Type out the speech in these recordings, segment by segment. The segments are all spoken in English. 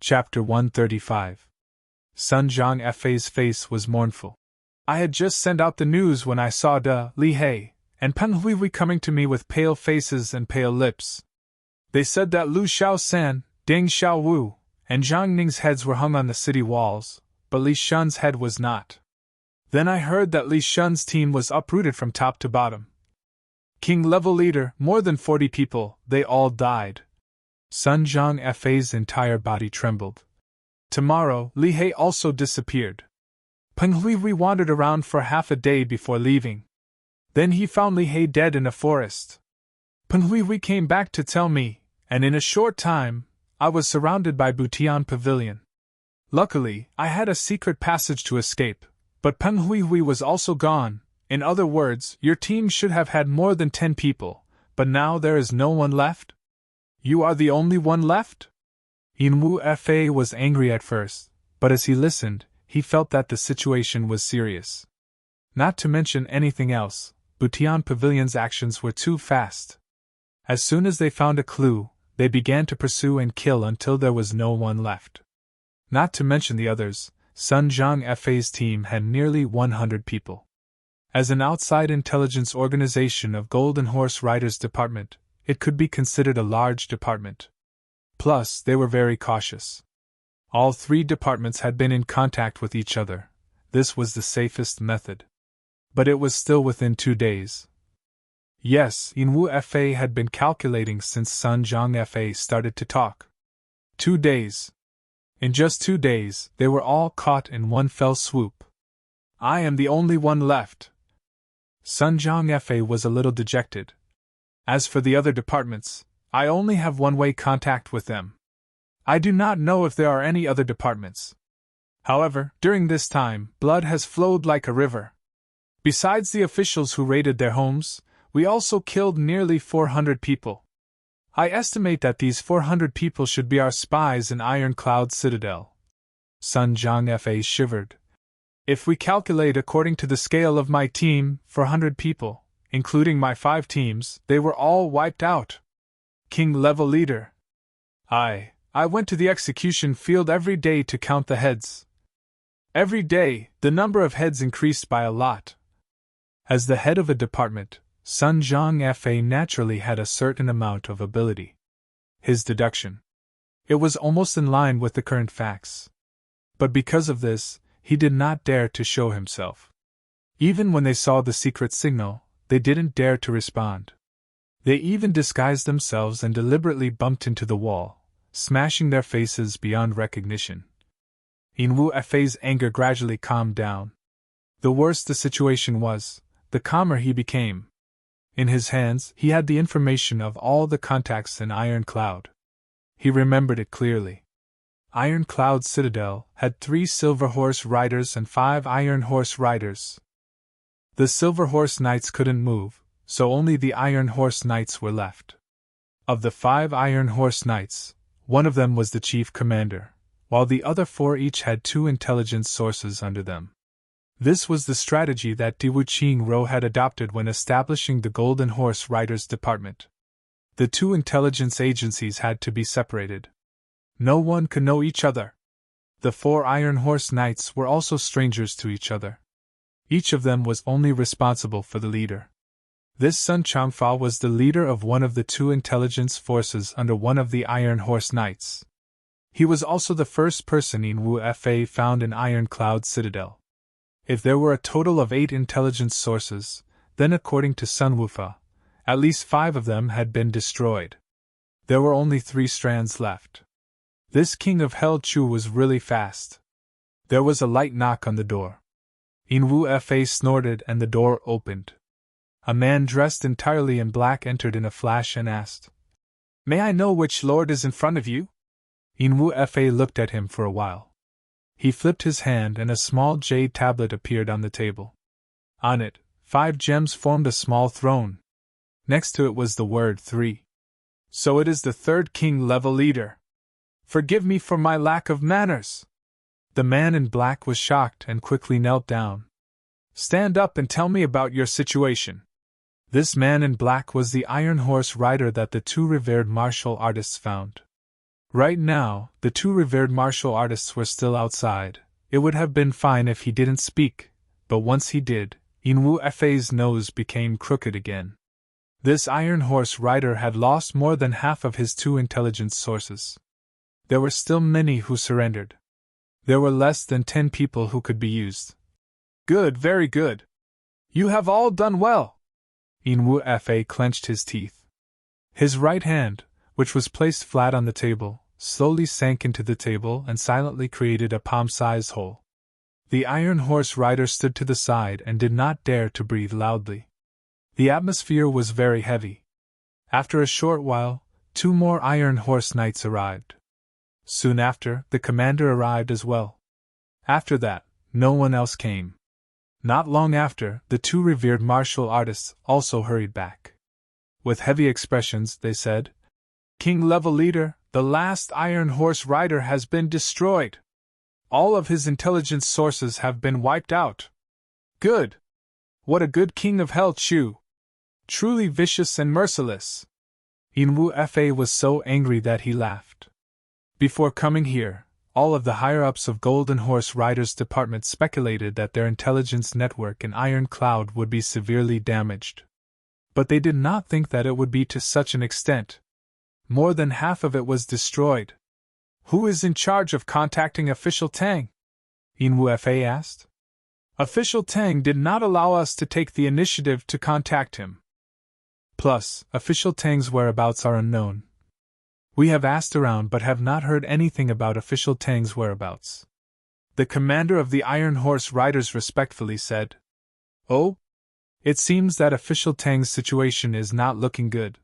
Chapter 135. Sun Zhangfei's face was mournful. I had just sent out the news when I saw Li He and Peng Huihui coming to me with pale faces and pale lips. They said that Lu Xiaosan, Ding Xiaowu, and Zhang Ning's heads were hung on the city walls, but Li Shun's head was not. Then I heard that Li Shun's team was uprooted from top to bottom. King-level leader, more than 40 people, they all died. Sun Zhangfei's entire body trembled. Tomorrow, Li He also disappeared. Peng Huihui wandered around for half a day before leaving. Then he found Li He dead in a forest. Peng Huihui came back to tell me, and in a short time, I was surrounded by Butian Pavilion. Luckily, I had a secret passage to escape, but Peng Huihui was also gone. In other words, your team should have had more than 10 people, but now there is no one left? You are the only one left? Yinwu Fa was angry at first, but as he listened, he felt that the situation was serious. Not to mention anything else, Butian Pavilion's actions were too fast. As soon as they found a clue, they began to pursue and kill until there was no one left. Not to mention the others, Sun Zhangfei's team had nearly 100 people. As an outside intelligence organization of Golden Horse Riders Department, it could be considered a large department. Plus, they were very cautious. All 3 departments had been in contact with each other. This was the safest method. But it was still within 2 days. Yes, Yinwu Fa had been calculating since Sun Zhangfei started to talk. 2 days. In just 2 days, they were all caught in one fell swoop. I am the only one left. Sun Zhangfei was a little dejected. As for the other departments, I only have one-way contact with them. I do not know if there are any other departments. However, during this time, blood has flowed like a river. Besides the officials who raided their homes, we also killed nearly 400 people. I estimate that these 400 people should be our spies in Iron Cloud Citadel. Sun Zhangfei shivered. If we calculate according to the scale of my team, 400 people, including my 5 teams, they were all wiped out. King-level leader. I went to the execution field every day to count the heads. Every day, the number of heads increased by a lot. As the head of a department, Sun Zhangfei naturally had a certain amount of ability. His deduction. It was almost in line with the current facts. But because of this, he did not dare to show himself. Even when they saw the secret signal, they didn't dare to respond. They even disguised themselves and deliberately bumped into the wall, smashing their faces beyond recognition. Yinwu Fa's anger gradually calmed down. The worse the situation was, the calmer he became. In his hands, he had the information of all the contacts in Iron Cloud. He remembered it clearly. Iron Cloud Citadel had 3 Silver Horse Riders and 5 Iron Horse Riders. The Silver Horse Knights couldn't move, so only the Iron Horse Knights were left. Of the 5 Iron Horse Knights, one of them was the chief commander, while the other 4 each had 2 intelligence sources under them. This was the strategy that Diwu Qingro had adopted when establishing the Golden Horse Riders Department. The 2 intelligence agencies had to be separated. No one could know each other. The 4 Iron Horse Knights were also strangers to each other. Each of them was only responsible for the leader. This Sun Changfa was the leader of one of the 2 intelligence forces under one of the Iron Horse Knights. He was also the first person Yinwu Fa found in Iron Cloud Citadel. If there were a total of 8 intelligence sources, then according to Sun Wufa, at least 5 of them had been destroyed. There were only 3 strands left. This king of Hell Chu was really fast. There was a light knock on the door. Yinwu Fa snorted and the door opened. A man dressed entirely in black entered in a flash and asked, "May I know which lord is in front of you?" Yinwu Fa looked at him for a while. He flipped his hand and a small jade tablet appeared on the table. On it, 5 gems formed a small throne. Next to it was the word 3. So it is the 3rd king-level leader. Forgive me for my lack of manners. The man in black was shocked and quickly knelt down. Stand up and tell me about your situation. This man in black was the Iron Horse Rider that the 2 revered martial artists found. Right now, the two revered martial artists were still outside. It would have been fine if he didn't speak, but once he did, Inwu Fei's nose became crooked again. This Iron Horse rider had lost more than half of his two intelligence sources. There were still many who surrendered. There were less than 10 people who could be used. Good, very good. You have all done well. Inwu Fei clenched his teeth. His right hand, which was placed flat on the table, slowly sank into the table and silently created a palm-sized hole. The Iron Horse rider stood to the side and did not dare to breathe loudly. The atmosphere was very heavy. After a short while, 2 more Iron Horse knights arrived. Soon after, the commander arrived as well. After that, no one else came. Not long after, the 2 revered martial artists also hurried back. With heavy expressions, they said, "King-level leader, the last Iron Horse rider has been destroyed. All of his intelligence sources have been wiped out. Good! What a good king of Hell Chu! Truly vicious and merciless." Inwu Fei was so angry that he laughed. Before coming here, all of the higher-ups of Golden Horse Riders Department speculated that their intelligence network in Iron Cloud would be severely damaged. But they did not think that it would be to such an extent. More than half of it was destroyed. Who is in charge of contacting Official Tang? Inwu Fei asked. Official Tang did not allow us to take the initiative to contact him. Plus, Official Tang's whereabouts are unknown. We have asked around but have not heard anything about Official Tang's whereabouts. The commander of the Iron Horse Riders respectfully said. Oh? It seems that Official Tang's situation is not looking good.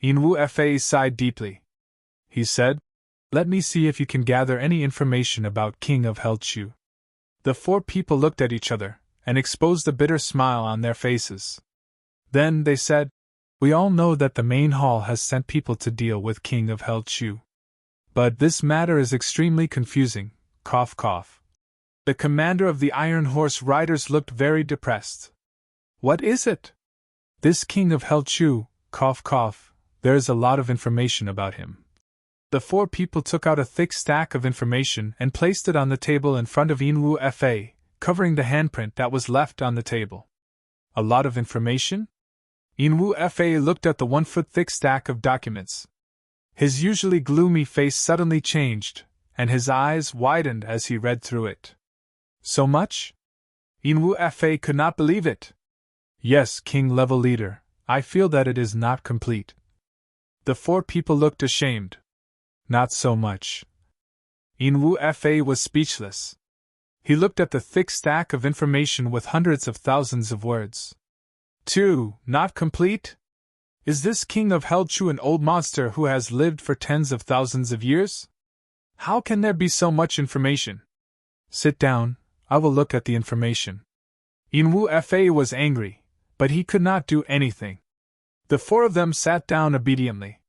Inwu Fei sighed deeply. He said, "Let me see if you can gather any information about King of Hell Chu." The 4 people looked at each other, and exposed a bitter smile on their faces. Then they said, "We all know that the main hall has sent people to deal with King of Hell Chu. But this matter is extremely confusing, cough cough." The commander of the Iron Horse Riders looked very depressed. "What is it?" "This King of Hell Chu, cough cough, there is a lot of information about him." The 4 people took out a thick stack of information and placed it on the table in front of Inwu Fei, covering the handprint that was left on the table. A lot of information? Inwu Fei looked at the 1-foot-thick stack of documents. His usually gloomy face suddenly changed, and his eyes widened as he read through it. So much? Inwu Fei could not believe it. Yes, King-level leader, I feel that it is not complete. The 4 people looked ashamed. Not so much. Inwu Fei was speechless. He looked at the thick stack of information with hundreds of thousands of words. 2. Not complete? Is this King of Hell Chu an old monster who has lived for tens of thousands of years? How can there be so much information? Sit down, I will look at the information. Inwu Fei was angry, but he could not do anything. The 4 of them sat down obediently.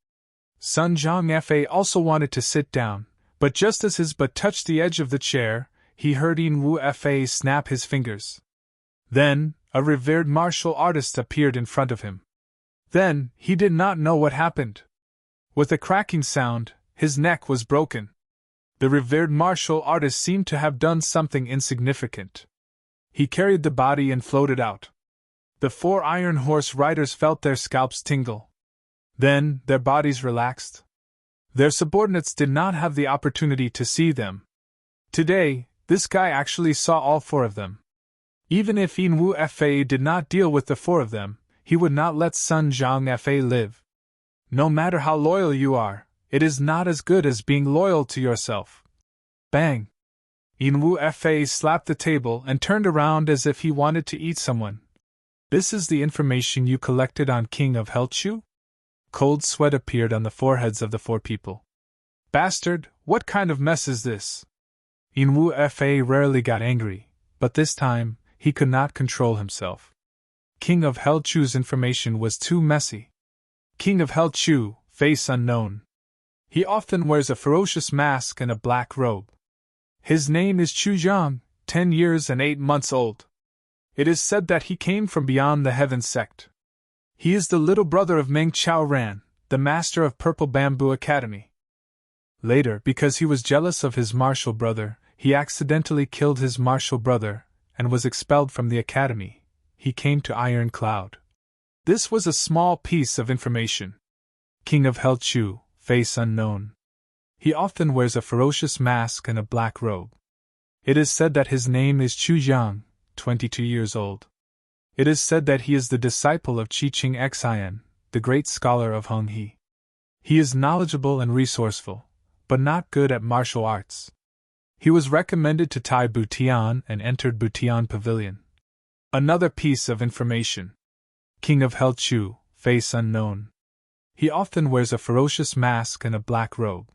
Sun Zhang Fa also wanted to sit down, but just as his butt touched the edge of the chair, he heard Inwu Fa snap his fingers. Then, a revered martial artist appeared in front of him. Then, he did not know what happened. With a cracking sound, his neck was broken. The revered martial artist seemed to have done something insignificant. He carried the body and floated out. The 4 Iron Horse Riders felt their scalps tingle. Then, their bodies relaxed. Their subordinates did not have the opportunity to see them. Today, this guy actually saw all 4 of them. Even if Inwu Fa did not deal with the 4 of them, he would not let Sun Zhang Fa live. No matter how loyal you are, it is not as good as being loyal to yourself. Bang! Inwu Fa slapped the table and turned around as if he wanted to eat someone. This is the information you collected on King of Hell Chu? Cold sweat appeared on the foreheads of the 4 people. Bastard, what kind of mess is this? Inwu Fa rarely got angry, but this time, he could not control himself. King of Hell Chu's information was too messy. King of Hell Chu, face unknown. He often wears a ferocious mask and a black robe. His name is Chu Zhang, 10 years and 8 months old. It is said that he came from beyond the Heaven sect. He is the little brother of Meng Chao Ran, the master of Purple Bamboo Academy. Later, because he was jealous of his martial brother, he accidentally killed his martial brother, and was expelled from the academy. He came to Iron Cloud. This was a small piece of information. King of Hell Chu, face unknown. He often wears a ferocious mask and a black robe. It is said that his name is Chu Jiang, 22 years old. It is said that he is the disciple of Qi Qing Xian, the great scholar of Heng He. He is knowledgeable and resourceful, but not good at martial arts. He was recommended to Tai Butian and entered Butian Pavilion. Another piece of information. King of Hell Chu, face unknown. He often wears a ferocious mask and a black robe.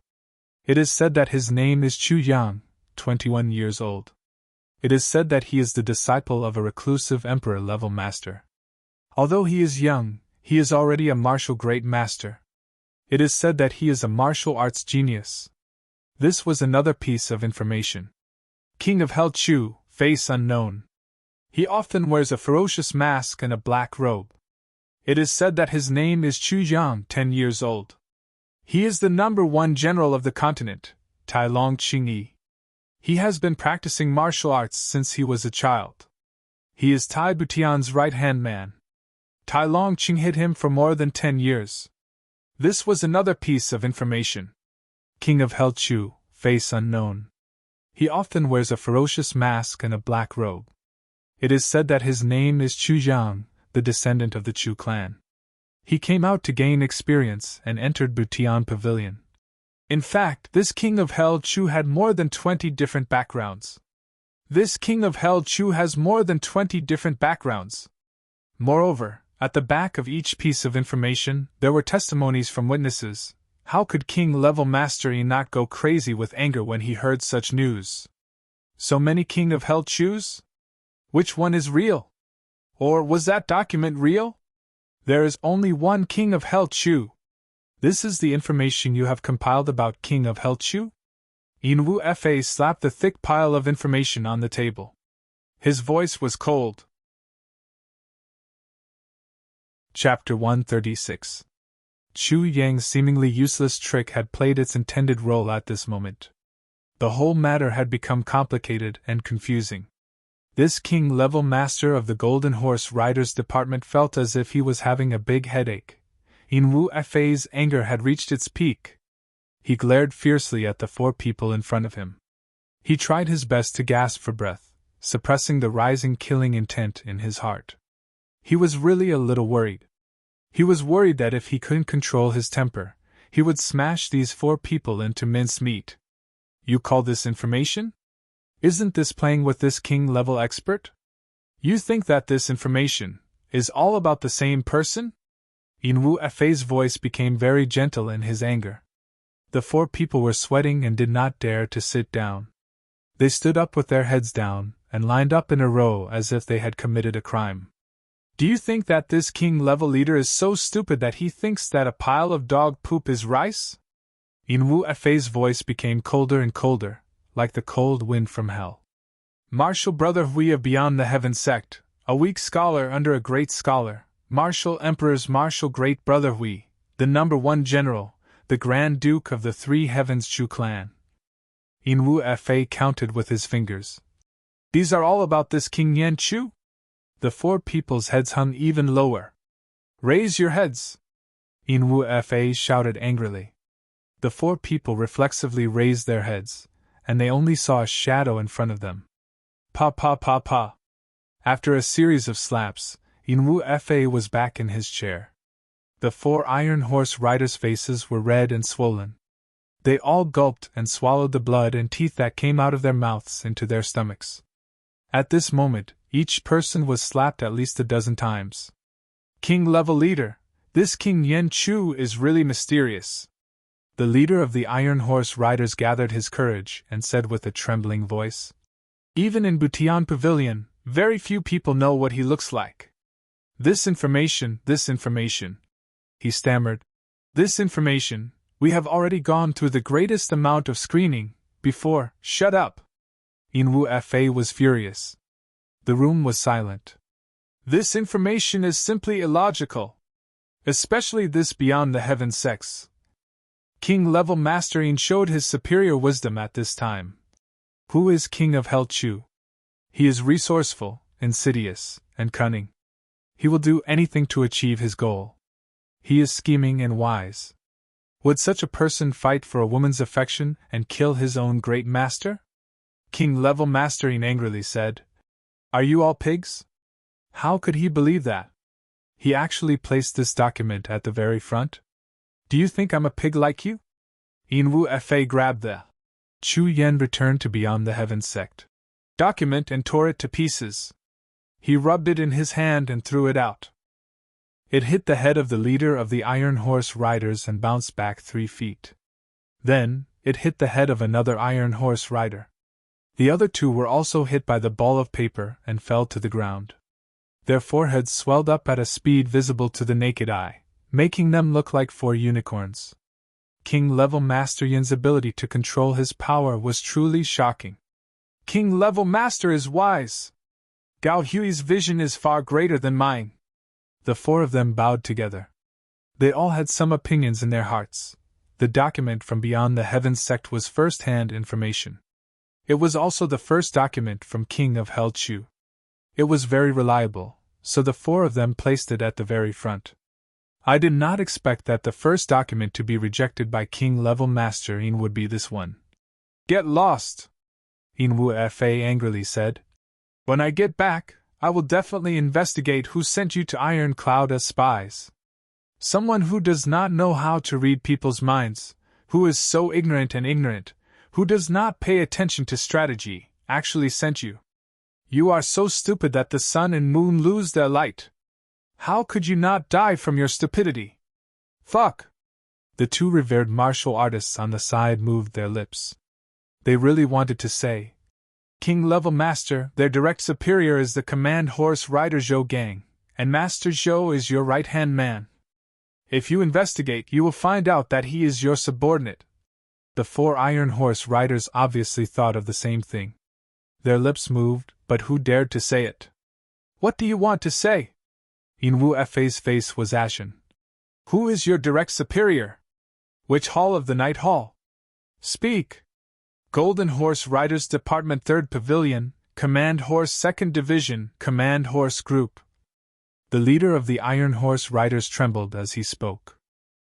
It is said that his name is Chu Yang, 21 years old. It is said that he is the disciple of a reclusive emperor-level master. Although he is young, he is already a martial great master. It is said that he is a martial arts genius. This was another piece of information. King of Hell Chu, face unknown. He often wears a ferocious mask and a black robe. It is said that his name is Chu Jiang, 10 years old. He is the #1 general of the continent, Tai Long Qingyi. He has been practicing martial arts since he was a child. He is Tai Butian's right-hand man. Tai Long Qing hid him for more than 10 years. This was another piece of information. King of Hell Chu, face unknown. He often wears a ferocious mask and a black robe. It is said that his name is Chu Jiang, the descendant of the Chu clan. He came out to gain experience and entered Butian Pavilion. In fact, this King of Hell Chu had more than 20 different backgrounds. Moreover, at the back of each piece of information, there were testimonies from witnesses. How could King-level Master Yi not go crazy with anger when he heard such news? So many King of Hell Chus? Which one is real? Or was that document real? There is only one King of Hell Chu. This is the information you have compiled about King of Hell Chu? Yinwu Fa slapped the thick pile of information on the table. His voice was cold. Chapter 136. Chu Yang's seemingly useless trick had played its intended role at this moment. The whole matter had become complicated and confusing. This king-level master of the Golden Horse Riders Department felt as if he was having a big headache. Yinwu Fa's anger had reached its peak. He glared fiercely at the 4 people in front of him. He tried his best to gasp for breath, suppressing the rising killing intent in his heart. He was really a little worried. He was worried that if he couldn't control his temper, he would smash these 4 people into mincemeat. You call this information? Isn't this playing with this king-level expert? You think that this information is all about the same person? Yinwu Fa's voice became very gentle in his anger. The 4 people were sweating and did not dare to sit down. They stood up with their heads down and lined up in a row as if they had committed a crime. Do you think that this king-level leader is so stupid that he thinks that a pile of dog poop is rice? Yinwu Fa's voice became colder and colder, like the cold wind from hell. Martial brother Hui of Beyond the Heaven sect, a weak scholar under a great scholar, martial emperor's martial great brother Hui, the #1 general, the Grand Duke of the 3 Heavens Chu clan. Yinwu Fa counted with his fingers. These are all about this King Yan Chu? The 4 people's heads hung even lower. Raise your heads! Yinwu Fa shouted angrily. The 4 people reflexively raised their heads, and they only saw a shadow in front of them. Pa pa pa pa. After a series of slaps, Yinwu Fa was back in his chair. The 4 Iron Horse Riders' faces were red and swollen. They all gulped and swallowed the blood and teeth that came out of their mouths into their stomachs. At this moment, each person was slapped at least a dozen times. King-level leader, this King Yan Chu is really mysterious. The leader of the Iron Horse Riders gathered his courage and said with a trembling voice. Even in Butian Pavilion, very few people know what he looks like. This information, he stammered. This information, we have already gone through the greatest amount of screening, before. Shut up! Yinwu Fa was furious. The room was silent. This information is simply illogical. Especially this Beyond the Heaven sex. King level mastering showed his superior wisdom at this time. Who is King of Hell Chu? He is resourceful, insidious, and cunning. He will do anything to achieve his goal. He is scheming and wise. Would such a person fight for a woman's affection and kill his own great master? King level mastering angrily said, Are you all pigs? How could he believe that? He actually placed this document at the very front? Do you think I'm a pig like you? Inwu Fa grabbed the Chu Yen returned to Beyond the Heavens sect document and tore it to pieces. He rubbed it in his hand and threw it out. It hit the head of the leader of the Iron Horse Riders and bounced back 3 feet. Then, it hit the head of another Iron Horse Rider. The other 2 were also hit by the ball of paper and fell to the ground. Their foreheads swelled up at a speed visible to the naked eye, making them look like 4 unicorns. King level Master Yin's ability to control his power was truly shocking. King level Master is wise. Gao Hui's vision is far greater than mine. The 4 of them bowed together. They all had some opinions in their hearts. The document from Beyond the Heavens sect was first-hand information. It was also the first document from King of Hell Chu. It was very reliable, so the 4 of them placed it at the very front. I did not expect that the first document to be rejected by King level Master Yin would be this one. Get lost! Inwu Fa angrily said. When I get back, I will definitely investigate who sent you to Iron Cloud as spies. Someone who does not know how to read people's minds, who is so ignorant, who does not pay attention to strategy, actually sent you. You are so stupid that the sun and moon lose their light. How could you not die from your stupidity? Fuck! The 2 revered martial artists on the side moved their lips. They really wanted to say, King level Master, their direct superior is the Command Horse Rider Zhou Gang, and Master Zhou is your right-hand man. If you investigate, you will find out that he is your subordinate. The 4 Iron Horse Riders obviously thought of the same thing. Their lips moved, but who dared to say it? What do you want to say? Inwu Fa's face was ashen. Who is your direct superior? Which hall of the Night Hall? Speak! Golden Horse Riders Department 3rd Pavilion, Command Horse 2nd Division, Command Horse Group. The leader of the Iron Horse Riders trembled as he spoke.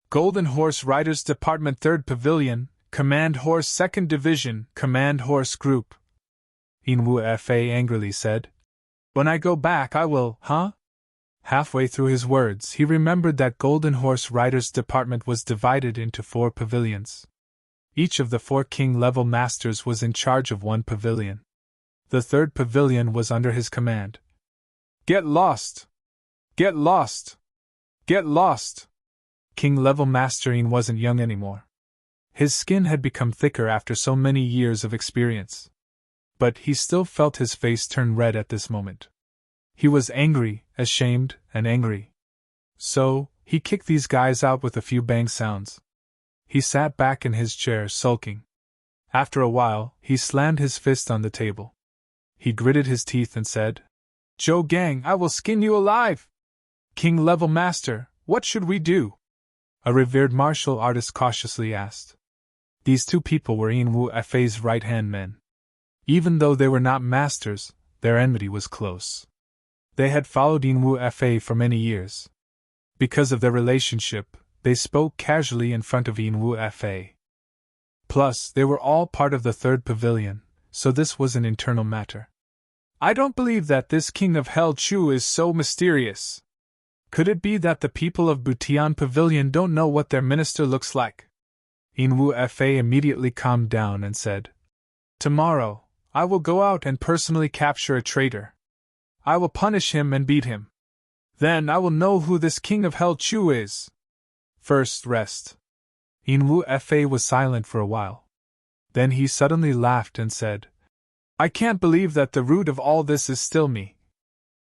Golden Horse Riders Department 3rd Pavilion, Command Horse 2nd Division, Command Horse Group. Inwu Fa angrily said. When I go back I will, huh? Halfway through his words he remembered that Golden Horse Riders Department was divided into 4 pavilions. Each of the 4 king-level masters was in charge of 1 pavilion. The 3rd pavilion was under his command. Get lost! Get lost! Get lost! King-level Master Yin wasn't young anymore. His skin had become thicker after so many years of experience. But he still felt his face turn red at this moment. He was angry, ashamed, and angry. So, he kicked these guys out with a few bang sounds. He sat back in his chair sulking. After a while, he slammed his fist on the table. He gritted his teeth and said, Zhou Gang, I will skin you alive! King level Master, what should we do? A revered martial artist cautiously asked. These 2 people were Inwu Fa's right-hand men. Even though they were not masters, their enmity was close. They had followed Inwu Fa for many years. Because of their relationship, they spoke casually in front of Inwu Fa. Plus, they were all part of the 3rd pavilion, so this was an internal matter. I don't believe that this King of Hell Chu is so mysterious. Could it be that the people of Butian Pavilion don't know what their minister looks like? Inwu Fa immediately calmed down and said, Tomorrow, I will go out and personally capture a traitor. I will punish him and beat him. Then I will know who this King of Hell Chu is. First, rest. Inwu Fa was silent for a while. Then he suddenly laughed and said, I can't believe that the root of all this is still me.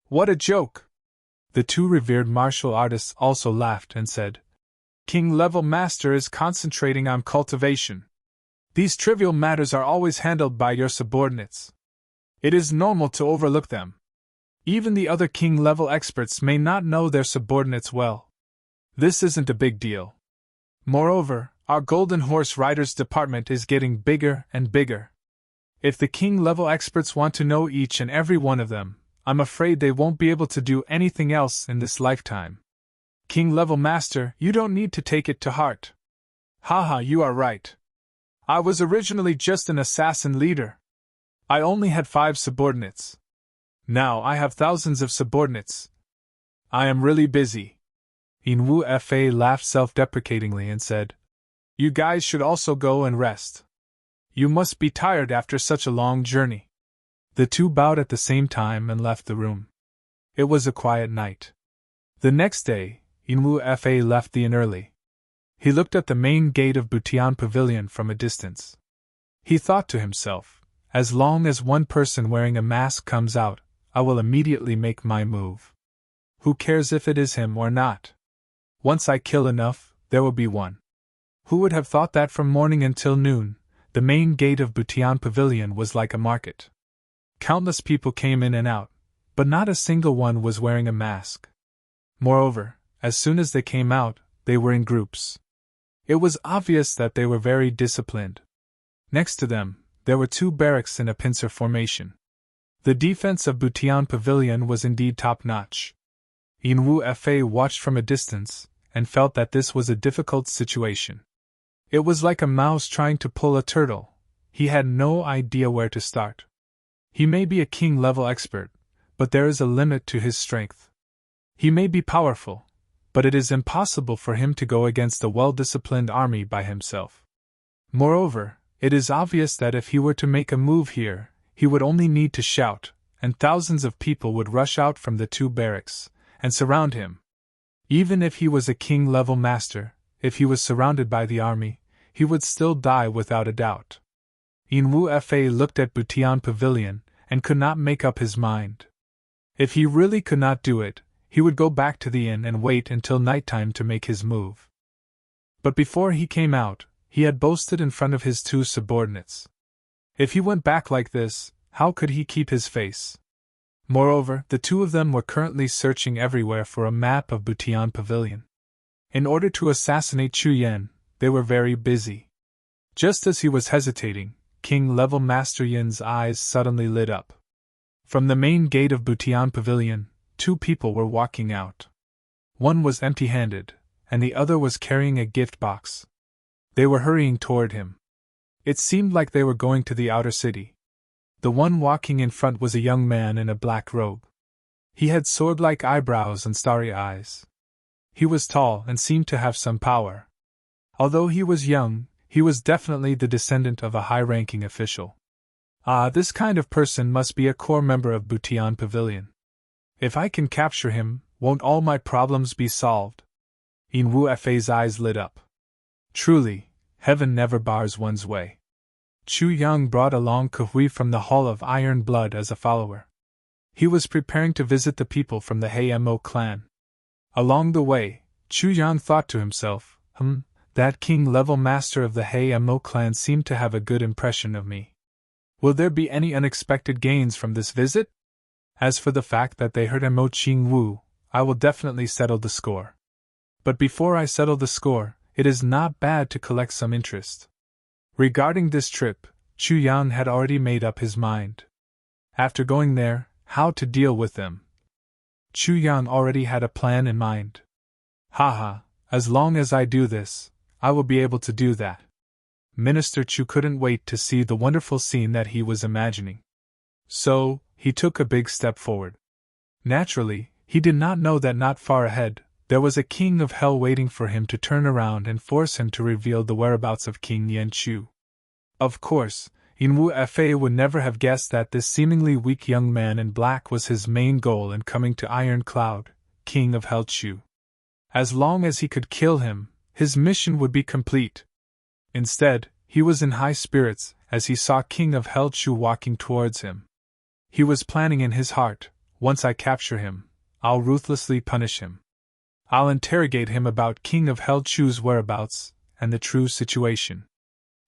What a joke! The 2 revered martial artists also laughed and said, King level Master is concentrating on cultivation. These trivial matters are always handled by your subordinates. It is normal to overlook them. Even the other king-level experts may not know their subordinates well. This isn't a big deal. Moreover, Our Golden Horse Riders department is getting bigger and bigger. If the king-level experts want to know each and every one of them, I'm afraid they won't be able to do anything else in this lifetime. King-level master, you don't need to take it to heart. Haha, you are right. I was originally just an assassin leader. I only had 5 subordinates. Now I have thousands of subordinates. I am really busy. Inwu Fa laughed self-deprecatingly and said, You guys should also go and rest. You must be tired after such a long journey. The two bowed at the same time and left the room. It was a quiet night. The next day, Inwu Fa left the inn early. He looked at the main gate of Butian Pavilion from a distance. He thought to himself, as long as one person wearing a mask comes out, I will immediately make my move. Who cares if it is him or not? Once I kill enough, there will be one. Who would have thought that from morning until noon, the main gate of Butian Pavilion was like a market? Countless people came in and out, but not a single one was wearing a mask. Moreover, as soon as they came out, they were in groups. It was obvious that they were very disciplined. Next to them, there were 2 barracks in a pincer formation. The defense of Butian Pavilion was indeed top-notch. Inwu Fa watched from a distance, and felt that this was a difficult situation. It was like a mouse trying to pull a turtle. He had no idea where to start. He may be a king-level expert, but there is a limit to his strength. He may be powerful, but it is impossible for him to go against a well-disciplined army by himself. Moreover, it is obvious that if he were to make a move here, he would only need to shout, and thousands of people would rush out from the 2 barracks, and surround him. Even if he was a king-level master, if he was surrounded by the army, he would still die without a doubt. Inwu Fa looked at Butian Pavilion, and could not make up his mind. If he really could not do it, he would go back to the inn and wait until nighttime to make his move. But before he came out, he had boasted in front of his 2 subordinates. If he went back like this, how could he keep his face? Moreover, the 2 of them were currently searching everywhere for a map of Butian Pavilion. In order to assassinate Chu Yen, they were very busy. Just as he was hesitating, King-level Master Yin's eyes suddenly lit up. From the main gate of Butian Pavilion, 2 people were walking out. One was empty-handed, and the other was carrying a gift box. They were hurrying toward him. It seemed like they were going to the outer city. The one walking in front was a young man in a black robe. He had sword-like eyebrows and starry eyes. He was tall and seemed to have some power. Although he was young, he was definitely the descendant of a high-ranking official. This kind of person must be a core member of Butian Pavilion. If I can capture him, won't all my problems be solved? Inwu Fa's eyes lit up. Truly, heaven never bars one's way. Chu Yang brought along Kahui from the Hall of Iron Blood as a follower. He was preparing to visit the people from the Hei-Mo clan. Along the way, Chu Yang thought to himself, that king-level master of the Hei-Mo clan seemed to have a good impression of me. Will there be any unexpected gains from this visit? As for the fact that they heard Mo Ching Wu, I will definitely settle the score. But before I settle the score, it is not bad to collect some interest. Regarding this trip, Chu Yang had already made up his mind. After going there, how to deal with them. Chu Yang already had a plan in mind. Haha, as long as I do this, I will be able to do that. Minister Chu couldn't wait to see the wonderful scene that he was imagining. So, he took a big step forward. Naturally, he did not know that not far ahead, there was a king of hell waiting for him to turn around and force him to reveal the whereabouts of King Yen Chu. Of course, Inwu Fa would never have guessed that this seemingly weak young man in black was his main goal in coming to Iron Cloud, King of Hell Chu. As long as he could kill him, his mission would be complete. Instead, he was in high spirits as he saw King of Hell Chu walking towards him. He was planning in his heart, once I capture him, I'll ruthlessly punish him. I'll interrogate him about King of Hell Chu's whereabouts and the true situation.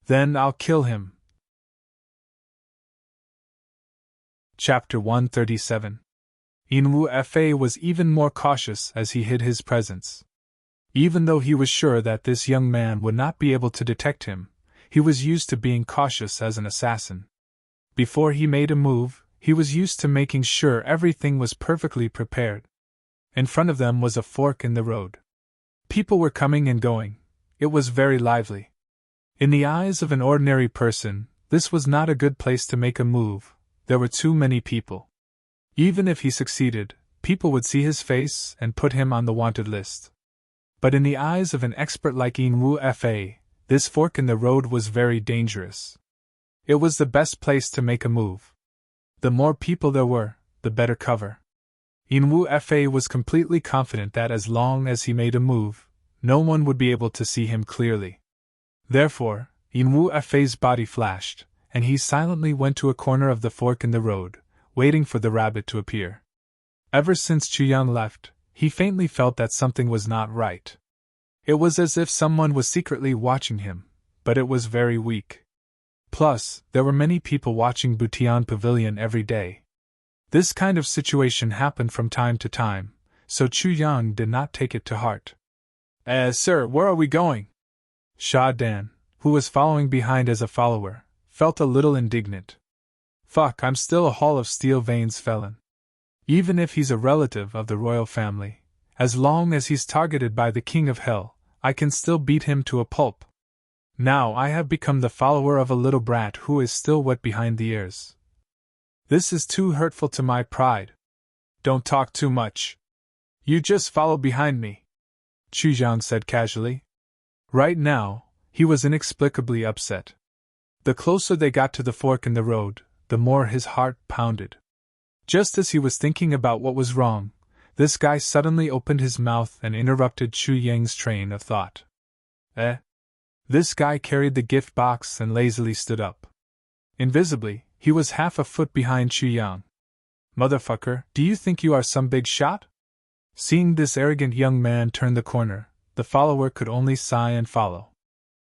Then I'll kill him. Chapter 137. Inwu Fa was even more cautious as he hid his presence. Even though he was sure that this young man would not be able to detect him, he was used to being cautious as an assassin. Before he made a move, he was used to making sure everything was perfectly prepared. In front of them was a fork in the road. People were coming and going. It was very lively. In the eyes of an ordinary person, this was not a good place to make a move. There were too many people. Even if he succeeded, people would see his face and put him on the wanted list. But in the eyes of an expert like Inwu Fa, this fork in the road was very dangerous. It was the best place to make a move. The more people there were, the better cover. Inwu Fa was completely confident that as long as he made a move, no one would be able to see him clearly. Therefore, Inwu Fa's body flashed, and he silently went to a corner of the fork in the road, waiting for the rabbit to appear. Ever since Chuyang left, he faintly felt that something was not right. It was as if someone was secretly watching him, but it was very weak. Plus, there were many people watching Butian Pavilion every day. This kind of situation happened from time to time, so Chuyang did not take it to heart. Sir, where are we going? Sha Dan, who was following behind as a follower, felt a little indignant. Fuck, I'm still a Hall of Steel Veins felon. Even if he's a relative of the royal family, as long as he's targeted by the King of Hell, I can still beat him to a pulp. Now I have become the follower of a little brat who is still wet behind the ears. This is too hurtful to my pride. Don't talk too much. You just follow behind me, Chuyang said casually. Right now, he was inexplicably upset. The closer they got to the fork in the road, the more his heart pounded. Just as he was thinking about what was wrong, this guy suddenly opened his mouth and interrupted Chuyang's train of thought. This guy carried the gift box and lazily stood up. Invisibly, he was half a foot behind Chuyang. Motherfucker, do you think you are some big shot? Seeing this arrogant young man turn the corner, the follower could only sigh and follow.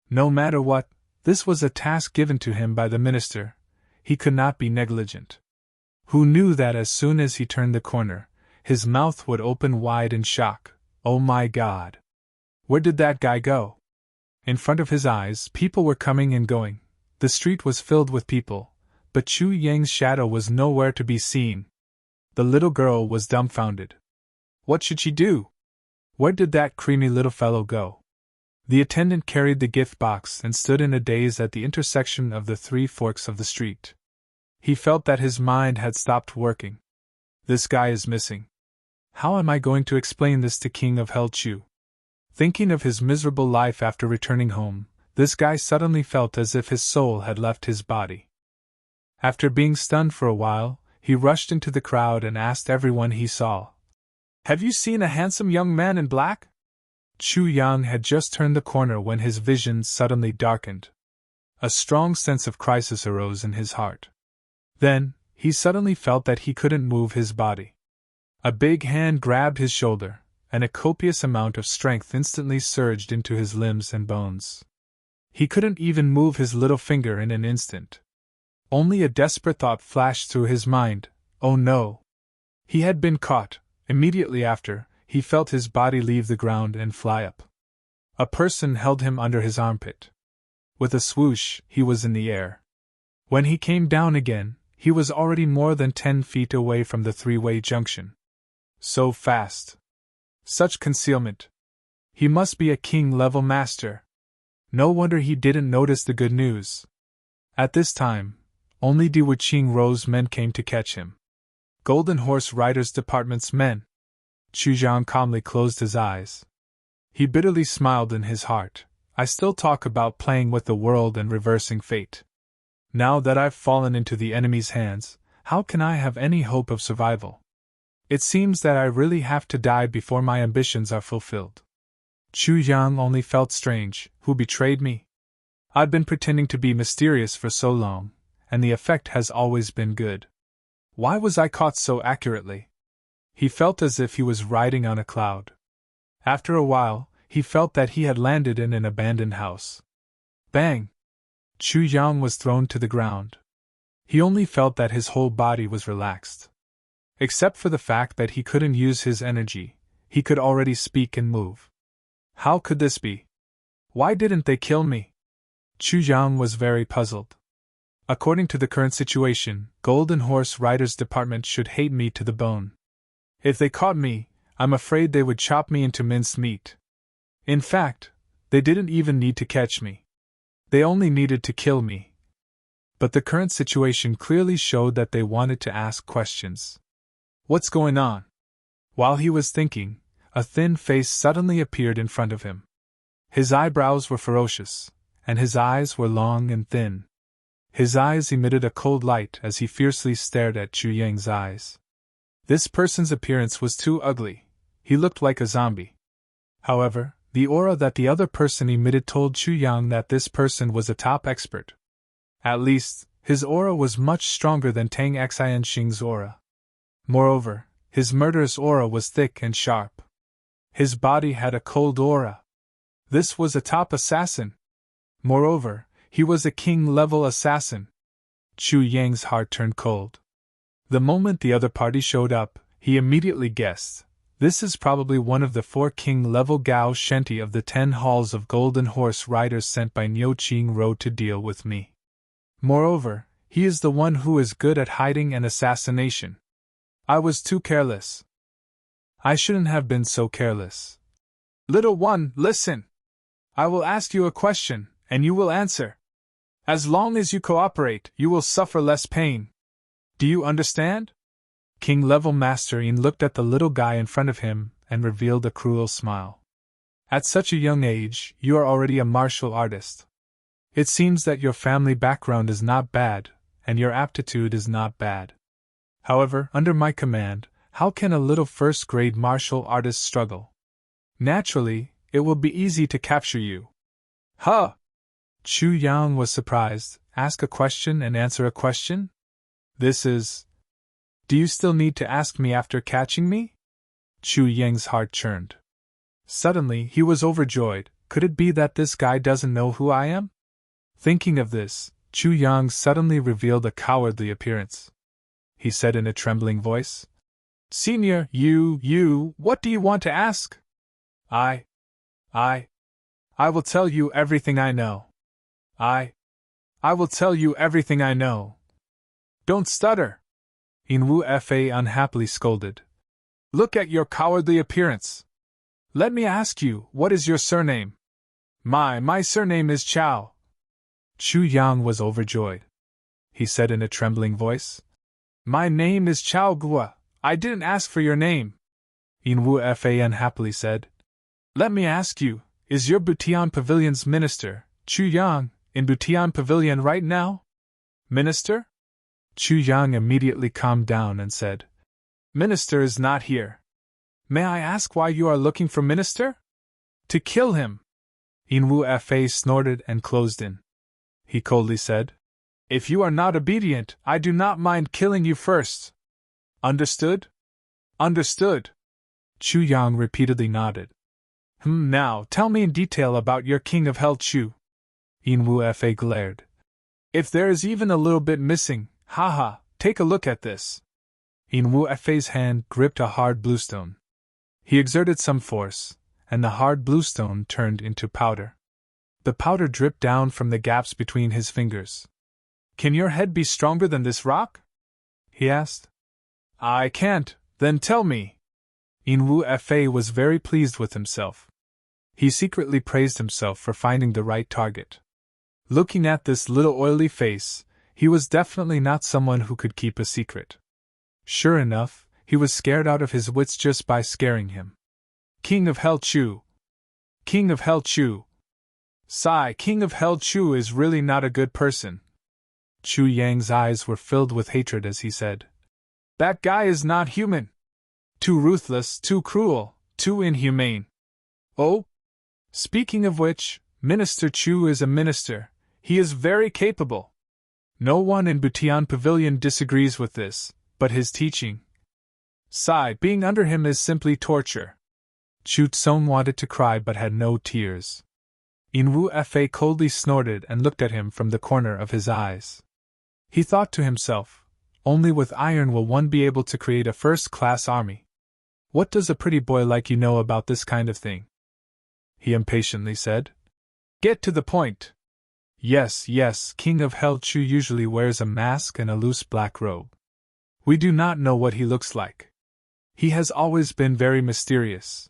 No matter what, this was a task given to him by the minister. He could not be negligent. Who knew that as soon as he turned the corner, his mouth would open wide in shock. Oh my God! Where did that guy go? In front of his eyes, people were coming and going. The street was filled with people, but Chuyang's shadow was nowhere to be seen. The little girl was dumbfounded. What should she do? Where did that creamy little fellow go? The attendant carried the gift box and stood in a daze at the intersection of the three forks of the street. He felt that his mind had stopped working. This guy is missing. How am I going to explain this to King of Hell Chu? Thinking of his miserable life after returning home, this guy suddenly felt as if his soul had left his body. After being stunned for a while, he rushed into the crowd and asked everyone he saw, "Have you seen a handsome young man in black?" Chuyang had just turned the corner when his vision suddenly darkened. A strong sense of crisis arose in his heart. Then, he suddenly felt that he couldn't move his body. A big hand grabbed his shoulder, and a copious amount of strength instantly surged into his limbs and bones. He couldn't even move his little finger in an instant. Only a desperate thought flashed through his mind: oh no! He had been caught. Immediately after, he felt his body leave the ground and fly up. A person held him under his armpit. With a swoosh, he was in the air. When he came down again, he was already more than 10 feet away from the three-way junction. So fast. Such concealment. He must be a king-level master. No wonder he didn't notice the good news. At this time, only the Wuqing Rose men came to catch him. Golden Horse Riders Department's men. Chuyang calmly closed his eyes. He bitterly smiled in his heart. I still talk about playing with the world and reversing fate. Now that I've fallen into the enemy's hands, how can I have any hope of survival? It seems that I really have to die before my ambitions are fulfilled. Chuyang only felt strange. Who betrayed me? I've been pretending to be mysterious for so long, and the effect has always been good. Why was I caught so accurately? He felt as if he was riding on a cloud. After a while, he felt that he had landed in an abandoned house. Bang! Chuyang was thrown to the ground. He only felt that his whole body was relaxed. Except for the fact that he couldn't use his energy, he could already speak and move. How could this be? Why didn't they kill me? Chu Yang was very puzzled. According to the current situation, Golden Horse Riders Department should hate me to the bone. If they caught me, I'm afraid they would chop me into minced meat. In fact, they didn't even need to catch me. They only needed to kill me. But the current situation clearly showed that they wanted to ask questions. What's going on? While he was thinking, a thin face suddenly appeared in front of him. His eyebrows were ferocious, and his eyes were long and thin. His eyes emitted a cold light as he fiercely stared at Chu Yang's eyes. This person's appearance was too ugly. He looked like a zombie. However, the aura that the other person emitted told Chu Yang that this person was a top expert. At least, his aura was much stronger than Tang Xianxing's aura. Moreover, his murderous aura was thick and sharp. His body had a cold aura. This was a top assassin. Moreover, he was a king-level assassin. Chu Yang's heart turned cold. The moment the other party showed up, he immediately guessed, this is probably one of the 4 king-level Gao Shenti of the 10 halls of Golden Horse Riders sent by Niu Qing Ro to deal with me. Moreover, he is the one who is good at hiding and assassination. I was too careless. I shouldn't have been so careless. Little one, listen. I will ask you a question, and you will answer. As long as you cooperate, you will suffer less pain. Do you understand? King-level Master Yin looked at the little guy in front of him and revealed a cruel smile. At such a young age, you are already a martial artist. It seems that your family background is not bad, and your aptitude is not bad. However, under my command, how can a little first-grade martial artist struggle? Naturally, it will be easy to capture you. Huh! Chu Yang was surprised. Ask a question and answer a question? This is... Do you still need to ask me after catching me? Chu Yang's heart churned. Suddenly, he was overjoyed. Could it be that this guy doesn't know who I am? Thinking of this, Chu Yang suddenly revealed a cowardly appearance. He said in a trembling voice, Senior, what do you want to ask? I will tell you everything I know. I will tell you everything I know. Don't stutter. Inwu Fa unhappily scolded. Look at your cowardly appearance. Let me ask you, what is your surname? My surname is Chao. Chu Yang was overjoyed. He said in a trembling voice. My name is Chao Gua. I didn't ask for your name. Inwu Fa unhappily said. Let me ask you, is your Butian Pavilion's minister, Chu Yang, in Butian Pavilion right now? Minister? Chu Yang immediately calmed down and said, Minister is not here. May I ask why you are looking for Minister? To kill him. Inwu Fa snorted and closed in. He coldly said, If you are not obedient, I do not mind killing you first. Understood? Understood. Chu Yang repeatedly nodded. Now, tell me in detail about your King of Hell Chu. Inwu Fa glared. If there is even a little bit missing, haha, take a look at this. Inwu Fa's hand gripped a hard bluestone. He exerted some force, and the hard bluestone turned into powder. The powder dripped down from the gaps between his fingers. Can your head be stronger than this rock? He asked. I can't, then tell me. Inwu Fa was very pleased with himself. He secretly praised himself for finding the right target. Looking at this little oily face, he was definitely not someone who could keep a secret. Sure enough, he was scared out of his wits just by scaring him. King of Hell Chu! King of Hell Chu! Sigh, King of Hell Chu is really not a good person. Chu Yang's eyes were filled with hatred as he said, That guy is not human. Too ruthless, too cruel, too inhumane. Oh? Speaking of which, Minister Chu is a minister. He is very capable. No one in Butian Pavilion disagrees with this, but his teaching. Sigh, being under him is simply torture. Chu Tsong wanted to cry but had no tears. Inwu Fa coldly snorted and looked at him from the corner of his eyes. He thought to himself, only with iron will one be able to create a first-class army. What does a pretty boy like you know about this kind of thing? he impatiently said. Get to the point. Yes, yes, King of Hell Chu usually wears a mask and a loose black robe. We do not know what he looks like. He has always been very mysterious.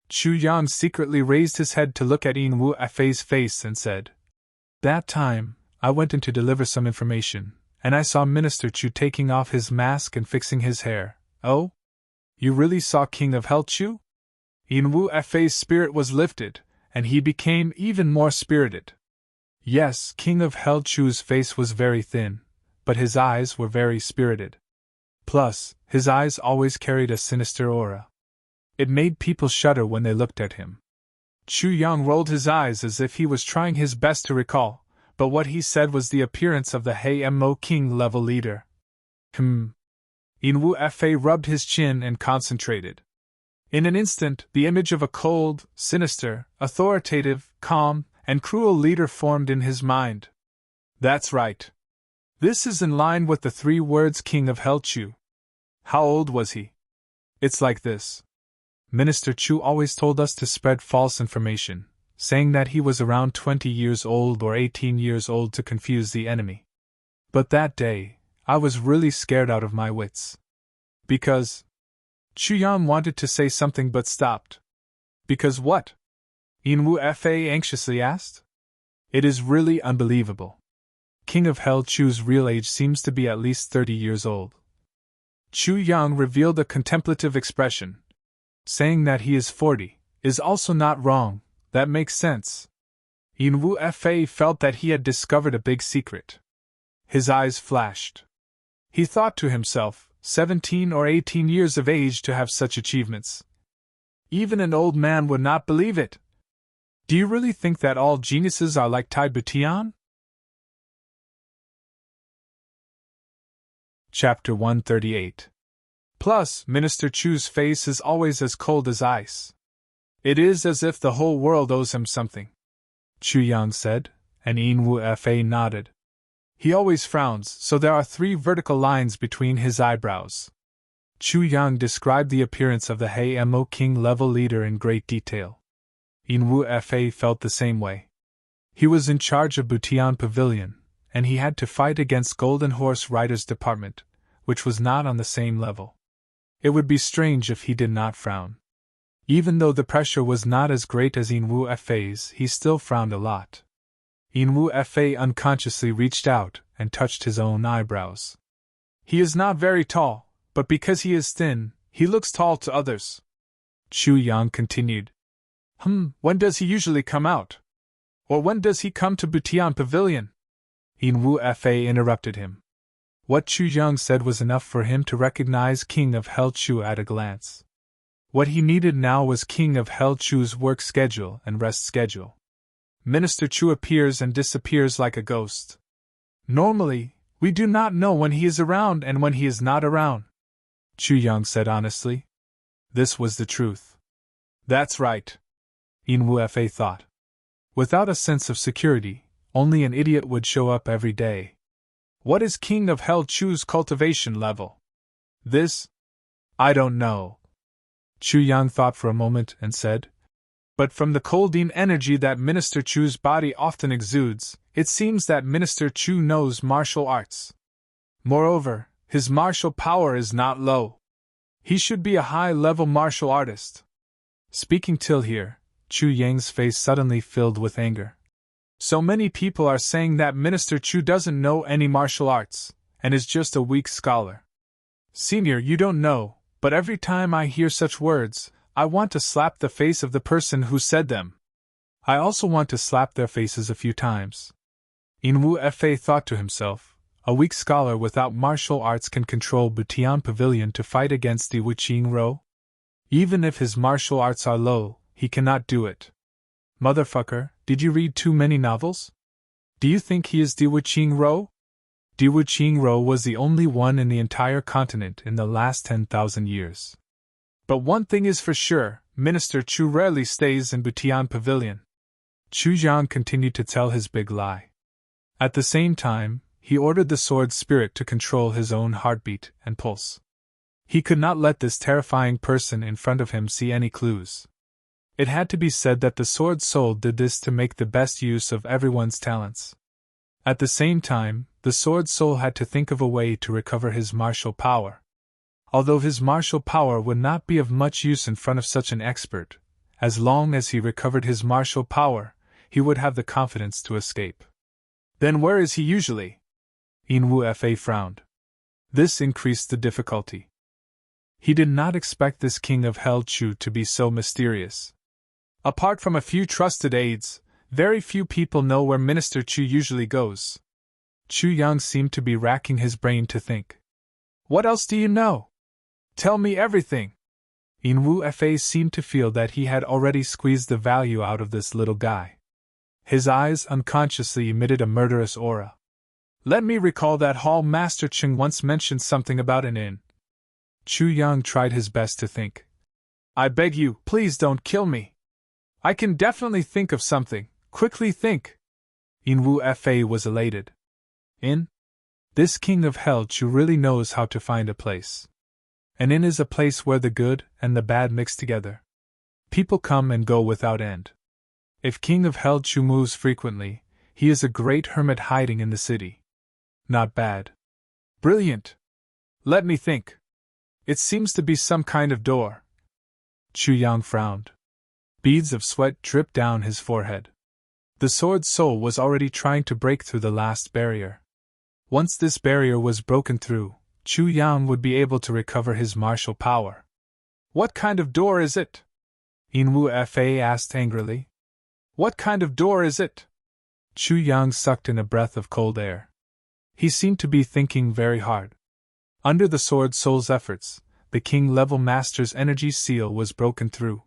Chu Yang secretly raised his head to look at Yin Wu Fei's face and said, That time, I went in to deliver some information, and I saw Minister Chu taking off his mask and fixing his hair. Oh? You really saw King of Hell Chu? Yin Wu Fei's spirit was lifted, and he became even more spirited. Yes, King of Hell Chu's face was very thin, but his eyes were very spirited. Plus, his eyes always carried a sinister aura. It made people shudder when they looked at him. Chu Yang rolled his eyes as if he was trying his best to recall, but what he said was the appearance of the Hei Mo King level leader. Yin Wu Fei rubbed his chin and concentrated. In an instant, the image of a cold, sinister, authoritative, calm, and cruel leader formed in his mind. That's right. This is in line with the 3 words King of Hell Chu. How old was he? It's like this. Minister Chu always told us to spread false information, saying that he was around 20 years old or 18 years old to confuse the enemy. But that day, I was really scared out of my wits. Because... Chu Yan wanted to say something but stopped. Because what? Yin Wu Fei anxiously asked. It is really unbelievable. King of Hell Chu's real age seems to be at least 30 years old. Chu Yang revealed a contemplative expression. Saying that he is 40 is also not wrong, that makes sense. Yin Wu Fei felt that he had discovered a big secret. His eyes flashed. He thought to himself, 17 or 18 years of age to have such achievements. Even an old man would not believe it. Do you really think that all geniuses are like Tai Butian? Chapter 138. Plus, Minister Chu's face is always as cold as ice. It is as if the whole world owes him something. Chu Yang said, and Yin Wu Fei nodded. He always frowns, so there are 3 vertical lines between his eyebrows. Chu Yang described the appearance of the Hei Mo King level leader in great detail. Yin Wu Fei felt the same way. He was in charge of Butian Pavilion, and he had to fight against Golden Horse Riders Department, which was not on the same level. It would be strange if he did not frown. Even though the pressure was not as great as Yin Wu Fei's, he still frowned a lot. Yin Wu Fei unconsciously reached out and touched his own eyebrows. He is not very tall, but because he is thin, he looks tall to others. Chu Yang continued. When does he usually come out? Or when does he come to Butian Pavilion? Yin Wu Fei interrupted him. What Chu Yang said was enough for him to recognize King of Hell Chu at a glance. What he needed now was King of Hell Chu's work schedule and rest schedule. Minister Chu appears and disappears like a ghost. Normally, we do not know when he is around and when he is not around, Chu Yang said honestly. This was the truth. That's right, Yin Wu Fei thought. Without a sense of security, only an idiot would show up every day. What is King of Hell Chu's cultivation level? This? I don't know. Chu Yang thought for a moment and said, but from the colding energy that Minister Chu's body often exudes, it seems that Minister Chu knows martial arts. Moreover, his martial power is not low. He should be a high-level martial artist. Speaking till here, Chu Yang's face suddenly filled with anger. So many people are saying that Minister Chu doesn't know any martial arts, and is just a weak scholar. Senior, you don't know, but every time I hear such words, I want to slap the face of the person who said them. I also want to slap their faces a few times. Yin Wu Fei thought to himself, a weak scholar without martial arts can control Butian Pavilion to fight against the Wuqing Ro? Even if his martial arts are low, he cannot do it. Motherfucker, did you read too many novels? Do you think he is the Wuqing Ro? The Wuqing Ro was the only one in the entire continent in the last 10,000 years. But one thing is for sure, Minister Chu rarely stays in Butian Pavilion. Chu Yang continued to tell his big lie. At the same time, he ordered the sword spirit to control his own heartbeat and pulse. He could not let this terrifying person in front of him see any clues. It had to be said that the Sword Soul did this to make the best use of everyone's talents. At the same time, the Sword Soul had to think of a way to recover his martial power. Although his martial power would not be of much use in front of such an expert, as long as he recovered his martial power, he would have the confidence to escape. Then where is he usually? Inwu Fa frowned. This increased the difficulty. He did not expect this king of Hell Chu to be so mysterious. Apart from a few trusted aides, very few people know where Minister Chu usually goes. Chu Yang seemed to be racking his brain to think. What else do you know? Tell me everything. Inwu Fa seemed to feel that he had already squeezed the value out of this little guy. His eyes unconsciously emitted a murderous aura. Let me recall that Hall Master Cheng once mentioned something about an inn. Chu Yang tried his best to think. I beg you, please don't kill me. I can definitely think of something. Quickly think. Inwu Fa was elated. Inn? This king of Hell Chu really knows how to find a place. An inn is a place where the good and the bad mix together. People come and go without end. If King of Hell Chu moves frequently, he is a great hermit hiding in the city. Not bad. Brilliant. Let me think. It seems to be some kind of door. Chu Yang frowned. Beads of sweat dripped down his forehead. The Sword Soul was already trying to break through the last barrier. Once this barrier was broken through, Chu Yang would be able to recover his martial power. What kind of door is it? Inwu Fa asked angrily. What kind of door is it? Chu Yang sucked in a breath of cold air. He seemed to be thinking very hard. Under the Sword Soul's efforts, the King-level Master's energy seal was broken through.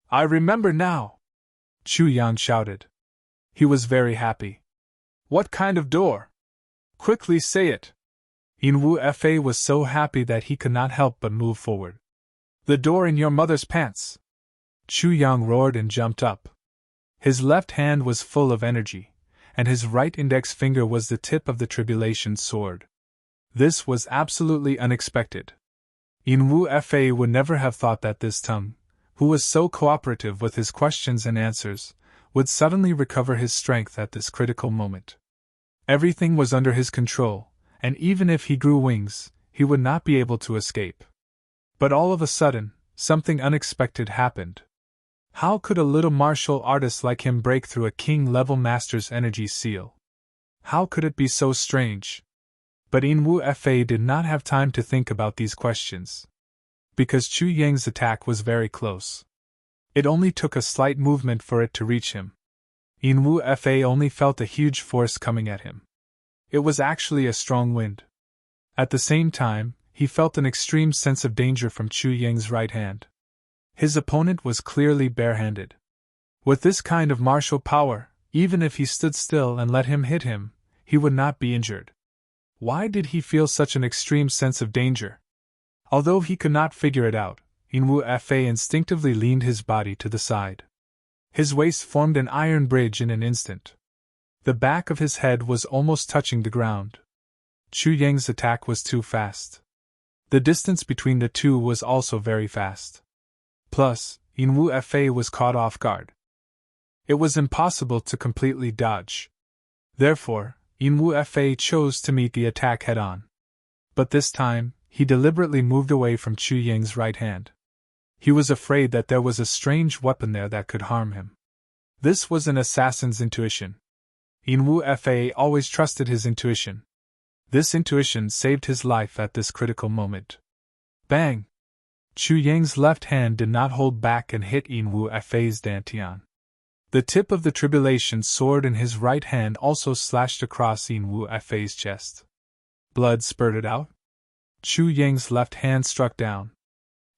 I remember now! Chu Yang shouted. He was very happy. What kind of door? Quickly say it! Inwu Fa was so happy that he could not help but move forward. The door in your mother's pants! Chu Yang roared and jumped up. His left hand was full of energy, and his right index finger was the tip of the tribulation sword. This was absolutely unexpected. Inwu Fa would never have thought that this tongue, who was so cooperative with his questions and answers, would suddenly recover his strength at this critical moment. Everything was under his control, and even if he grew wings, he would not be able to escape. But all of a sudden, something unexpected happened. How could a little martial artist like him break through a king-level master's energy seal? How could it be so strange? But Inwu Fa did not have time to think about these questions. Because Chu Yang's attack was very close. It only took a slight movement for it to reach him. Inwu Fa only felt a huge force coming at him. It was actually a strong wind. At the same time, he felt an extreme sense of danger from Chu Yang's right hand. His opponent was clearly barehanded. With this kind of martial power, even if he stood still and let him hit him, he would not be injured. Why did he feel such an extreme sense of danger? Although he could not figure it out, Inwu Fa instinctively leaned his body to the side. His waist formed an iron bridge in an instant. The back of his head was almost touching the ground. Chu Yang's attack was too fast. The distance between the two was also very fast. Plus, Inwu Fa was caught off guard. It was impossible to completely dodge. Therefore, Inwu Fa chose to meet the attack head-on. But this time, he deliberately moved away from Chu Yang's right hand. He was afraid that there was a strange weapon there that could harm him. This was an assassin's intuition. Inwu Fa always trusted his intuition. This intuition saved his life at this critical moment. Bang! Chu Yang's left hand did not hold back and hit Inwu Fa's dantian. The tip of the tribulation sword in his right hand also slashed across Inwu Fa's chest. Blood spurted out. Chu Yang's left hand struck down.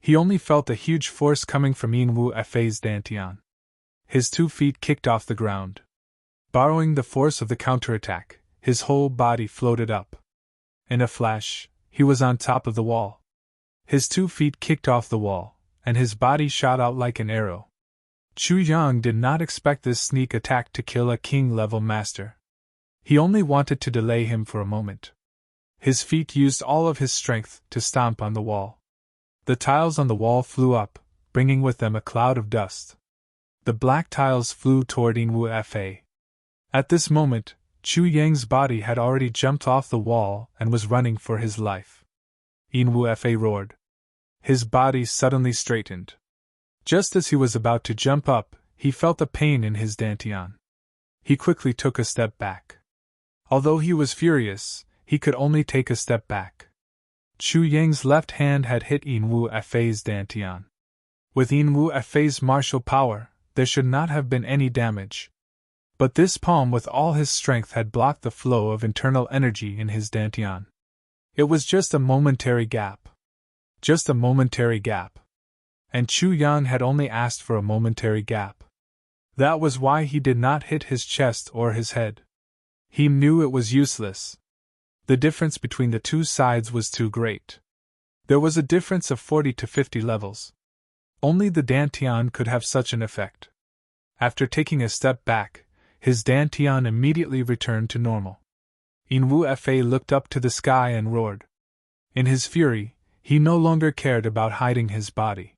He only felt a huge force coming from Inwu Fa's dantian. His 2 feet kicked off the ground. Borrowing the force of the counterattack, his whole body floated up. In a flash, he was on top of the wall. His 2 feet kicked off the wall, and his body shot out like an arrow. Chu Yang did not expect this sneak attack to kill a king-level master. He only wanted to delay him for a moment. His feet used all of his strength to stomp on the wall. The tiles on the wall flew up, bringing with them a cloud of dust. The black tiles flew toward Inwu Fa. At this moment, Chu Yang's body had already jumped off the wall and was running for his life. Inwu Fa roared. His body suddenly straightened. Just as he was about to jump up, he felt a pain in his dantian. He quickly took a step back. Although he was furious, he could only take a step back. Chu Yang's left hand had hit Inwu Fa's dantian. With Inwu Fa's martial power, there should not have been any damage. But this palm with all his strength had blocked the flow of internal energy in his dantian. It was just a momentary gap. Just a momentary gap. And Chu Yang had only asked for a momentary gap. That was why he did not hit his chest or his head. He knew it was useless. The difference between the two sides was too great. There was a difference of 40 to 50 levels. Only the dantian could have such an effect. After taking a step back, his dantian immediately returned to normal. Inwu Fa looked up to the sky and roared. In his fury, he no longer cared about hiding his body.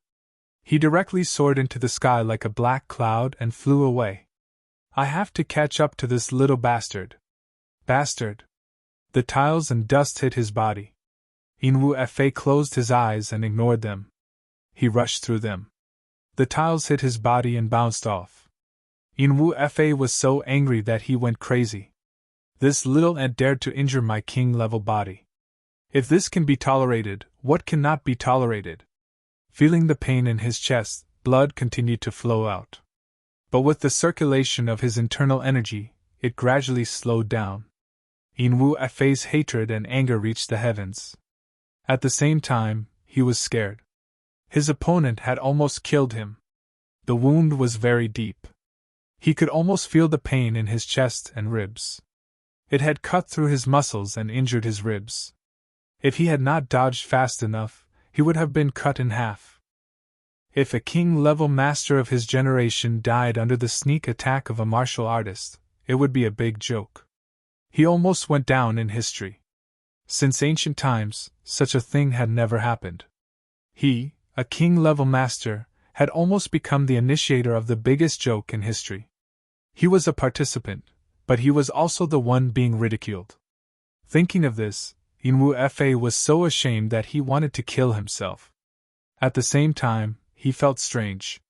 He directly soared into the sky like a black cloud and flew away. I have to catch up to this little bastard. Bastard! The tiles and dust hit his body. Inwu Fa closed his eyes and ignored them. He rushed through them. The tiles hit his body and bounced off. Inwu Fa was so angry that he went crazy. This little ant dared to injure my king-level body. If this can be tolerated, what cannot be tolerated? Feeling the pain in his chest, blood continued to flow out. But with the circulation of his internal energy, it gradually slowed down. Inwu Fa's hatred and anger reached the heavens. At the same time, he was scared. His opponent had almost killed him. The wound was very deep. He could almost feel the pain in his chest and ribs. It had cut through his muscles and injured his ribs. If he had not dodged fast enough, he would have been cut in half. If a king-level master of his generation died under the sneak attack of a martial artist, it would be a big joke. He almost went down in history. Since ancient times, such a thing had never happened. He, a king-level master, had almost become the initiator of the biggest joke in history. He was a participant, but he was also the one being ridiculed. Thinking of this, Inwu Fa was so ashamed that he wanted to kill himself. At the same time, he felt strange.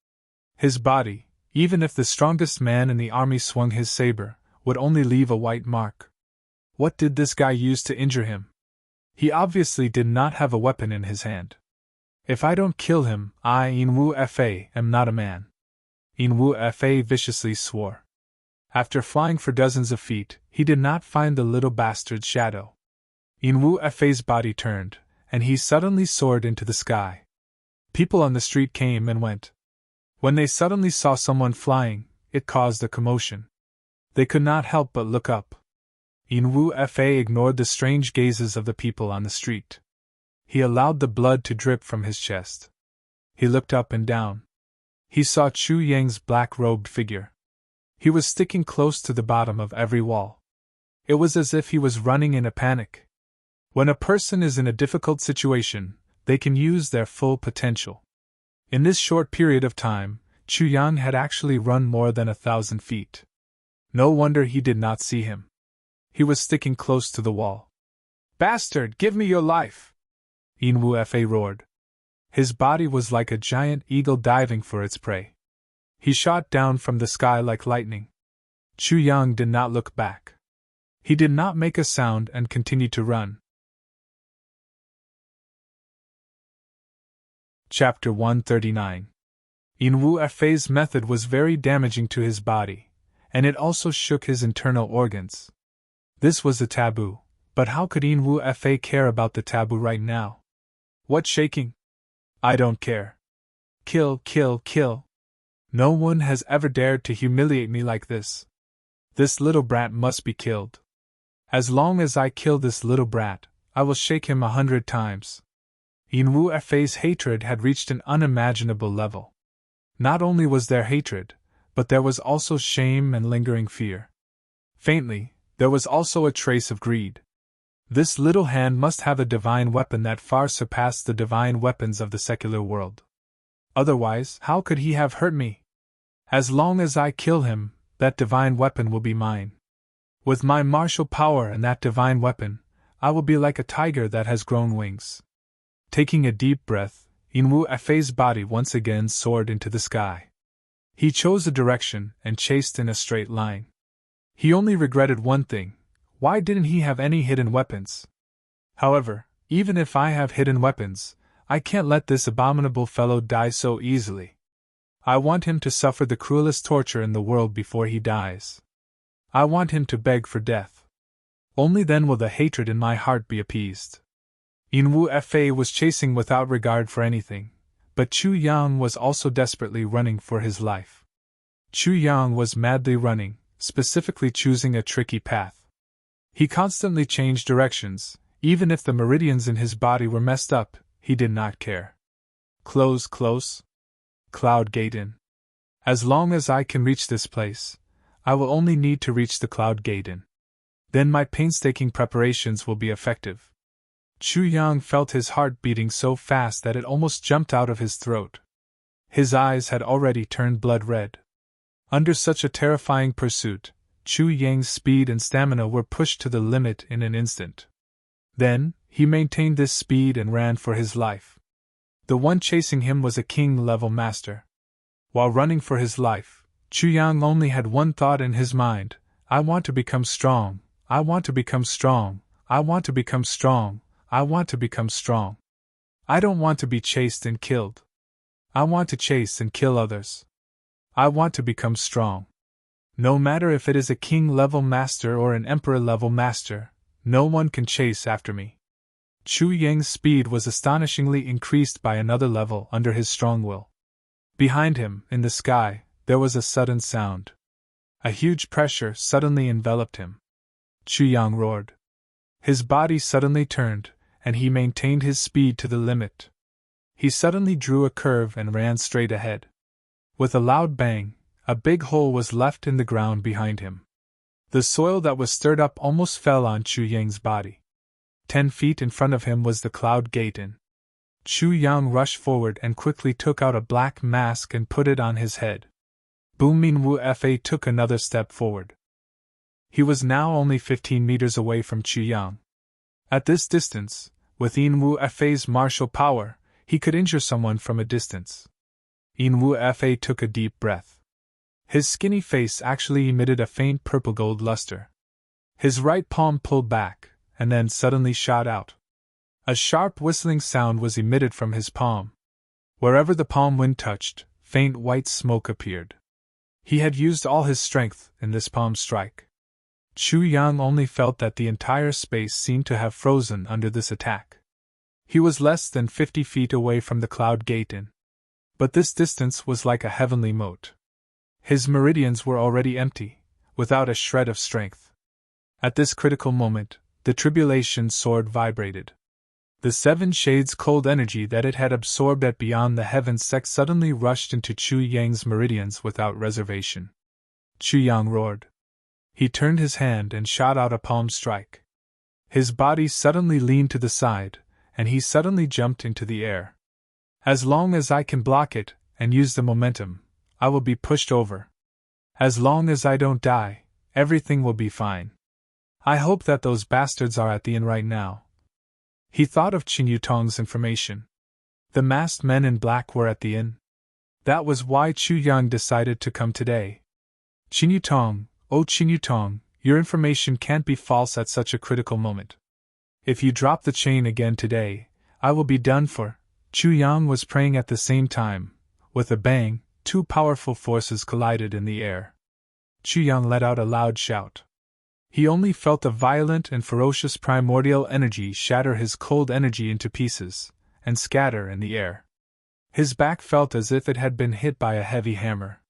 His body, even if the strongest man in the army swung his saber, would only leave a white mark. What did this guy use to injure him? He obviously did not have a weapon in his hand. If I don't kill him, I, Inwu Fa, am not a man. Inwu Fa viciously swore. After flying for dozens of feet, he did not find the little bastard's shadow. Inwu Fa's body turned, and he suddenly soared into the sky. People on the street came and went. When they suddenly saw someone flying, it caused a commotion. They could not help but look up. Inwu Fa ignored the strange gazes of the people on the street. He allowed the blood to drip from his chest. He looked up and down. He saw Chu Yang's black-robed figure. He was sticking close to the bottom of every wall. It was as if he was running in a panic. When a person is in a difficult situation, they can use their full potential. In this short period of time, Chu Yang had actually run more than 1,000 feet. No wonder he did not see him. He was sticking close to the wall. "Bastard, give me your life!" Inwu Fa roared. His body was like a giant eagle diving for its prey. He shot down from the sky like lightning. Chu Yang did not look back. He did not make a sound and continued to run. Chapter 139. Inwu Fa's method was very damaging to his body, and it also shook his internal organs. This was a taboo, but how could Inwu Fa care about the taboo right now? What shaking? I don't care. Kill, kill, kill. No one has ever dared to humiliate me like this. This little brat must be killed. As long as I kill this little brat, I will shake him 100 times. Inwu Fa's hatred had reached an unimaginable level. Not only was there hatred, but there was also shame and lingering fear. Faintly, there was also a trace of greed. This little hand must have a divine weapon that far surpassed the divine weapons of the secular world. Otherwise, how could he have hurt me? As long as I kill him, that divine weapon will be mine. With my martial power and that divine weapon, I will be like a tiger that has grown wings. Taking a deep breath, Inwu Efei's body once again soared into the sky. He chose a direction and chased in a straight line. He only regretted one thing: why didn't he have any hidden weapons? However, even if I have hidden weapons, I can't let this abominable fellow die so easily. I want him to suffer the cruelest torture in the world before he dies. I want him to beg for death. Only then will the hatred in my heart be appeased. Inwu Efei was chasing without regard for anything, but Chu Yang was also desperately running for his life. Chu Yang was madly running, specifically choosing a tricky path. He constantly changed directions. Even if the meridians in his body were messed up, he did not care. Close. Cloud Gate Inn. As long as I can reach this place, I will only need to reach the Cloud Gate Inn. Then my painstaking preparations will be effective. Chu Yang felt his heart beating so fast that it almost jumped out of his throat. His eyes had already turned blood red. Under such a terrifying pursuit, Chu Yang's speed and stamina were pushed to the limit in an instant. Then, he maintained this speed and ran for his life. The one chasing him was a king-level master. While running for his life, Chu Yang only had one thought in his mind: I want to become strong, I want to become strong, I want to become strong, I want to become strong. I don't want to be chased and killed. I want to chase and kill others. I want to become strong. No matter if it is a king-level master or an emperor-level master, no one can chase after me. Chu Yang's speed was astonishingly increased by another level under his strong will. Behind him, in the sky, there was a sudden sound. A huge pressure suddenly enveloped him. Chu Yang roared. His body suddenly turned, and he maintained his speed to the limit. He suddenly drew a curve and ran straight ahead. With a loud bang, a big hole was left in the ground behind him. The soil that was stirred up almost fell on Chu Yang's body. 10 feet in front of him was the Cloud Gate Inn. Chu Yang rushed forward and quickly took out a black mask and put it on his head. Inwu Efei took another step forward. He was now only 15 meters away from Chu Yang. At this distance, with Inwu Efei's martial power, he could injure someone from a distance. Inwu Efei took a deep breath. His skinny face actually emitted a faint purple-gold luster. His right palm pulled back, and then suddenly shot out. A sharp whistling sound was emitted from his palm. Wherever the palm wind touched, faint white smoke appeared. He had used all his strength in this palm strike. Chu Yang only felt that the entire space seemed to have frozen under this attack. He was less than 50 feet away from the Cloud Gate Inn. But this distance was like a heavenly moat. His meridians were already empty, without a shred of strength. At this critical moment, the tribulation sword vibrated. The 7 shades cold energy that it had absorbed at beyond the heavens sect suddenly rushed into Chu Yang's meridians without reservation. Chu Yang roared. He turned his hand and shot out a palm strike. His body suddenly leaned to the side, and he suddenly jumped into the air. As long as I can block it and use the momentum, I will be pushed over. As long as I don't die, everything will be fine. I hope that those bastards are at the inn right now. He thought of Qin Yutong's information. The masked men in black were at the inn. That was why Chu Yang decided to come today. Qin Yutong, oh Qin Yutong, your information can't be false at such a critical moment. If you drop the chain again today, I will be done for. Chu Yang was praying at the same time. With a bang, 2 powerful forces collided in the air. Chu Yang let out a loud shout. He only felt a violent and ferocious primordial energy shatter his cold energy into pieces, and scatter in the air. His back felt as if it had been hit by a heavy hammer.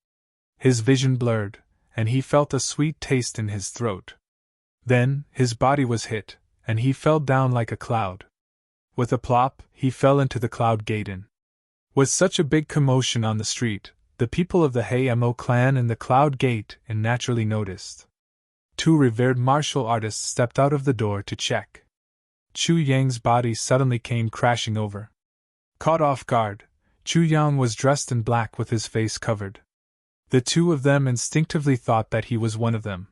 His vision blurred, and he felt a sweet taste in his throat. Then, his body was hit, and he fell down like a cloud. With a plop, he fell into the Cloud Gate Inn. With such a big commotion on the street, the people of the Mo clan and the Cloud Gate Inn naturally noticed. 2 revered martial artists stepped out of the door to check. Chu Yang's body suddenly came crashing over. Caught off guard, Chu Yang was dressed in black with his face covered. The two of them instinctively thought that he was one of them.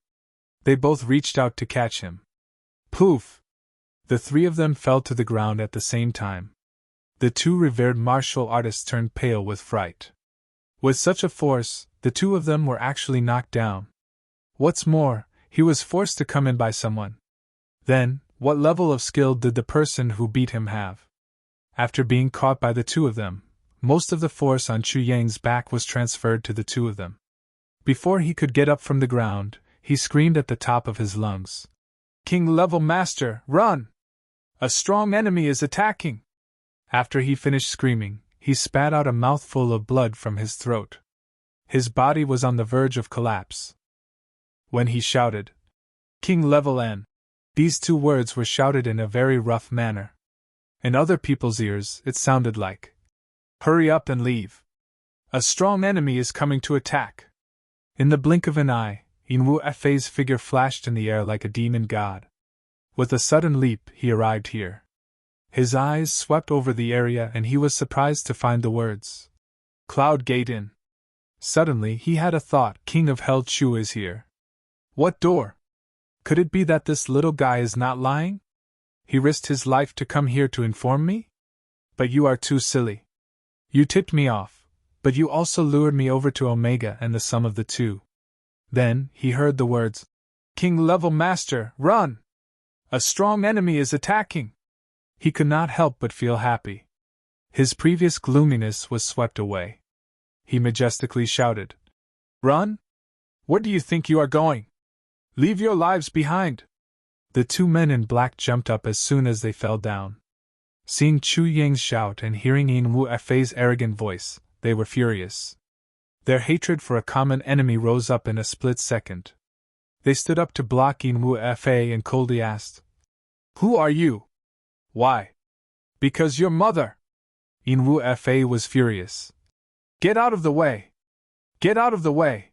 They both reached out to catch him. Poof! The three of them fell to the ground at the same time. The two revered martial artists turned pale with fright. With such a force, the two of them were actually knocked down. What's more, he was forced to come in by someone. Then, what level of skill did the person who beat him have? After being caught by the two of them, most of the force on Chu Yang's back was transferred to the two of them. Before he could get up from the ground, he screamed at the top of his lungs. King-level master, run! A strong enemy is attacking! After he finished screaming, he spat out a mouthful of blood from his throat. His body was on the verge of collapse. When he shouted, King-level N, these two words were shouted in a very rough manner. In other people's ears, it sounded like, hurry up and leave. A strong enemy is coming to attack. In the blink of an eye, Yinwu Fei's figure flashed in the air like a demon god. With a sudden leap, he arrived here. His eyes swept over the area and he was surprised to find the words, Cloud Gate Inn. Suddenly he had a thought, King of Hell Chu is here. What door? Could it be that this little guy is not lying? He risked his life to come here to inform me? But you are too silly. You tipped me off, but you also lured me over to Omega and the sum of the two. Then, he heard the words, King-level master, run! A strong enemy is attacking! He could not help but feel happy. His previous gloominess was swept away. He majestically shouted, Run? Where do you think you are going? Leave your lives behind! The two men in black jumped up as soon as they fell down. Seeing Chu Yang's shout and hearing Yinwu Fei's arrogant voice, they were furious. Their hatred for a common enemy rose up in a split second. They stood up to block Yinwu Fei and coldly asked, Who are you? Why? Because your mother! Yinwu Fei was furious. Get out of the way! Get out of the way!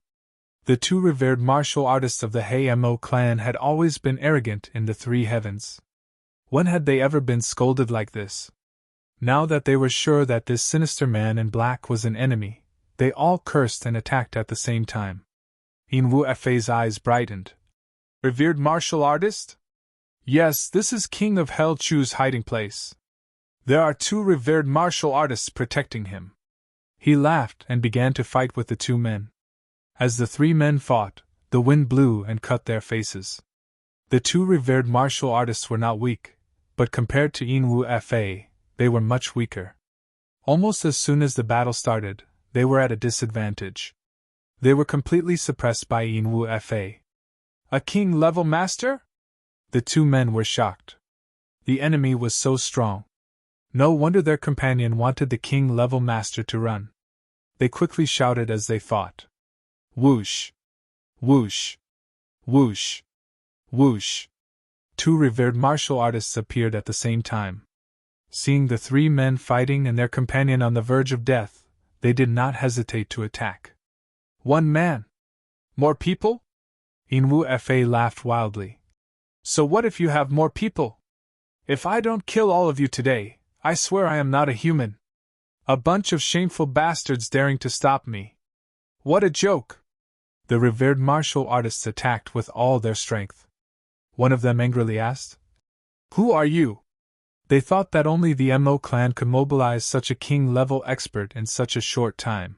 The two revered martial artists of the Mo clan had always been arrogant in the three heavens. When had they ever been scolded like this? Now that they were sure that this sinister man in black was an enemy, they all cursed and attacked at the same time. Yinwu Fei's eyes brightened. Revered martial artist? Yes, this is King of Hell Chu's hiding place. There are two revered martial artists protecting him. He laughed and began to fight with the two men. As the three men fought, the wind blew and cut their faces. The two revered martial artists were not weak, but compared to Yinwu Fei, they were much weaker. Almost as soon as the battle started, they were at a disadvantage. They were completely suppressed by Yinwu Fei. A king-level master? The two men were shocked. The enemy was so strong. No wonder their companion wanted the king-level master to run. They quickly shouted as they fought. Whoosh! Whoosh! Whoosh! Whoosh! Two revered martial artists appeared at the same time. Seeing the three men fighting and their companion on the verge of death, they did not hesitate to attack. One man! More people? Yinwu Fei laughed wildly. So what if you have more people? If I don't kill all of you today, I swear I am not a human. A bunch of shameful bastards daring to stop me. What a joke! The revered martial artists attacked with all their strength. One of them angrily asked, Who are you? They thought that only the Mo clan could mobilize such a king-level expert in such a short time.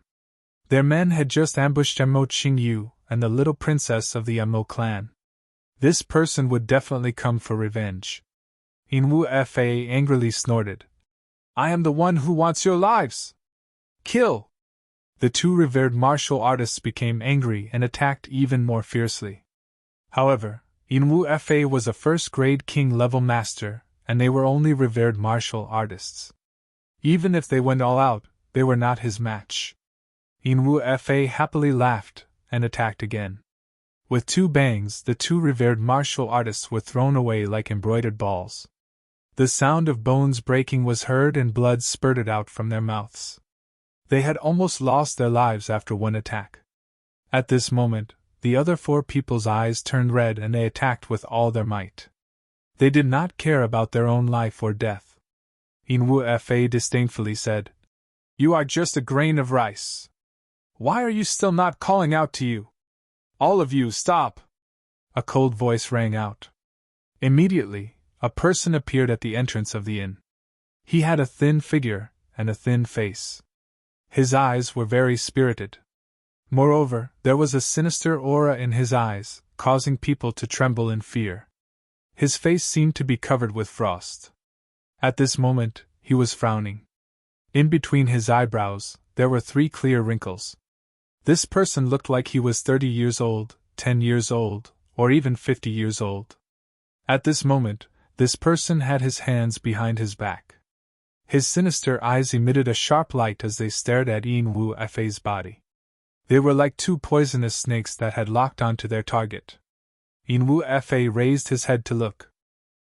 Their men had just ambushed Mo Qingyu and the little princess of the Mo clan. This person would definitely come for revenge. Yinwu Fei angrily snorted. I am the one who wants your lives! Kill! The two revered martial artists became angry and attacked even more fiercely. However, Yinwu Fei was a first-grade king-level master, and they were only revered martial artists. Even if they went all out, they were not his match. Yinwu Fei happily laughed and attacked again. With two bangs, the two revered martial artists were thrown away like embroidered balls. The sound of bones breaking was heard and blood spurted out from their mouths. They had almost lost their lives after one attack. At this moment, the other four people's eyes turned red and they attacked with all their might. They did not care about their own life or death. Yinwu Fei disdainfully said, You are just a grain of rice. Why are you still not calling out to you? All of you, stop! A cold voice rang out. Immediately, a person appeared at the entrance of the inn. He had a thin figure and a thin face. His eyes were very spirited. Moreover, there was a sinister aura in his eyes, causing people to tremble in fear. His face seemed to be covered with frost. At this moment, he was frowning. In between his eyebrows, there were 3 clear wrinkles. This person looked like he was 30 years old, 10 years old, or even 50 years old. At this moment, this person had his hands behind his back. His sinister eyes emitted a sharp light as they stared at Yin Wu Fei's body. They were like 2 poisonous snakes that had locked onto their target. Yin Wu Fei raised his head to look.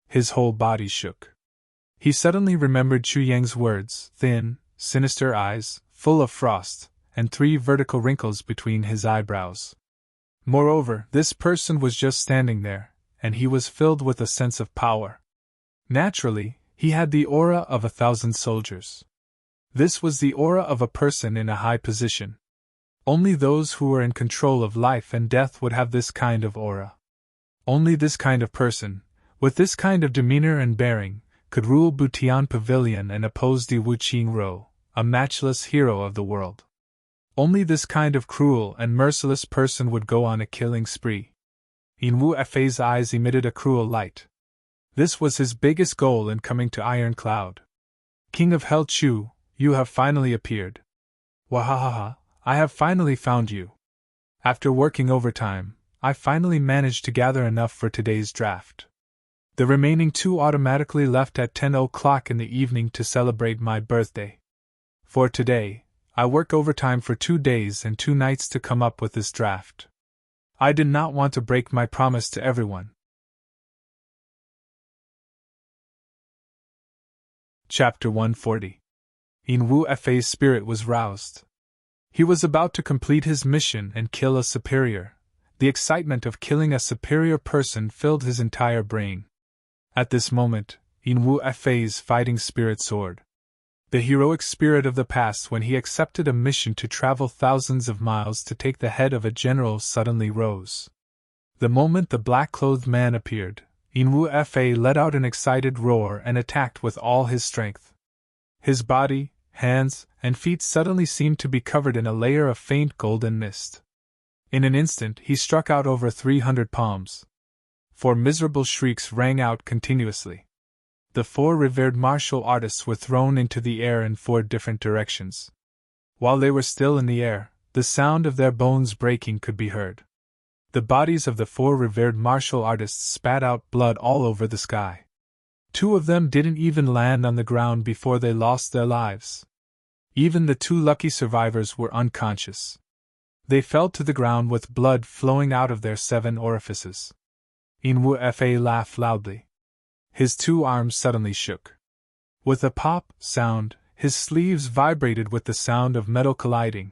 His whole body shook. He suddenly remembered Chu Yang's words: thin, sinister eyes, full of frost, and 3 vertical wrinkles between his eyebrows. Moreover, this person was just standing there, and he was filled with a sense of power. Naturally, he had the aura of 1,000 soldiers. This was the aura of a person in a high position. Only those who were in control of life and death would have this kind of aura. Only this kind of person, with this kind of demeanor and bearing, could rule Butian Pavilion and oppose Di Wuqingro, a matchless hero of the world. Only this kind of cruel and merciless person would go on a killing spree. Yin Wu Fei's eyes emitted a cruel light. This was his biggest goal in coming to Iron Cloud. King of Hell Chu, you have finally appeared. Wahahaha, I have finally found you. After working overtime, I finally managed to gather enough for today's draft. The remaining 2 automatically left at 10 o'clock in the evening to celebrate my birthday. For today, I work overtime for 2 days and 2 nights to come up with this draft. I did not want to break my promise to everyone. Chapter 140. Yin Wu Fei's spirit was roused. He was about to complete his mission and kill a superior. The excitement of killing a superior person filled his entire brain. At this moment, Yin Wu Fei's fighting spirit soared. The heroic spirit of the past when he accepted a mission to travel thousands of miles to take the head of a general suddenly rose. The moment the black-clothed man appeared, Yin Wu Fei let out an excited roar and attacked with all his strength. His body, hands, and feet suddenly seemed to be covered in a layer of faint golden mist. In an instant he struck out over 300 palms. 4 miserable shrieks rang out continuously. The 4 revered martial artists were thrown into the air in 4 different directions. While they were still in the air, the sound of their bones breaking could be heard. The bodies of the 4 revered martial artists spat out blood all over the sky. 2 of them didn't even land on the ground before they lost their lives. Even the 2 lucky survivors were unconscious. They fell to the ground with blood flowing out of their 7 orifices. Yin Wu Fei laughed loudly. His 2 arms suddenly shook. With a pop sound, his sleeves vibrated with the sound of metal colliding.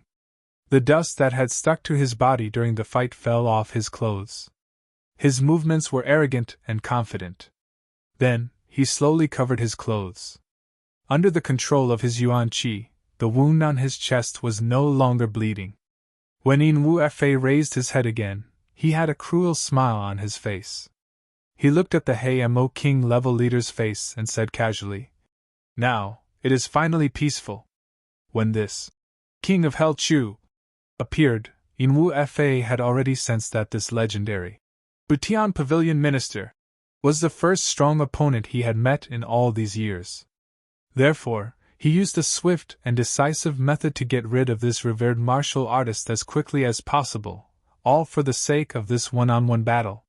The dust that had stuck to his body during the fight fell off his clothes. His movements were arrogant and confident. Then, he slowly covered his clothes. Under the control of his Yuan Qi, the wound on his chest was no longer bleeding. When Yin Wu Fei raised his head again, he had a cruel smile on his face. He looked at the Mo King level leader's face and said casually, "Now, it is finally peaceful." When this King of Hell Chu appeared, Yin Wu Fei had already sensed that this legendary Butian Pavilion minister was the first strong opponent he had met in all these years. Therefore, he used a swift and decisive method to get rid of this revered martial artist as quickly as possible, all for the sake of this one-on-one battle.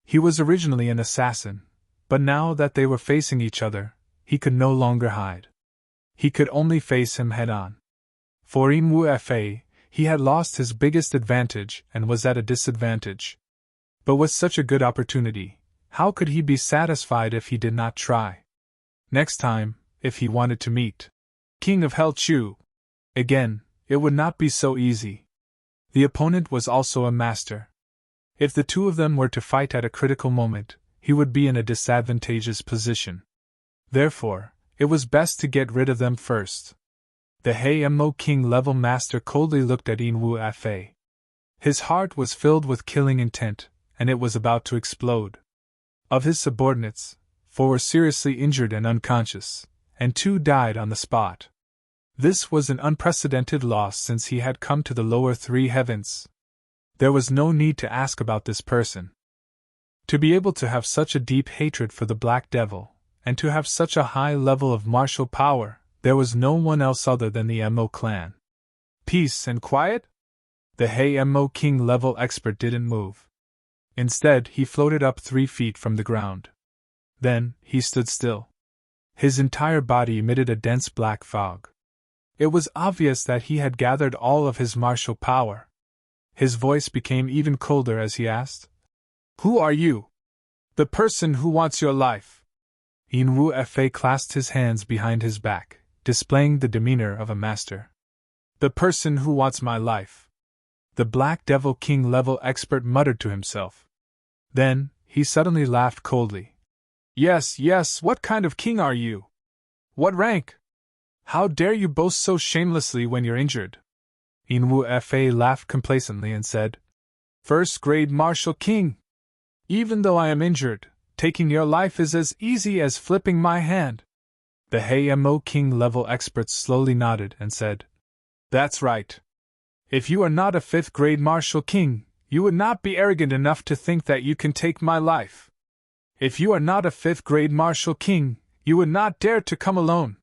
He was originally an assassin, but now that they were facing each other, he could no longer hide. He could only face him head-on. For Yin Wu Fei, he had lost his biggest advantage and was at a disadvantage. But with such a good opportunity, how could he be satisfied if he did not try? Next time, if he wanted to meet King of Hell Chu again, it would not be so easy. The opponent was also a master. If the 2 of them were to fight at a critical moment, he would be in a disadvantageous position. Therefore, it was best to get rid of them first. The Hei-Mo King level master coldly looked at Inwu Fei. His heart was filled with killing intent, and it was about to explode. Of his subordinates, 4 were seriously injured and unconscious, and 2 died on the spot. This was an unprecedented loss since he had come to the lower 3 heavens. There was no need to ask about this person. To be able to have such a deep hatred for the Black Devil, and to have such a high level of martial power, there was no one else other than the Mo clan. Peace and quiet? The Hei-Mo King level expert didn't move. Instead, he floated up 3 feet from the ground. Then, he stood still. His entire body emitted a dense black fog. It was obvious that he had gathered all of his martial power. His voice became even colder as he asked, "Who are you?" "The person who wants your life." Inwu Fei clasped his hands behind his back, displaying the demeanor of a master. "The person who wants my life." The Black Devil King level expert muttered to himself. Then, he suddenly laughed coldly. Yes, what kind of king are you? What rank? How dare you boast so shamelessly when you're injured?" Inwu Fei laughed complacently and said, "First grade martial king. Even though I am injured, taking your life is as easy as flipping my hand." The Hei-Mo King level expert slowly nodded and said, "That's right. If you are not a 5th grade martial king, you would not be arrogant enough to think that you can take my life. If you are not a 5th grade martial king, you would not dare to come alone."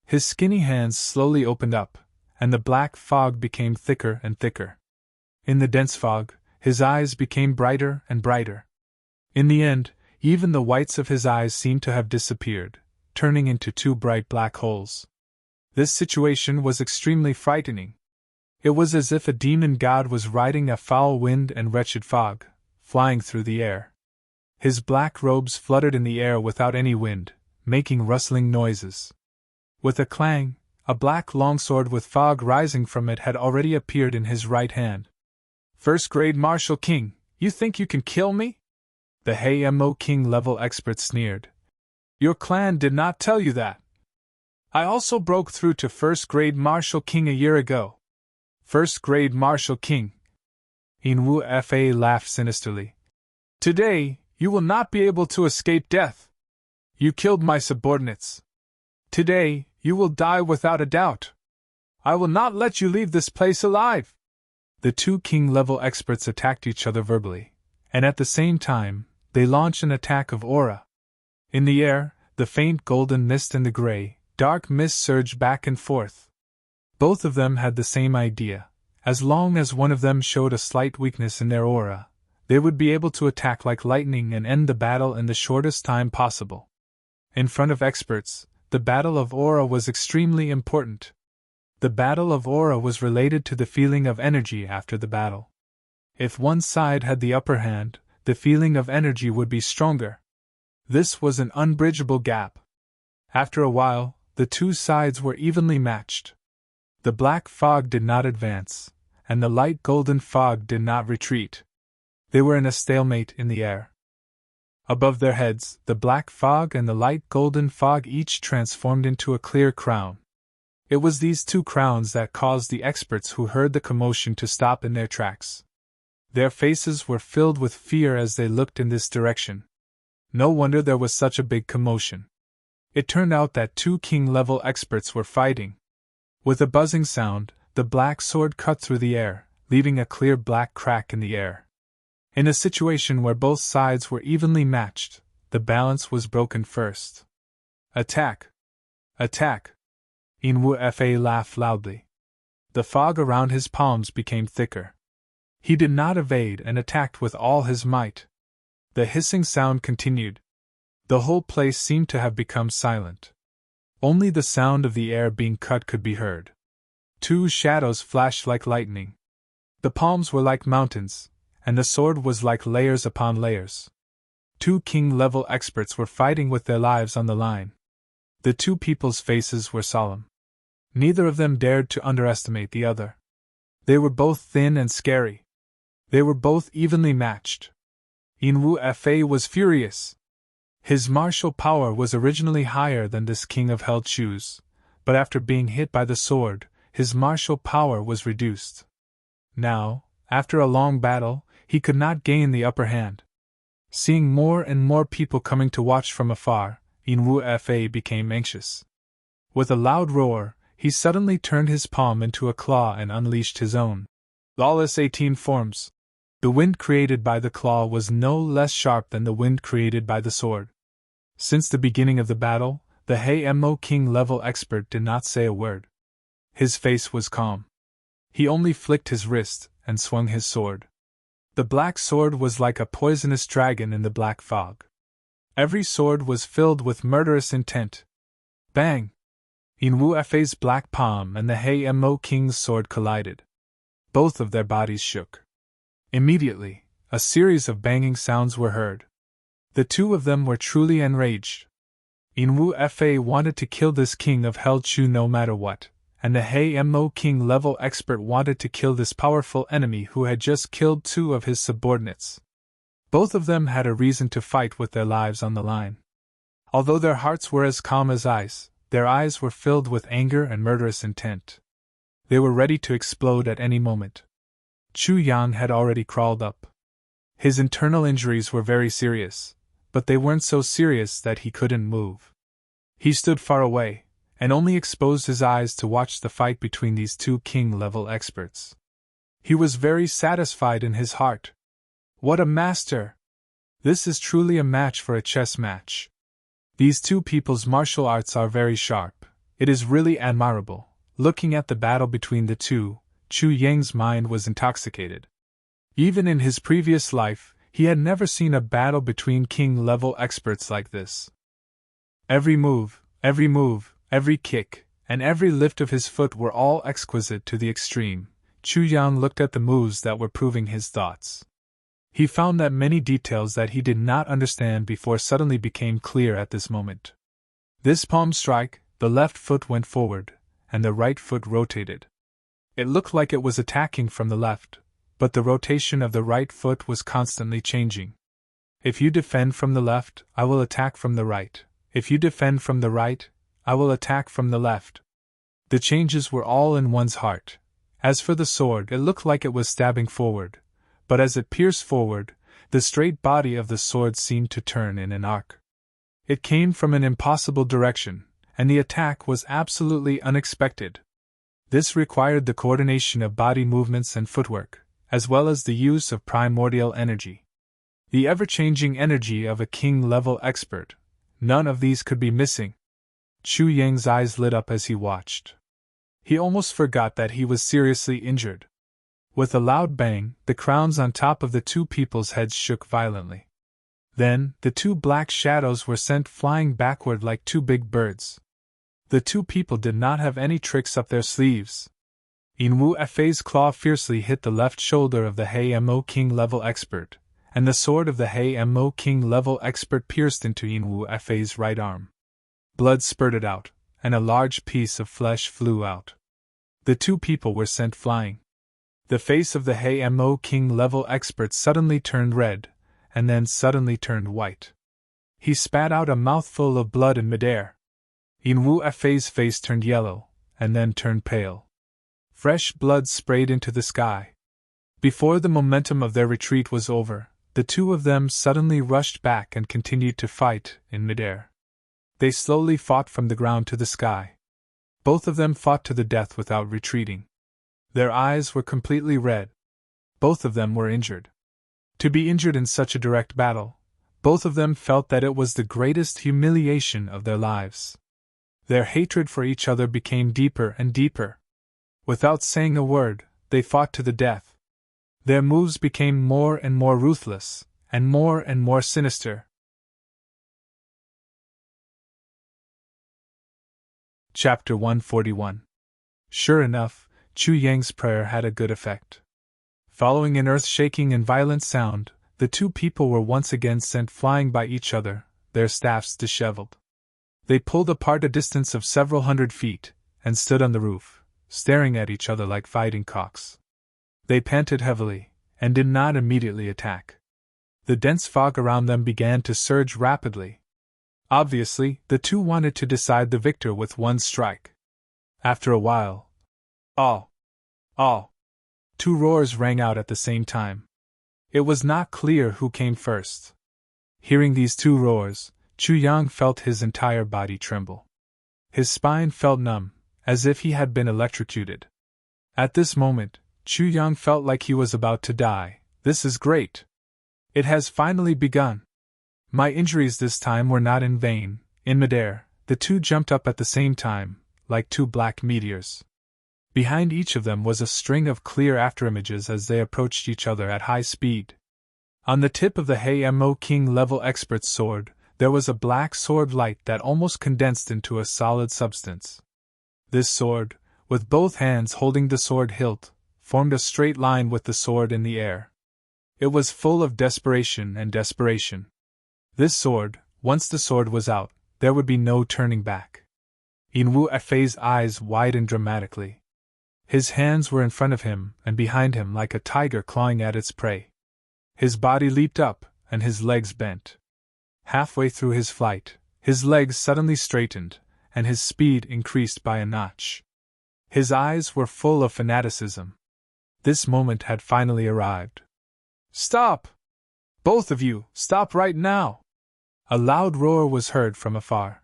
His skinny hands slowly opened up, and the black fog became thicker and thicker. In the dense fog, his eyes became brighter and brighter. In the end, even the whites of his eyes seemed to have disappeared, turning into 2 bright black holes. This situation was extremely frightening. It was as if a demon god was riding a foul wind and wretched fog, flying through the air. His black robes fluttered in the air without any wind, making rustling noises. With a clang, a black longsword with fog rising from it had already appeared in his right hand. "First grade martial king, you think you can kill me?" The Hei-Mo King level expert sneered. "Your clan did not tell you that. I also broke through to 1st grade martial king a year ago." "1st grade martial king?" Inwu Fei laughed sinisterly. "Today, you will not be able to escape death. You killed my subordinates. Today, you will die without a doubt. I will not let you leave this place alive." The 2 king-level experts attacked each other verbally, and at the same time, they launched an attack of aura. In the air, the faint golden mist and the gray, dark mist surged back and forth. Both of them had the same idea. As long as one of them showed a slight weakness in their aura, they would be able to attack like lightning and end the battle in the shortest time possible. In front of experts, the battle of aura was extremely important. The battle of aura was related to the feeling of energy after the battle. If one side had the upper hand, the feeling of energy would be stronger. This was an unbridgeable gap. After a while, the 2 sides were evenly matched. The black fog did not advance, and the light golden fog did not retreat. They were in a stalemate in the air. Above their heads, the black fog and the light golden fog each transformed into a clear crown. It was these 2 crowns that caused the experts who heard the commotion to stop in their tracks. Their faces were filled with fear as they looked in this direction. No wonder there was such a big commotion. It turned out that 2 king-level experts were fighting. With a buzzing sound, the black sword cut through the air, leaving a clear black crack in the air. In a situation where both sides were evenly matched, the balance was broken first. "Attack! Attack!" Inwu Fei laughed loudly. The fog around his palms became thicker. He did not evade and attacked with all his might. The hissing sound continued. The whole place seemed to have become silent. Only the sound of the air being cut could be heard. 2 shadows flashed like lightning. The palms were like mountains, and the sword was like layers upon layers. 2 king-level experts were fighting with their lives on the line. The 2 people's faces were solemn. Neither of them dared to underestimate the other. They were both thin and scary. They were both evenly matched. Inwu Fei was furious. His martial power was originally higher than this king of held shoes, but after being hit by the sword, his martial power was reduced. Now, after a long battle, he could not gain the upper hand. Seeing more and more people coming to watch from afar, Enwu became anxious. With a loud roar, he suddenly turned his palm into a claw and unleashed his own lawless 18 forms. The wind created by the claw was no less sharp than the wind created by the sword. Since the beginning of the battle, the Hei-Mo King level expert did not say a word. His face was calm. He only flicked his wrist and swung his sword. The black sword was like a poisonous dragon in the black fog. Every sword was filled with murderous intent. Bang! Enwu-Fa's black palm and the Hei-Mo King's sword collided. Both of their bodies shook. Immediately, a series of banging sounds were heard. The two of them were truly enraged. Enwu-Fa wanted to kill this king of Hell Chu no matter what, and the Hei-Mo King level expert wanted to kill this powerful enemy who had just killed two of his subordinates. Both of them had a reason to fight with their lives on the line. Although their hearts were as calm as ice, their eyes were filled with anger and murderous intent. They were ready to explode at any moment. Chu Yang had already crawled up. His internal injuries were very serious, but they weren't so serious that he couldn't move. He stood far away, and only exposed his eyes to watch the fight between these two king-level experts. He was very satisfied in his heart. What a master! This is truly a match for a chess match. These two people's martial arts are very sharp. It is really admirable. Looking at the battle between the two, Chu Yang's mind was intoxicated. Even in his previous life, he had never seen a battle between king-level experts like this. Every move, every kick, and every lift of his foot were all exquisite to the extreme. Chu Yang looked at the moves that were proving his thoughts. He found that many details that he did not understand before suddenly became clear at this moment. This palm strike, the left foot went forward, and the right foot rotated. It looked like it was attacking from the left, but the rotation of the right foot was constantly changing. If you defend from the left, I will attack from the right. If you defend from the right, I will attack from the left. The changes were all in one's heart. As for the sword, it looked like it was stabbing forward, but as it pierced forward, the straight body of the sword seemed to turn in an arc. It came from an impossible direction, and the attack was absolutely unexpected. This required the coordination of body movements and footwork, as well as the use of primordial energy. The ever-changing energy of a king-level expert. None of these could be missing. Chu Yang's eyes lit up as he watched. He almost forgot that he was seriously injured. With a loud bang, the crowns on top of the two people's heads shook violently. Then, the two black shadows were sent flying backward like two big birds. The two people did not have any tricks up their sleeves. Enwu-Fa's claw fiercely hit the left shoulder of the Hei-Mo King level expert, and the sword of the Hei-Mo King level expert pierced into Enwu-Fa's right arm. Blood spurted out, and a large piece of flesh flew out. The two people were sent flying. The face of the Hei-Mo King level expert suddenly turned red, and then suddenly turned white. He spat out a mouthful of blood in midair. Enwu-Fa's face turned yellow, and then turned pale. Fresh blood sprayed into the sky. Before the momentum of their retreat was over, the two of them suddenly rushed back and continued to fight in midair. They slowly fought from the ground to the sky. Both of them fought to the death without retreating. Their eyes were completely red. Both of them were injured. To be injured in such a direct battle, both of them felt that it was the greatest humiliation of their lives. Their hatred for each other became deeper and deeper. Without saying a word, they fought to the death. Their moves became more and more ruthless, and more sinister. Chapter 141. Sure enough, Chu Yang's prayer had a good effect. Following an earth-shaking and violent sound, the two people were once again sent flying by each other, their staffs disheveled. They pulled apart a distance of several hundred feet, and stood on the roof, staring at each other like fighting cocks. They panted heavily, and did not immediately attack. The dense fog around them began to surge rapidly. Obviously, the two wanted to decide the victor with one strike. After a while, all, all, two roars rang out at the same time. It was not clear who came first. Hearing these two roars, Chu Yang felt his entire body tremble. His spine felt numb, as if he had been electrocuted. At this moment, Chu Yang felt like he was about to die. This is great. It has finally begun. My injuries this time were not in vain. In midair, the two jumped up at the same time, like two black meteors. Behind each of them was a string of clear afterimages as they approached each other at high speed. On the tip of the Mo King level expert's sword, there was a black sword light that almost condensed into a solid substance. This sword, with both hands holding the sword hilt, formed a straight line with the sword in the air. It was full of desperation and desperation. This sword, once the sword was out, there would be no turning back. Yin Fei's eyes widened dramatically. His hands were in front of him and behind him like a tiger clawing at its prey. His body leaped up, and his legs bent. Halfway through his flight, his legs suddenly straightened, and his speed increased by a notch. His eyes were full of fanaticism. This moment had finally arrived. "Stop! Both of you, stop right now!" A loud roar was heard from afar.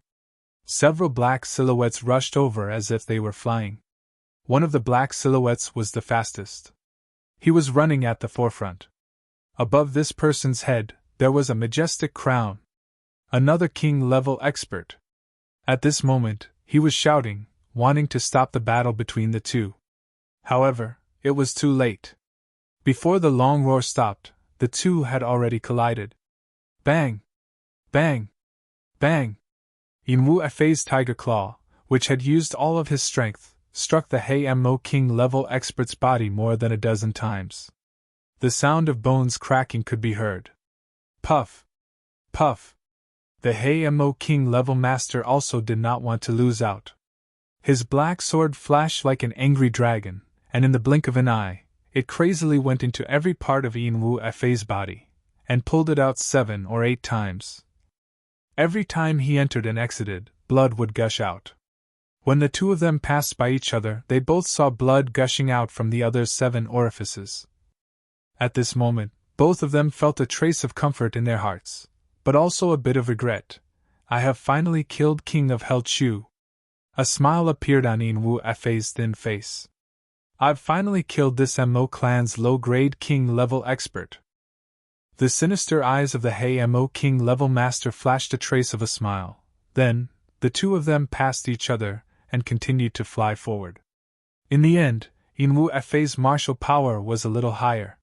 Several black silhouettes rushed over as if they were flying. One of the black silhouettes was the fastest. He was running at the forefront. Above this person's head, there was a majestic crown. Another king-level expert. At this moment, he was shouting, wanting to stop the battle between the two. However, it was too late. Before the long roar stopped, the two had already collided. Bang! Bang! Bang! Yin Fei's tiger claw, which had used all of his strength, struck the Mo King level expert's body more than a dozen times. The sound of bones cracking could be heard. Puff! Puff! The Mo King level master also did not want to lose out. His black sword flashed like an angry dragon, and in the blink of an eye, it crazily went into every part of Yin Fei's body, and pulled it out 7 or 8 times. Every time he entered and exited, blood would gush out. When the two of them passed by each other, they both saw blood gushing out from the other's 7 orifices. At this moment, both of them felt a trace of comfort in their hearts, but also a bit of regret. I have finally killed King of Hell Chu. A smile appeared on Yin Fei's thin face. I've finally killed this Mo clan's low-grade king-level expert. The sinister eyes of the Mo king-level master flashed a trace of a smile. Then, the two of them passed each other and continued to fly forward. In the end, Yin Fei's martial power was a little higher.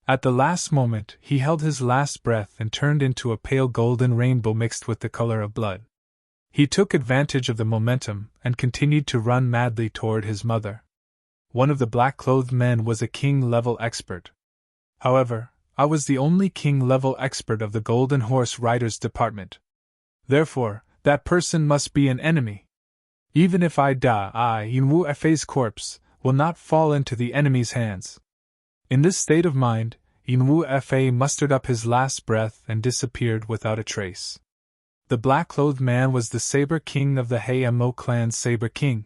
At the last moment, he held his last breath and turned into a pale golden rainbow mixed with the color of blood. He took advantage of the momentum and continued to run madly toward his mother. One of the black-clothed men was a king-level expert. However, I was the only king-level expert of the Golden Horse Riders department. Therefore, that person must be an enemy. Even if I die, Yin Fei's corpse will not fall into the enemy's hands. In this state of mind, Yin Fei mustered up his last breath and disappeared without a trace. The black-clothed man was the Saber King of the Mo clan's Saber King.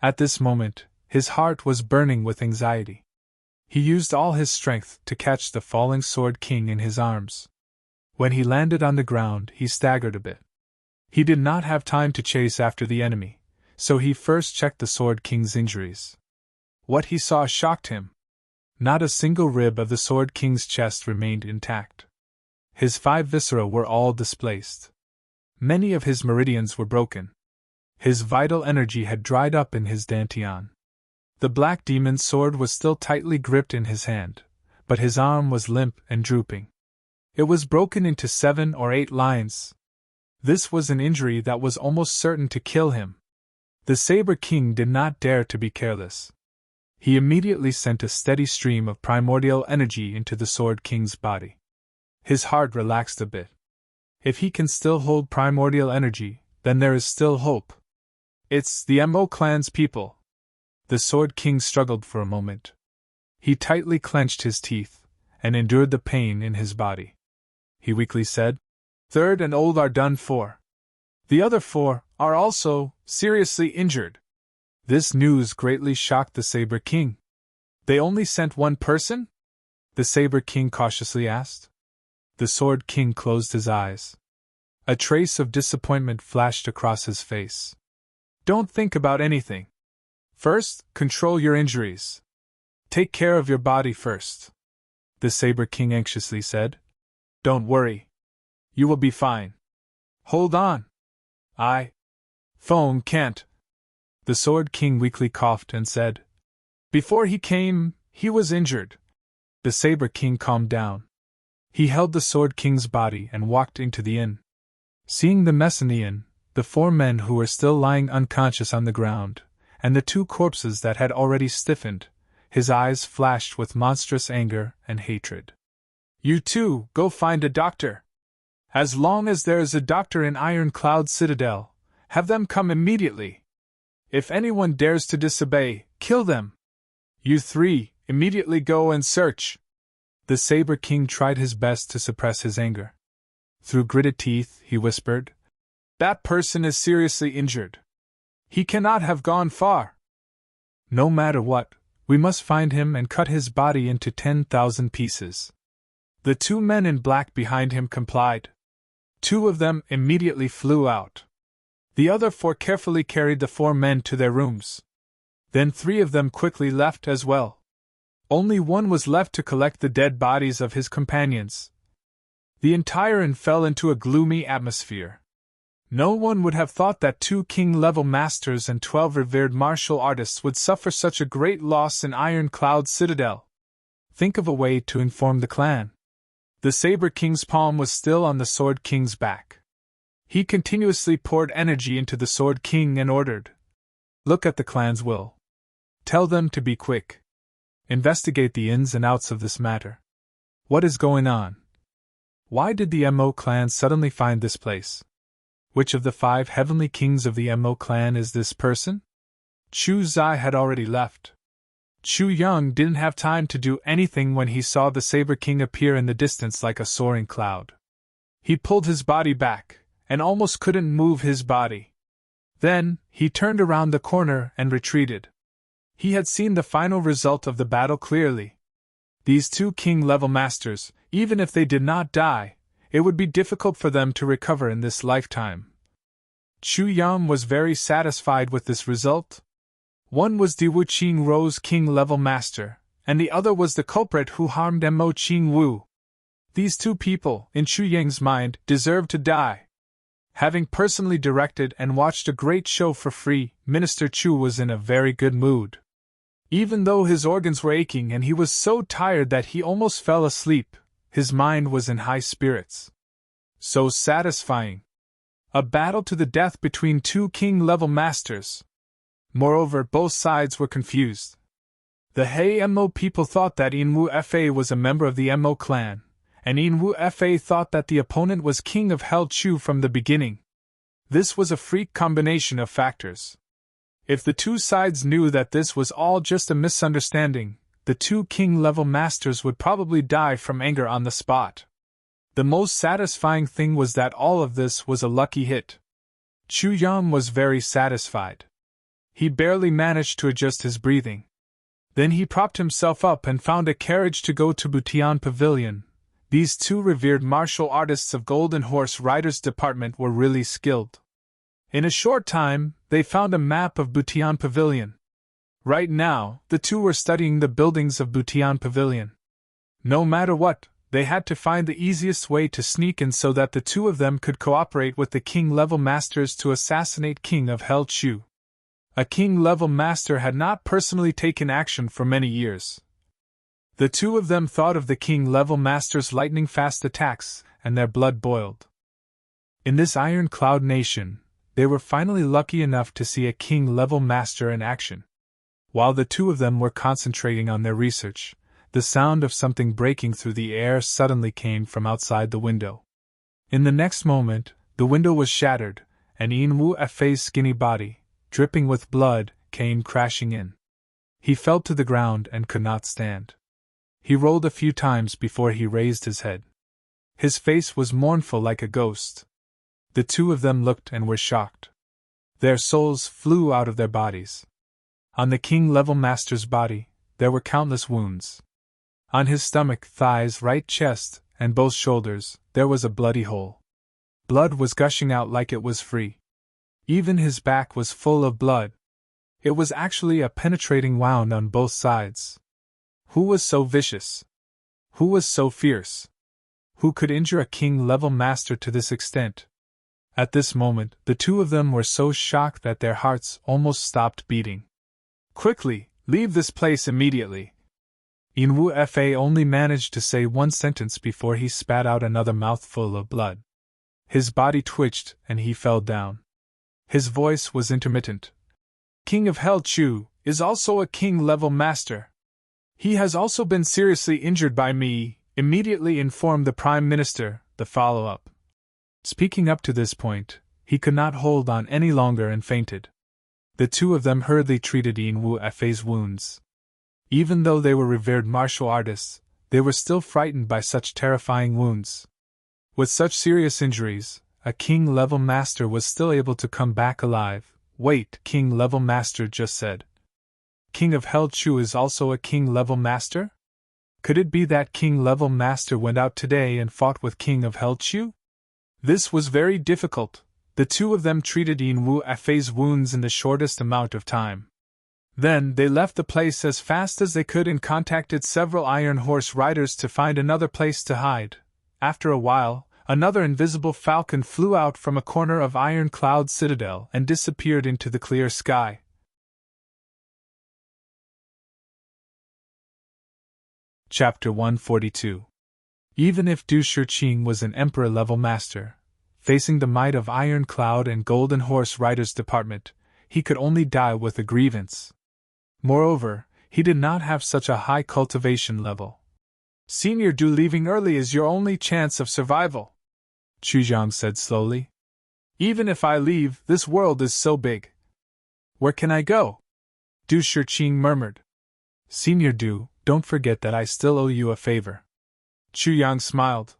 At this moment, his heart was burning with anxiety. He used all his strength to catch the falling Sword King in his arms. When he landed on the ground, he staggered a bit. He did not have time to chase after the enemy, so he first checked the Sword King's injuries. What he saw shocked him. Not a single rib of the Sword King's chest remained intact. His 5 viscera were all displaced. Many of his meridians were broken. His vital energy had dried up in his dantian. The black demon's sword was still tightly gripped in his hand, but his arm was limp and drooping. It was broken into 7 or 8 lines. This was an injury that was almost certain to kill him. The Saber King did not dare to be careless. He immediately sent a steady stream of primordial energy into the Sword King's body. His heart relaxed a bit. If he can still hold primordial energy, then there is still hope. It's the Mo clan's people. The Sword King struggled for a moment. He tightly clenched his teeth, and endured the pain in his body. He weakly said, "Third and old are done for. The other 4 are also seriously injured." This news greatly shocked the Saber King. They only sent one person? The Saber King cautiously asked. The Sword King closed his eyes. A trace of disappointment flashed across his face. Don't think about anything. First, control your injuries. Take care of your body first. The Saber King anxiously said. Don't worry. You will be fine. Hold on. Phone can't. The Sword King weakly coughed and said. Before he came, he was injured. The Saber King calmed down. He held the Sword King's body and walked into the inn. Seeing the mess in the inn, the 4 men who were still lying unconscious on the ground, and the 2 corpses that had already stiffened, his eyes flashed with monstrous anger and hatred. You 2, go find a doctor. As long as there is a doctor in Ironcloud Citadel, have them come immediately. If anyone dares to disobey, kill them. You 3, immediately go and search. The Saber King tried his best to suppress his anger. Through gritted teeth, he whispered, That person is seriously injured. He cannot have gone far. No matter what, we must find him and cut his body into 10,000 pieces. The 2 men in black behind him complied. 2 of them immediately flew out. The other 4 carefully carried the 4 men to their rooms. Then 3 of them quickly left as well. Only one was left to collect the dead bodies of his companions. The entire inn fell into a gloomy atmosphere. No one would have thought that 2 king-level masters and 12 revered martial artists would suffer such a great loss in Ironcloud Citadel. Think of a way to inform the clan. The Saber King's palm was still on the Sword King's back. He continuously poured energy into the Sword King and ordered, Look at the clan's will. Tell them to be quick. Investigate the ins and outs of this matter. What is going on? Why did the Mo clan suddenly find this place? Which of the 5 heavenly kings of the Mo clan is this person? Chu Zai had already left. Chu Yang didn't have time to do anything when he saw the Saber King appear in the distance like a soaring cloud. He pulled his body back, and almost couldn't move his body. Then, he turned around the corner and retreated. He had seen the final result of the battle clearly. These 2 king-level masters, even if they did not die, it would be difficult for them to recover in this lifetime. Chu Yang was very satisfied with this result. One was Di Wu Qing Ro's king-level master, and the other was the culprit who harmed Mo Qing Wu. These 2 people, in Chu Yang's mind, deserved to die. Having personally directed and watched a great show for free, Minister Chu was in a very good mood. Even though his organs were aching and he was so tired that he almost fell asleep, his mind was in high spirits. So satisfying. A battle to the death between 2 king-level masters. Moreover, both sides were confused. The Hei Mo people thought that Inwu Fa was a member of the Mo clan, and Inwu Fa thought that the opponent was King of Hell Chu from the beginning. This was a freak combination of factors. If the 2 sides knew that this was all just a misunderstanding, the 2 king-level masters would probably die from anger on the spot. The most satisfying thing was that all of this was a lucky hit. Chu Yang was very satisfied. He barely managed to adjust his breathing. Then he propped himself up and found a carriage to go to Butian Pavilion. These 2 revered martial artists of Golden Horse Riders Department were really skilled. In a short time, they found a map of Butian Pavilion. Right now, the 2 were studying the buildings of Butian Pavilion. No matter what, they had to find the easiest way to sneak in so that the 2 of them could cooperate with the king-level masters to assassinate King of Hell Chu. A king-level master had not personally taken action for many years. The 2 of them thought of the king-level master's lightning-fast attacks, and their blood boiled. In this Ironcloud nation, they were finally lucky enough to see a king-level master in action. While the 2 of them were concentrating on their research, the sound of something breaking through the air suddenly came from outside the window. In the next moment, the window was shattered, and Inwu Fa's skinny body, dripping with blood, came crashing in. He fell to the ground and could not stand. He rolled a few times before he raised his head. His face was mournful like a ghost. The 2 of them looked and were shocked. Their souls flew out of their bodies. On the king-level master's body, there were countless wounds. On his stomach, thighs, right chest, and both shoulders, there was a bloody hole. Blood was gushing out like it was free. Even his back was full of blood. It was actually a penetrating wound on both sides. Who was so vicious? Who was so fierce? Who could injure a king-level master to this extent? At this moment, the two of them were so shocked that their hearts almost stopped beating. Quickly, leave this place immediately. Inwu Fa only managed to say one sentence before he spat out another mouthful of blood. His body twitched and he fell down. His voice was intermittent. King of Hell Chu is also a king-level master. He has also been seriously injured by me, immediately informed the Prime Minister, the follow-up. Speaking up to this point, he could not hold on any longer and fainted. The two of them hurriedly treated Inwu Fa's wounds. Even though they were revered martial artists, they were still frightened by such terrifying wounds. With such serious injuries, a king-level master was still able to come back alive. Wait, king-level master just said. King of Hell Chu is also a king-level master? Could it be that king-level master went out today and fought with King of Hell Chu? This was very difficult. The two of them treated Inwu Fa's wounds in the shortest amount of time. Then they left the place as fast as they could and contacted several Iron Horse riders to find another place to hide. After a while, another invisible falcon flew out from a corner of Iron Cloud Citadel and disappeared into the clear sky. Chapter 142. Even if Du Shiqing was an emperor-level master, facing the might of Iron Cloud and Golden Horse Riders Department, he could only die with a grievance. Moreover, he did not have such a high cultivation level. Senior Du, leaving early is your only chance of survival, Chu Zhang said slowly. Even if I leave, this world is so big. Where can I go? Du Shiqing murmured. Senior Du, don't forget that I still owe you a favor. Chu Yang smiled.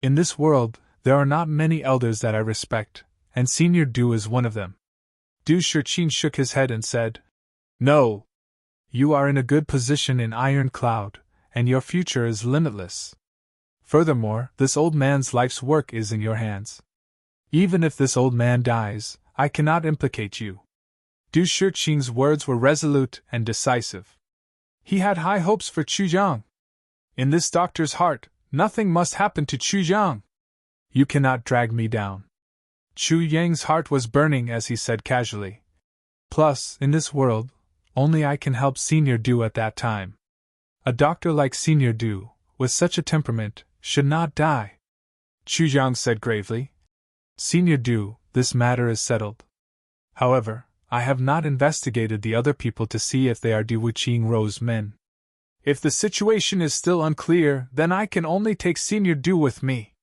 In this world, there are not many elders that I respect, and Senior Du is one of them. Du Shiqing shook his head and said, No. You are in a good position in Iron Cloud, and your future is limitless. Furthermore, this old man's life's work is in your hands. Even if this old man dies, I cannot implicate you. Du Shiqing's words were resolute and decisive. He had high hopes for Chu Zhang. In this doctor's heart, nothing must happen to Chu Zhang. You cannot drag me down. Chu Yang's heart was burning as he said casually. Plus, in this world, only I can help Senior Du at that time. A doctor like Senior Du, with such a temperament, should not die. Chu Zhang said gravely. Senior Du, this matter is settled. However, I have not investigated the other people to see if they are Du Wuqingrou's men. If the situation is still unclear, then I can only take Senior Du with me.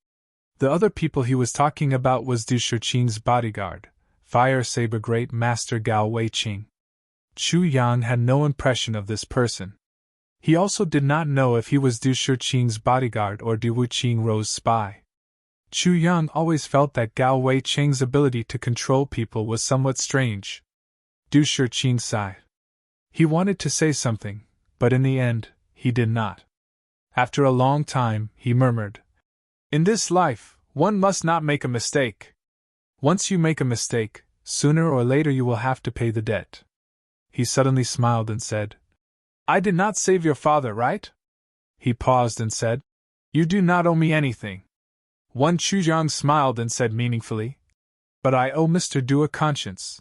The other people he was talking about was Du Shiqing's bodyguard, Fire Saber Great Master Gao Weiqing. Chu Yang had no impression of this person. He also did not know if he was Du Shiqing's bodyguard or Du Wuqingrou's spy. Chu Yang always felt that Gao Weiqing's ability to control people was somewhat strange. Du Shiqing sighed. He wanted to say something, but in the end, he did not. After a long time, he murmured, In this life, one must not make a mistake. Once you make a mistake, sooner or later you will have to pay the debt. He suddenly smiled and said, I did not save your father, right? He paused and said, You do not owe me anything. One Chu Zhang smiled and said meaningfully, But I owe Mr. Du a conscience.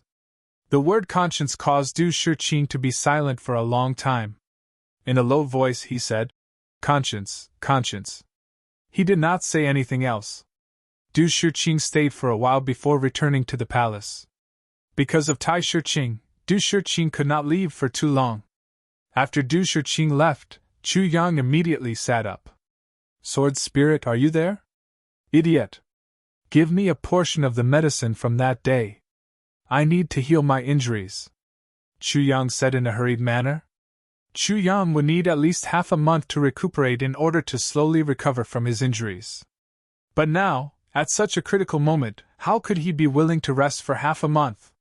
The word conscience caused Du Shiqing to be silent for a long time. In a low voice he said, Conscience, conscience. He did not say anything else. Du Shiqing stayed for a while before returning to the palace. Because of Tai Shiqing, Du Shiqing could not leave for too long. After Du Shiqing left, Chu Yang immediately sat up. Sword Spirit, are you there? Idiot! Give me a portion of the medicine from that day. I need to heal my injuries. Chu Yang said in a hurried manner. Chu Yang would need at least half a month to recuperate in order to slowly recover from his injuries. But now, at such a critical moment, how could he be willing to rest for half a month?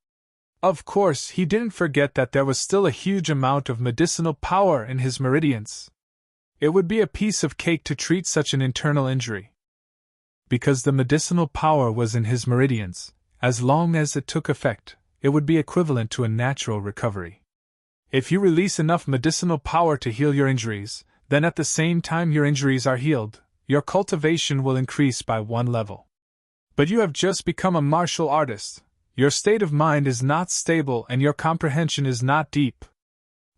Of course, he didn't forget that there was still a huge amount of medicinal power in his meridians. It would be a piece of cake to treat such an internal injury. Because the medicinal power was in his meridians, as long as it took effect, it would be equivalent to a natural recovery. If you release enough medicinal power to heal your injuries, then at the same time your injuries are healed, your cultivation will increase by one level. But you have just become a martial artist. Your state of mind is not stable and your comprehension is not deep.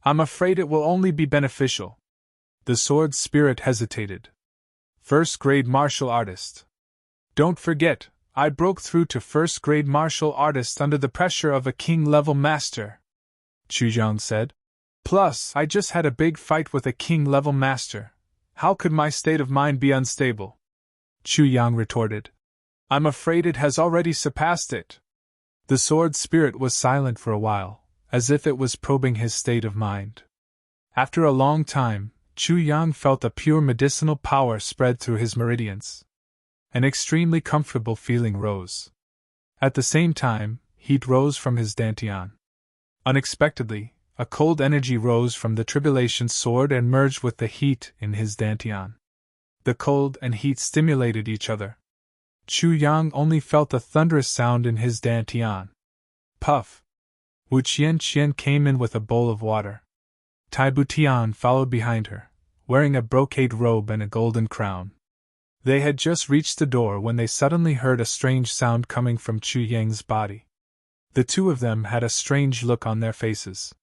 I'm afraid it will only be beneficial. The sword spirit hesitated. First-grade martial artist. Don't forget, I broke through to first-grade martial artist under the pressure of a king-level master, Chu Yang said. Plus, I just had a big fight with a king-level master. How could my state of mind be unstable? Chu Yang retorted. I'm afraid it has already surpassed it. The sword spirit was silent for a while, as if it was probing his state of mind. After a long time, Chu Yang felt a pure medicinal power spread through his meridians. An extremely comfortable feeling rose. At the same time, heat rose from his dantian. Unexpectedly, a cold energy rose from the tribulation sword and merged with the heat in his dantian. The cold and heat stimulated each other. Chu Yang only felt a thunderous sound in his dantian. Puff! Wu Qian came in with a bowl of water. Tai Butian followed behind her, wearing a brocade robe and a golden crown. They had just reached the door when they suddenly heard a strange sound coming from Chu Yang's body. The two of them had a strange look on their faces.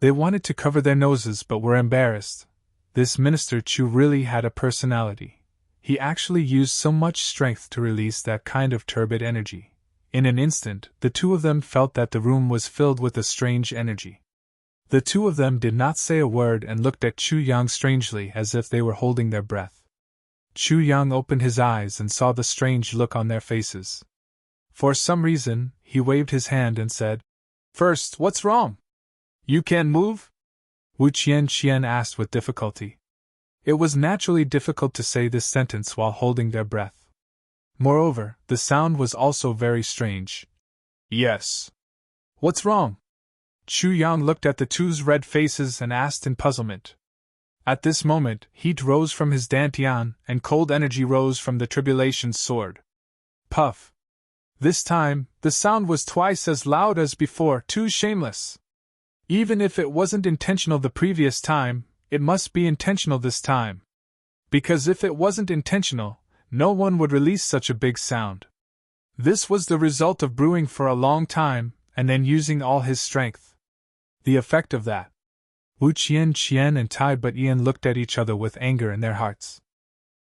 They wanted to cover their noses but were embarrassed. This Minister Chu really had a personality. He actually used so much strength to release that kind of turbid energy. In an instant, the two of them felt that the room was filled with a strange energy. The two of them did not say a word and looked at Chu Yang strangely as if they were holding their breath. Chu Yang opened his eyes and saw the strange look on their faces. For some reason, he waved his hand and said, First, what's wrong? You can't move? Wu Qian asked with difficulty. It was naturally difficult to say this sentence while holding their breath. Moreover, the sound was also very strange. Yes. What's wrong? Chu Yang looked at the two's red faces and asked in puzzlement. At this moment, heat rose from his dantian, and cold energy rose from the tribulation's sword. Puff! This time, the sound was twice as loud as before, too shameless. Even if it wasn't intentional the previous time, it must be intentional this time. Because if it wasn't intentional, no one would release such a big sound. This was the result of brewing for a long time, and then using all his strength. The effect of that. Wu Qian and Tai Butian looked at each other with anger in their hearts.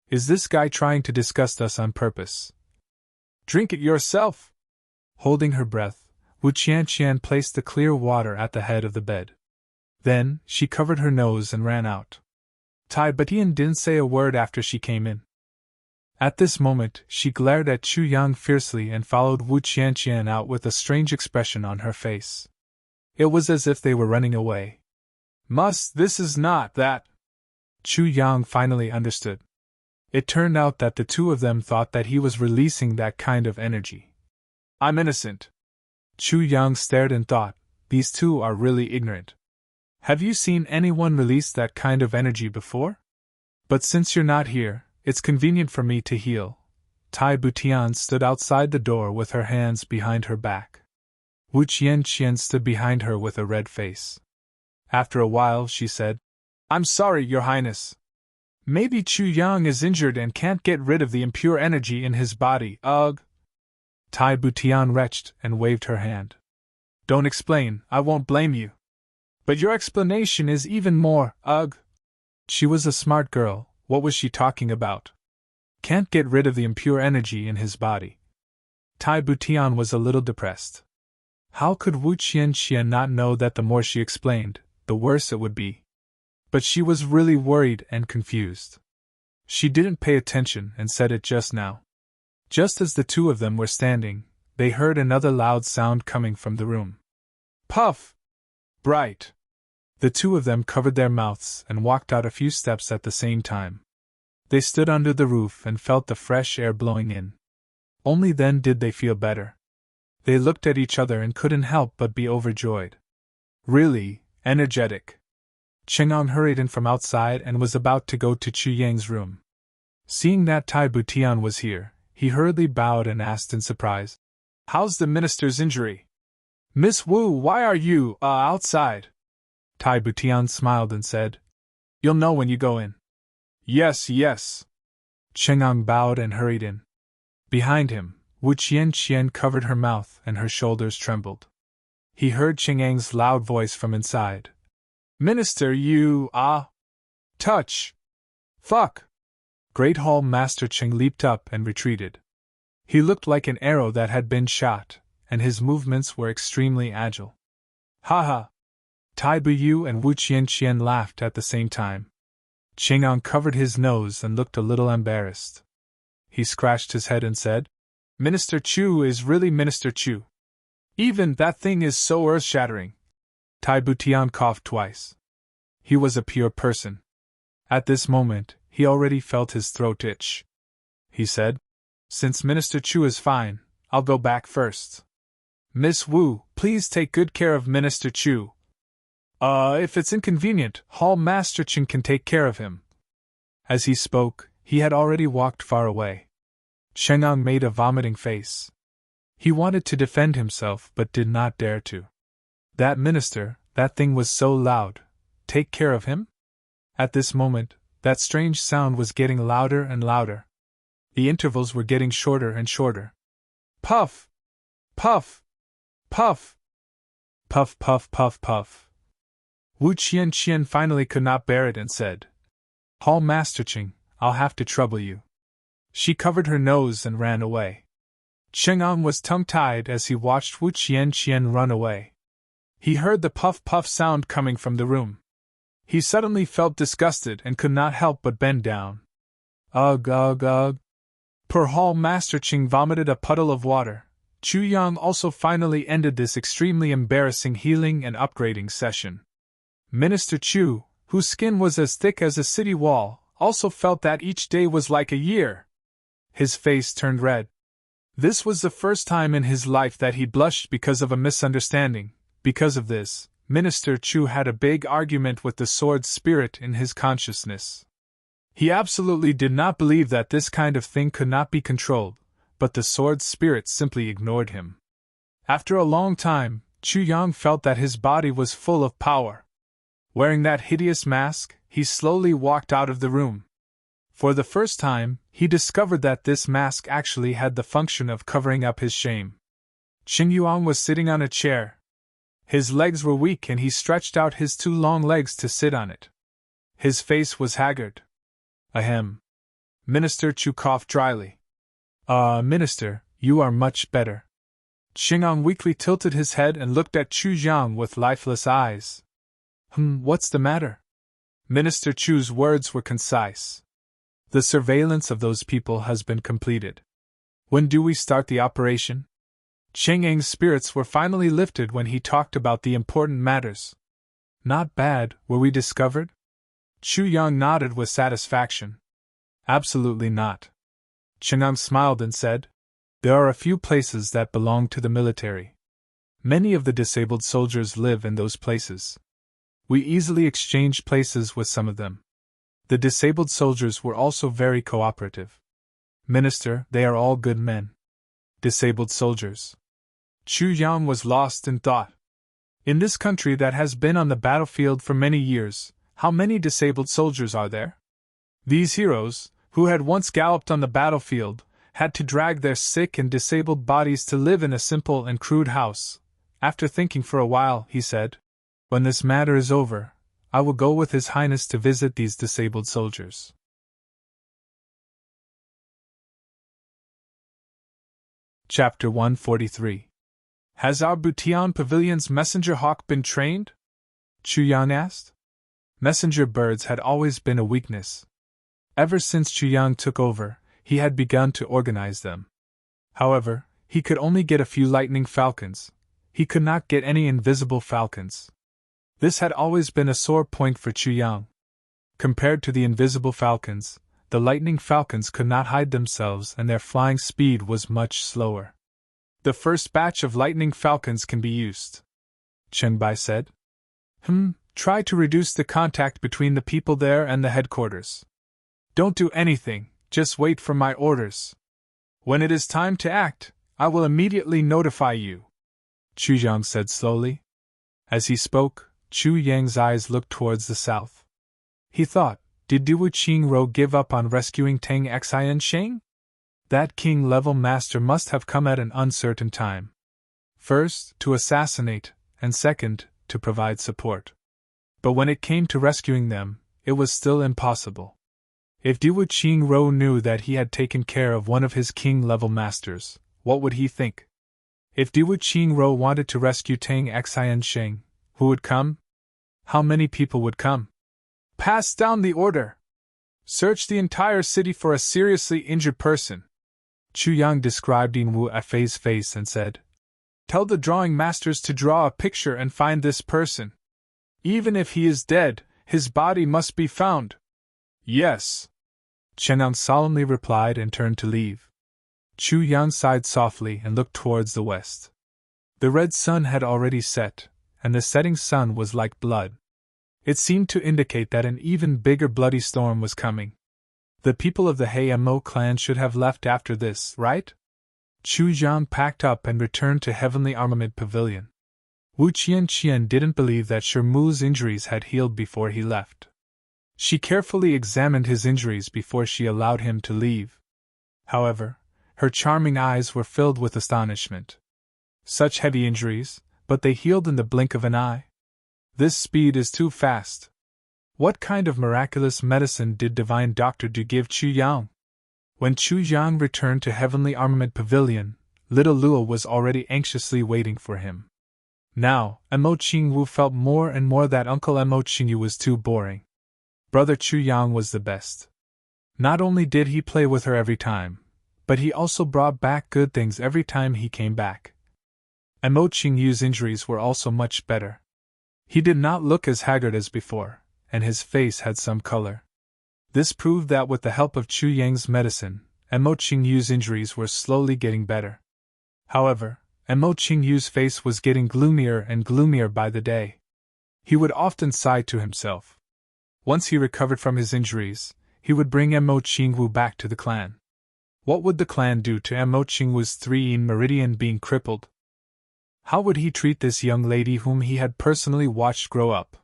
Is this guy trying to disgust us on purpose? Drink it yourself! Holding her breath, Wu Qian placed the clear water at the head of the bed. Then, she covered her nose and ran out. Tai Butian didn't say a word after she came in. At this moment, she glared at Chu Yang fiercely and followed Wu Qian out with a strange expression on her face. It was as if they were running away. This is not that. Chu Yang finally understood. It turned out that the two of them thought that he was releasing that kind of energy. I'm innocent. Chu Yang stared and thought, these two are really ignorant. Have you seen anyone release that kind of energy before? But since you're not here, it's convenient for me to heal. Tai Butian stood outside the door with her hands behind her back. Wu Qian stood behind her with a red face. After a while, she said, I'm sorry, Your Highness. Maybe Chu Yang is injured and can't get rid of the impure energy in his body. Ugh. Tai Butian retched and waved her hand. Don't explain, I won't blame you. But your explanation is even more, ugh. She was a smart girl, what was she talking about? Can't get rid of the impure energy in his body. Tai Butian was a little depressed. How could Wu Qian not know that the more she explained, the worse it would be? But she was really worried and confused. She didn't pay attention and said it just now. Just as the two of them were standing, they heard another loud sound coming from the room. Puff! Bright! The two of them covered their mouths and walked out a few steps at the same time. They stood under the roof and felt the fresh air blowing in. Only then did they feel better. They looked at each other and couldn't help but be overjoyed. Really, energetic. Ching'an hurried in from outside and was about to go to Chu Yang's room. Seeing that Tai Butian was here, he hurriedly bowed and asked in surprise, "How's the minister's injury? Miss Wu, why are you, outside?" Tai Butian smiled and said, "You'll know when you go in." "Yes, yes." Cheng'an bowed and hurried in. Behind him, Wu Qian covered her mouth and her shoulders trembled. He heard Ching'ang's loud voice from inside. "Minister, you, touch! Fuck!" Great Hall Master Ching leaped up and retreated. He looked like an arrow that had been shot, and his movements were extremely agile. "Ha ha!" Tai Buyu and Wu Qian laughed at the same time. Ching'an covered his nose and looked a little embarrassed. He scratched his head and said, "Minister Chu is really Minister Chu. Even that thing is so earth-shattering." Tai Butian coughed twice. He was a pure person. At this moment, he already felt his throat itch. He said, "Since Minister Chu is fine, I'll go back first. Miss Wu, please take good care of Minister Chu." If it's inconvenient, Hall Master Ching can take care of him." As he spoke, he had already walked far away. Cheng'an made a vomiting face. He wanted to defend himself but did not dare to. That minister, that thing was so loud. Take care of him? At this moment, that strange sound was getting louder and louder. The intervals were getting shorter and shorter. Puff! Puff! Puff! Puff, puff, puff, puff. Wu Qian finally could not bear it and said, "Hall Master Ching, I'll have to trouble you." She covered her nose and ran away. Cheng'an was tongue-tied as he watched Wu Qian run away. He heard the puff-puff sound coming from the room. He suddenly felt disgusted and could not help but bend down. Ugh, ugh, ugh. Poor Hall Master Ching vomited a puddle of water. Chu Yang also finally ended this extremely embarrassing healing and upgrading session. Minister Chu, whose skin was as thick as a city wall, also felt that each day was like a year. His face turned red. This was the first time in his life that he blushed because of a misunderstanding. Because of this, Minister Chu had a big argument with the sword spirit in his consciousness. He absolutely did not believe that this kind of thing could not be controlled, but the sword spirit simply ignored him. After a long time, Chu Yang felt that his body was full of power. Wearing that hideous mask, he slowly walked out of the room. For the first time, he discovered that this mask actually had the function of covering up his shame. Qing Yuan was sitting on a chair. His legs were weak and he stretched out his two long legs to sit on it. His face was haggard. Ahem. Minister Chu coughed dryly. Minister, you are much better." Qing'an weakly tilted his head and looked at Chu Yang with lifeless eyes. What's the matter?" Minister Chu's words were concise. "The surveillance of those people has been completed. When do we start the operation?" Cheng'ang's spirits were finally lifted when he talked about the important matters. "Not bad, were we discovered?" Chu Yang nodded with satisfaction. "Absolutely not." Cheng'an smiled and said, "There are a few places that belong to the military. Many of the disabled soldiers live in those places. We easily exchanged places with some of them. The disabled soldiers were also very cooperative. Minister, they are all good men." Disabled soldiers. Chu Yang was lost in thought. In this country that has been on the battlefield for many years, how many disabled soldiers are there? These heroes, who had once galloped on the battlefield, had to drag their sick and disabled bodies to live in a simple and crude house. After thinking for a while, he said, "When this matter is over, I will go with His Highness to visit these disabled soldiers." Chapter 143. Has our Butian Pavilion's messenger hawk been trained? Chu Yang asked. Messenger birds had always been a weakness. Ever since Chu Yang took over, he had begun to organize them. However, he could only get a few lightning falcons. He could not get any invisible falcons. This had always been a sore point for Chu Yang. Compared to the invisible falcons, the lightning falcons could not hide themselves and their flying speed was much slower. The first batch of lightning falcons can be used, Chen Bai said. Try to reduce the contact between the people there and the headquarters. Don't do anything, just wait for my orders. When it is time to act, I will immediately notify you, Chu Yang said slowly. As he spoke, Chu Yang's eyes looked towards the south. He thought, did Duwu Qingro give up on rescuing Tang Xiansheng? That king-level master must have come at an uncertain time. First, to assassinate, and second, to provide support. But when it came to rescuing them, it was still impossible. If Duwu Qingro knew that he had taken care of one of his king-level masters, what would he think? If Duwu Qingro wanted to rescue Tang Xiansheng, who would come? How many people would come? Pass down the order! Search the entire city for a seriously injured person. Chu Yang described Yin Wu Fei's face and said, Tell the drawing masters to draw a picture and find this person. Even if he is dead, his body must be found. Yes. Chen Yang solemnly replied and turned to leave. Chu Yang sighed softly and looked towards the west. The red sun had already set, and the setting sun was like blood. It seemed to indicate that an even bigger bloody storm was coming. The people of the Heimo clan should have left after this, right? Chu Jiang packed up and returned to Heavenly Armament Pavilion. Wu Qian didn't believe that Shermu's injuries had healed before he left. She carefully examined his injuries before she allowed him to leave. However, her charming eyes were filled with astonishment. Such heavy injuries, but they healed in the blink of an eye. This speed is too fast. What kind of miraculous medicine did Divine Doctor Du give Chu Yang? When Chu Yang returned to Heavenly Armament Pavilion, little Luo was already anxiously waiting for him. Now, Mo Qingwu felt more and more that Uncle Mo Qingyu was too boring. Brother Chu Yang was the best. Not only did he play with her every time, but he also brought back good things every time he came back. Mo Qingyu's injuries were also much better. He did not look as haggard as before, and his face had some color. This proved that with the help of Chu Yang's medicine, Mo Qingyu's injuries were slowly getting better. However, Mo Qingyu's face was getting gloomier and gloomier by the day. He would often sigh to himself. Once he recovered from his injuries, he would bring Mo Qingwu back to the clan. What would the clan do to Mo Qingwu's 3-yin meridian being crippled? How would he treat this young lady whom he had personally watched grow up?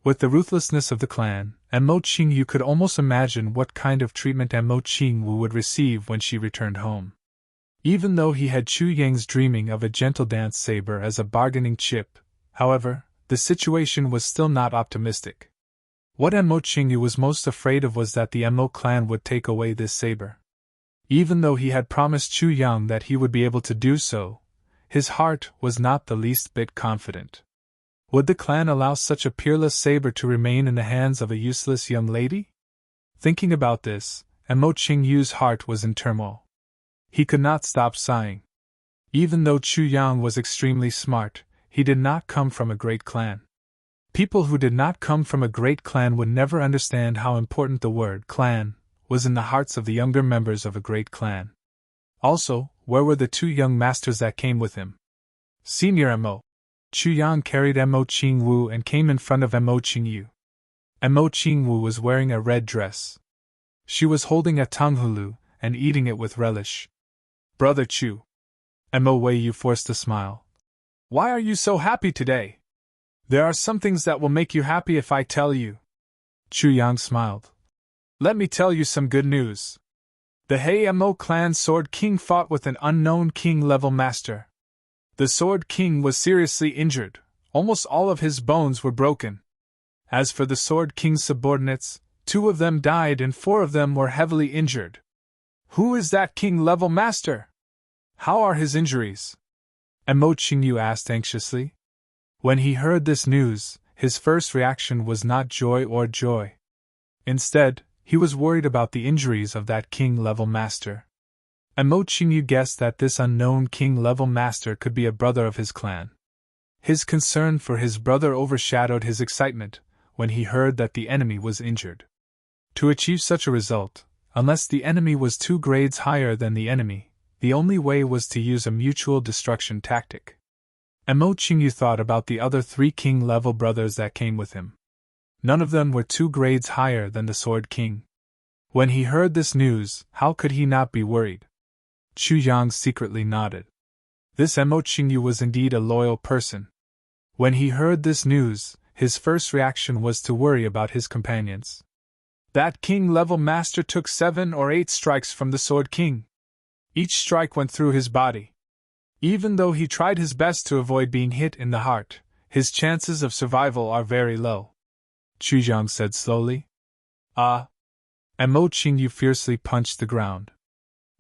With the ruthlessness of the clan, Mo Qingyu could almost imagine what kind of treatment Mo Qingwu would receive when she returned home. Even though he had Chu Yang's dreaming of a gentle dance saber as a bargaining chip, however, the situation was still not optimistic. What Mo Qingyu was most afraid of was that the Mo clan would take away this saber. Even though he had promised Chu Yang that he would be able to do so, his heart was not the least bit confident. Would the clan allow such a peerless saber to remain in the hands of a useless young lady? Thinking about this, Mo Qingyu's heart was in turmoil. He could not stop sighing. Even though Chu Yang was extremely smart, he did not come from a great clan. People who did not come from a great clan would never understand how important the word clan was in the hearts of the younger members of a great clan. Also, where were the two young masters that came with him? Senior Mo. Chu Yang carried Mo Qingwu and came in front of Mo Qingyu. Mo Qingwu was wearing a red dress. She was holding a tanghulu and eating it with relish. Brother Chu. Mo Weiyu forced a smile. Why are you so happy today? There are some things that will make you happy if I tell you. Chu Yang smiled. Let me tell you some good news. The Heimo clan Sword King fought with an unknown king-level master. The Sword King was seriously injured, almost all of his bones were broken. As for the Sword King's subordinates, 2 of them died and 4 of them were heavily injured. Who is that king-level master? How are his injuries? Mo Qingyu asked anxiously. When he heard this news, his first reaction was not joy or joy. Instead, he was worried about the injuries of that king-level master. Mo Qingyu guessed that this unknown king-level master could be a brother of his clan. His concern for his brother overshadowed his excitement when he heard that the enemy was injured. To achieve such a result, unless the enemy was 2 grades higher than the enemy The only way was to use a mutual destruction tactic. Mo Qingyu thought about the other 3 king-level brothers that came with him. None of them were 2 grades higher than the Sword King. When he heard this news, how could he not be worried? Chu Yang secretly nodded. This Mo Qingyu was indeed a loyal person. When he heard this news, his first reaction was to worry about his companions. That king-level master took 7 or 8 strikes from the Sword King. Each strike went through his body. Even though he tried his best to avoid being hit in the heart, his chances of survival are very low. Chu Yang said slowly. Mo Qingyu fiercely punched the ground.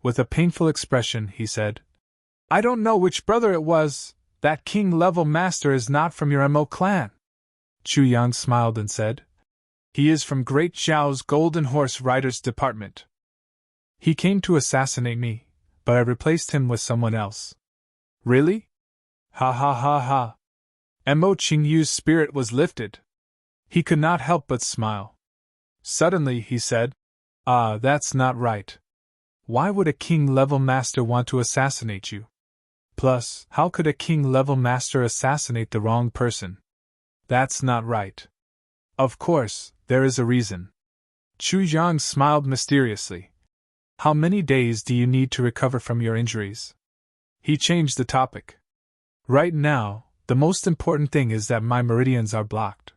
With a painful expression, he said, I don't know which brother it was. That king-level master is not from your Mo clan. Chu Yang smiled and said, He is from Great Zhao's Golden Horse Riders Department. He came to assassinate me, but I replaced him with someone else. Really? Ha ha ha ha. Mo Qingyu's spirit was lifted. He could not help but smile. Suddenly he said, that's not right. Why would a king-level master want to assassinate you? Plus, how could a king-level master assassinate the wrong person? That's not right. Of course, there is a reason. Chu Yang smiled mysteriously. How many days do you need to recover from your injuries? He changed the topic. Right now, the most important thing is that my meridians are blocked.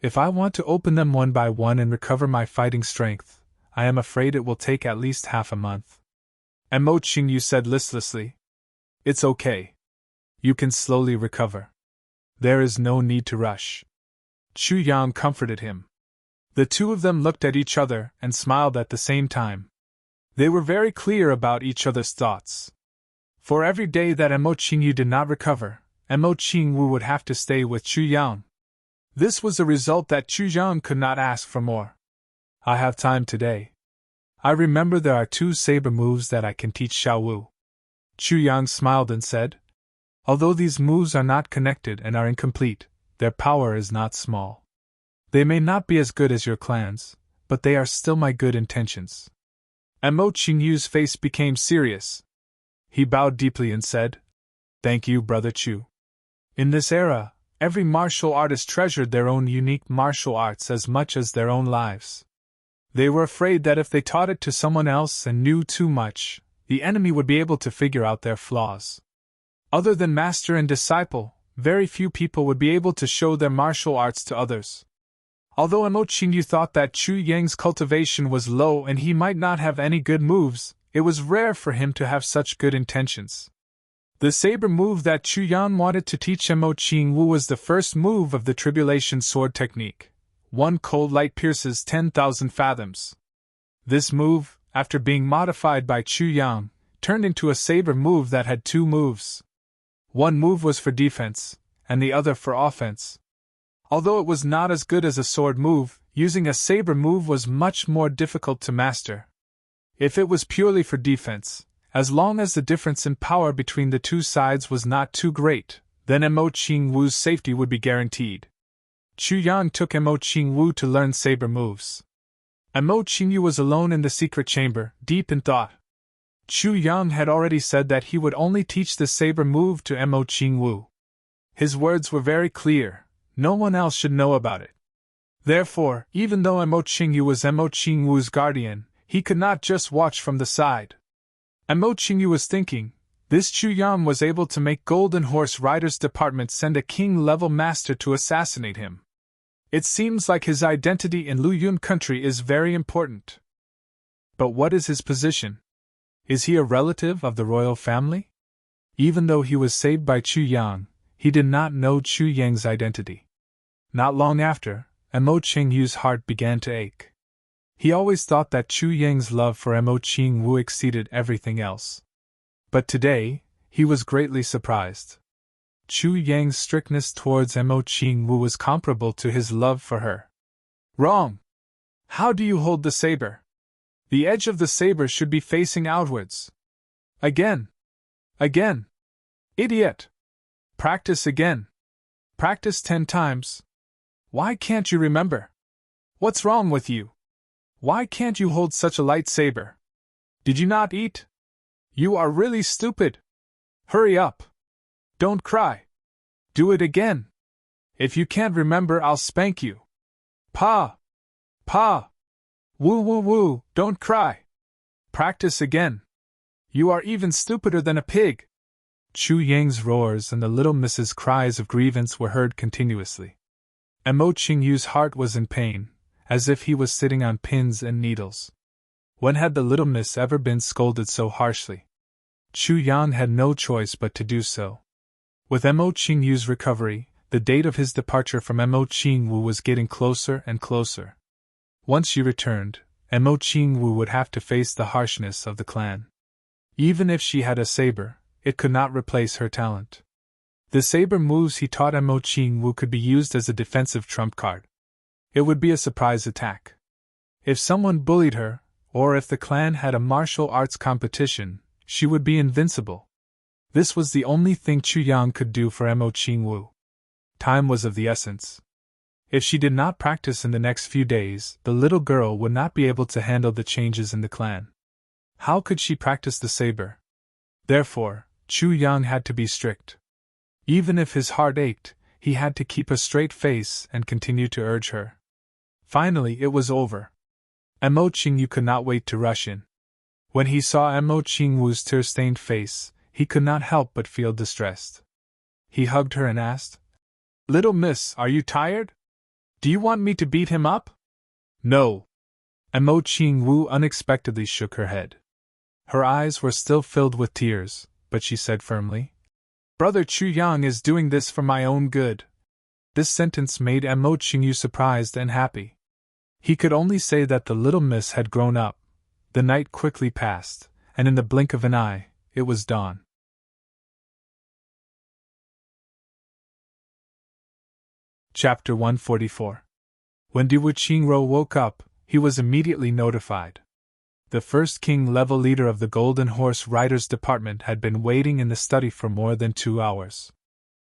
If I want to open them one by one and recover my fighting strength, I am afraid it will take at least half a month. Mo Qingyu said listlessly. It's okay. You can slowly recover. There is no need to rush. Chu Yang comforted him. The 2 of them looked at each other and smiled at the same time. They were very clear about each other's thoughts. For every day that Mo Qingyu did not recover, Mo Qingwu would have to stay with Chu Yang. This was a result that Chu Yang could not ask for more. I have time today. I remember there are 2 saber moves that I can teach Xiao Wu. Chu Yang smiled and said, Although these moves are not connected and are incomplete, their power is not small. They may not be as good as your clan's, but they are still my good intentions. Mo Qingyu's face became serious. He bowed deeply and said, Thank you, Brother Chu. In this era, every martial artist treasured their own unique martial arts as much as their own lives. They were afraid that if they taught it to someone else and knew too much, the enemy would be able to figure out their flaws. Other than master and disciple, very few people would be able to show their martial arts to others. Although Mo Qingyu thought that Chu Yang's cultivation was low and he might not have any good moves, it was rare for him to have such good intentions. The saber move that Chu Yang wanted to teach Mo Qingwu was the first move of the Tribulation Sword technique. 1 cold light pierces 10,000 fathoms. This move, after being modified by Chu Yang, turned into a saber move that had 2 moves. One move was for defense, and the other for offense. Although it was not as good as a sword move, using a saber move was much more difficult to master. If it was purely for defense, as long as the difference in power between the 2 sides was not too great, then Mo Qingwu's safety would be guaranteed. Chu Yang took Mo Qingwu to learn saber moves. Mo Qingyu was alone in the secret chamber, deep in thought. Chu Yang had already said that he would only teach the saber move to Mo Qingwu. His words were very clear, no one else should know about it. Therefore, even though Mo Qingyu was Mo Qingwu's guardian, he could not just watch from the side. Mo Qingyu was thinking, this Chu Yang was able to make Golden Horse Riders Department send a king-level master to assassinate him. It seems like his identity in Luyun country is very important. But what is his position? Is he a relative of the royal family? Even though he was saved by Chu Yang, he did not know Chu Yang's identity. Not long after, Mo Qingyu's heart began to ache. He always thought that Chu Yang's love for Mo Qingwu exceeded everything else. But today, he was greatly surprised. Chu Yang's strictness towards Mo Qingwu was comparable to his love for her. Wrong! How do you hold the saber? The edge of the saber should be facing outwards. Again! Again! Idiot! Practice again! Practice 10 times. Why can't you remember? What's wrong with you? Why can't you hold such a light saber? Did you not eat? You are really stupid. Hurry up. Don't cry. Do it again. If you can't remember, I'll spank you. Pa! Pa! Woo woo woo, don't cry. Practice again. You are even stupider than a pig. Chu Yang's roars and the little Miss's cries of grievance were heard continuously. Mo Qingyu's heart was in pain, as if he was sitting on pins and needles. When had the little miss ever been scolded so harshly? Chu Yan had no choice but to do so. With Mo Qingyu's recovery, the date of his departure from Mo Qingwu was getting closer and closer. Once she returned, Mo Qingwu would have to face the harshness of the clan. Even if she had a saber, it could not replace her talent. The saber moves he taught Mo Qingwu could be used as a defensive trump card. It would be a surprise attack. If someone bullied her, or if the clan had a martial arts competition, she would be invincible. This was the only thing Chu Yang could do for Mo Qingwu. Time was of the essence. If she did not practice in the next few days, the little girl would not be able to handle the changes in the clan. How could she practice the saber? Therefore, Chu Yang had to be strict. Even if his heart ached, he had to keep a straight face and continue to urge her. Finally, it was over. Mo Qingyu could not wait to rush in. When he saw Mo Qingwu's tear-stained face, he could not help but feel distressed. He hugged her and asked, "Little miss, are you tired? Do you want me to beat him up?" "No." Mo Qingwu unexpectedly shook her head. Her eyes were still filled with tears, but she said firmly, "Brother Chu Yang is doing this for my own good." This sentence made Mo Qingyu surprised and happy. He could only say that the little miss had grown up. The night quickly passed, and in the blink of an eye, it was dawn. Chapter 144. When Diwu Qingro woke up, he was immediately notified. The first king-level leader of the Golden Horse Riders Department had been waiting in the study for more than 2 hours.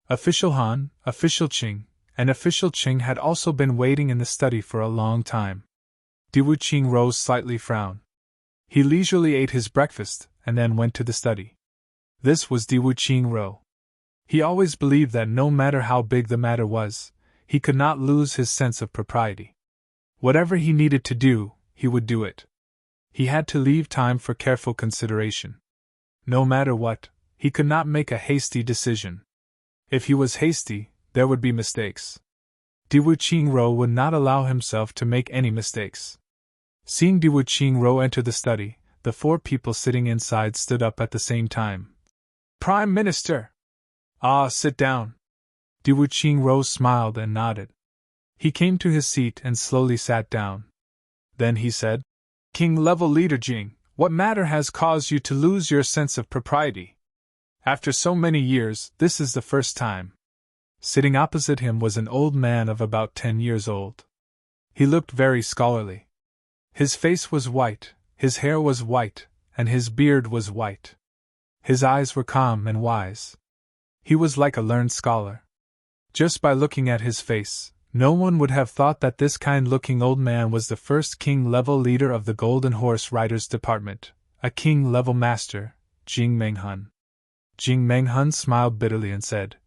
Official Han, Official Qing, and Official Qing had also been waiting in the study for a long time. Diwu Qingro slightly frowned. He leisurely ate his breakfast, and then went to the study. This was Diwu Qingro. He always believed that no matter how big the matter was, he could not lose his sense of propriety. Whatever he needed to do, he would do it. He had to leave time for careful consideration. No matter what, he could not make a hasty decision. If he was hasty, there would be mistakes. Diwu Qingro would not allow himself to make any mistakes. Seeing Diwu Qingro enter the study, the 4 people sitting inside stood up at the same time. "Prime Minister!" "Ah, sit down." Diwu Qingro smiled and nodded. He came to his seat and slowly sat down. Then he said, "King-level leader Jing, what matter has caused you to lose your sense of propriety? After so many years, this is the first time." Sitting opposite him was an old man of about 10 years old. He looked very scholarly. His face was white, his hair was white, and his beard was white. His eyes were calm and wise. He was like a learned scholar. Just by looking at his face, no one would have thought that this kind-looking old man was the first king-level leader of the Golden Horse Riders Department, a king-level master, Jing Menghun. Jing Menghun smiled bitterly and said,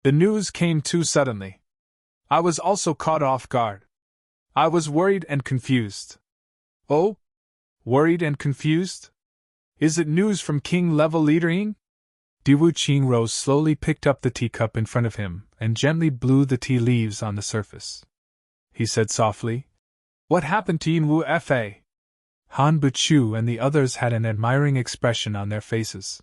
"The news came too suddenly. I was also caught off guard. I was worried and confused." "Oh? Worried and confused? Is it news from king-level leader Ying?" Diwu Qingro slowly picked up the teacup in front of him and gently blew the tea leaves on the surface. He said softly, "What happened to Yin Wu Fa?" Han Buchu and the others had an admiring expression on their faces.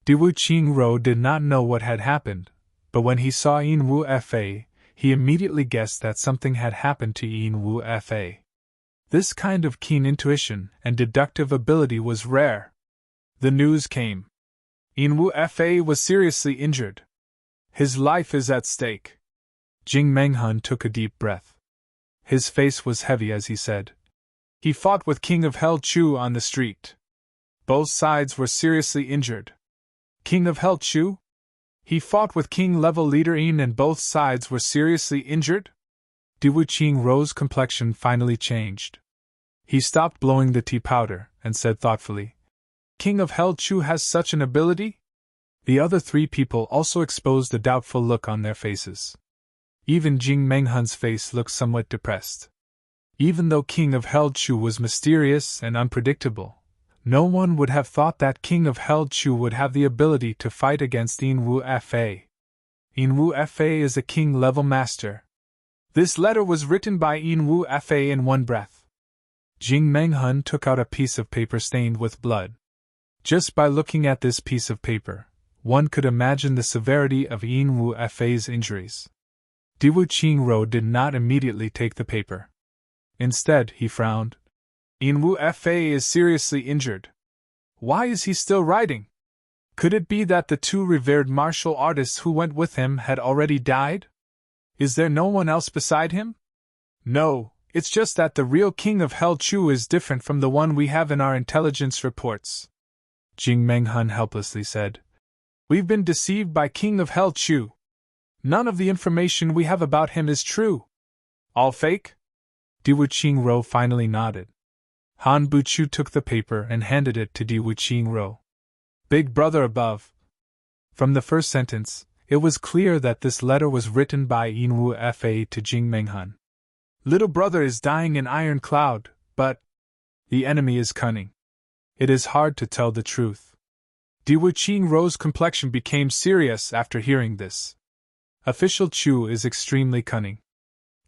Diwu Qingro did not know what had happened, but when he saw Yin Wu Fa, he immediately guessed that something had happened to Yin Wu Fa. This kind of keen intuition and deductive ability was rare. The news came. Yin Wu Fa was seriously injured. His life is at stake. Jing Menghun took a deep breath. His face was heavy as he said, "He fought with King of Hell Chu on the street. Both sides were seriously injured." "King of Hell Chu? He fought with king-level leader Yin and both sides were seriously injured?" Diwu Qingro's complexion finally changed. He stopped blowing the tea powder and said thoughtfully, King of Hell Chu has such an ability? The other three people also exposed a doubtful look on their faces. Even Jing Menghan's face looked somewhat depressed. Even though King of Hell Chu was mysterious and unpredictable, no one would have thought that King of Hell Chu would have the ability to fight against Yinwu Fa. Yinwu Fa is a king-level master. This letter was written by Yinwu Fa in one breath. Jing Menghan took out a piece of paper stained with blood. Just by looking at this piece of paper, one could imagine the severity of Yinwu Fa's injuries. Diwu Qingro did not immediately take the paper. Instead, he frowned. Yinwu Fa is seriously injured. Why is he still writing? Could it be that the two revered martial artists who went with him had already died? Is there no one else beside him? No, it's just that the real King of Hell Chu is different from the one we have in our intelligence reports. Jing Menghan helplessly said. We've been deceived by King of Hell Chu. None of the information we have about him is true. All fake? Diwu Qingro finally nodded. Han Buchu took the paper and handed it to Diwu Qingro. Big brother above. From the first sentence, it was clear that this letter was written by Yinwu Fa to Jing Menghan. Little brother is dying in Iron Cloud, but the enemy is cunning. It is hard to tell the truth. Diwu Qingro's complexion became serious after hearing this. Official Chu is extremely cunning.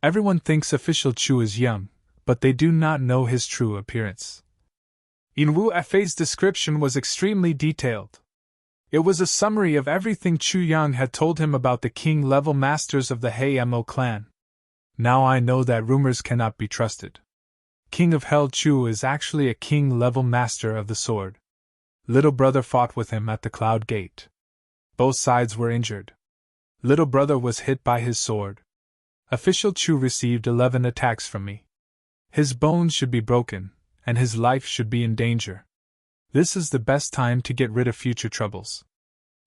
Everyone thinks Official Chu is young, but they do not know his true appearance. Yinwu Fa's description was extremely detailed. It was a summary of everything Chu Yang had told him about the king-level masters of the Hei-Mo clan. Now I know that rumors cannot be trusted. King of Hell Chu is actually a king-level master of the sword. Little brother fought with him at the Cloud Gate. Both sides were injured. Little brother was hit by his sword. Official Chu received 11 attacks from me. His bones should be broken, and his life should be in danger. This is the best time to get rid of future troubles.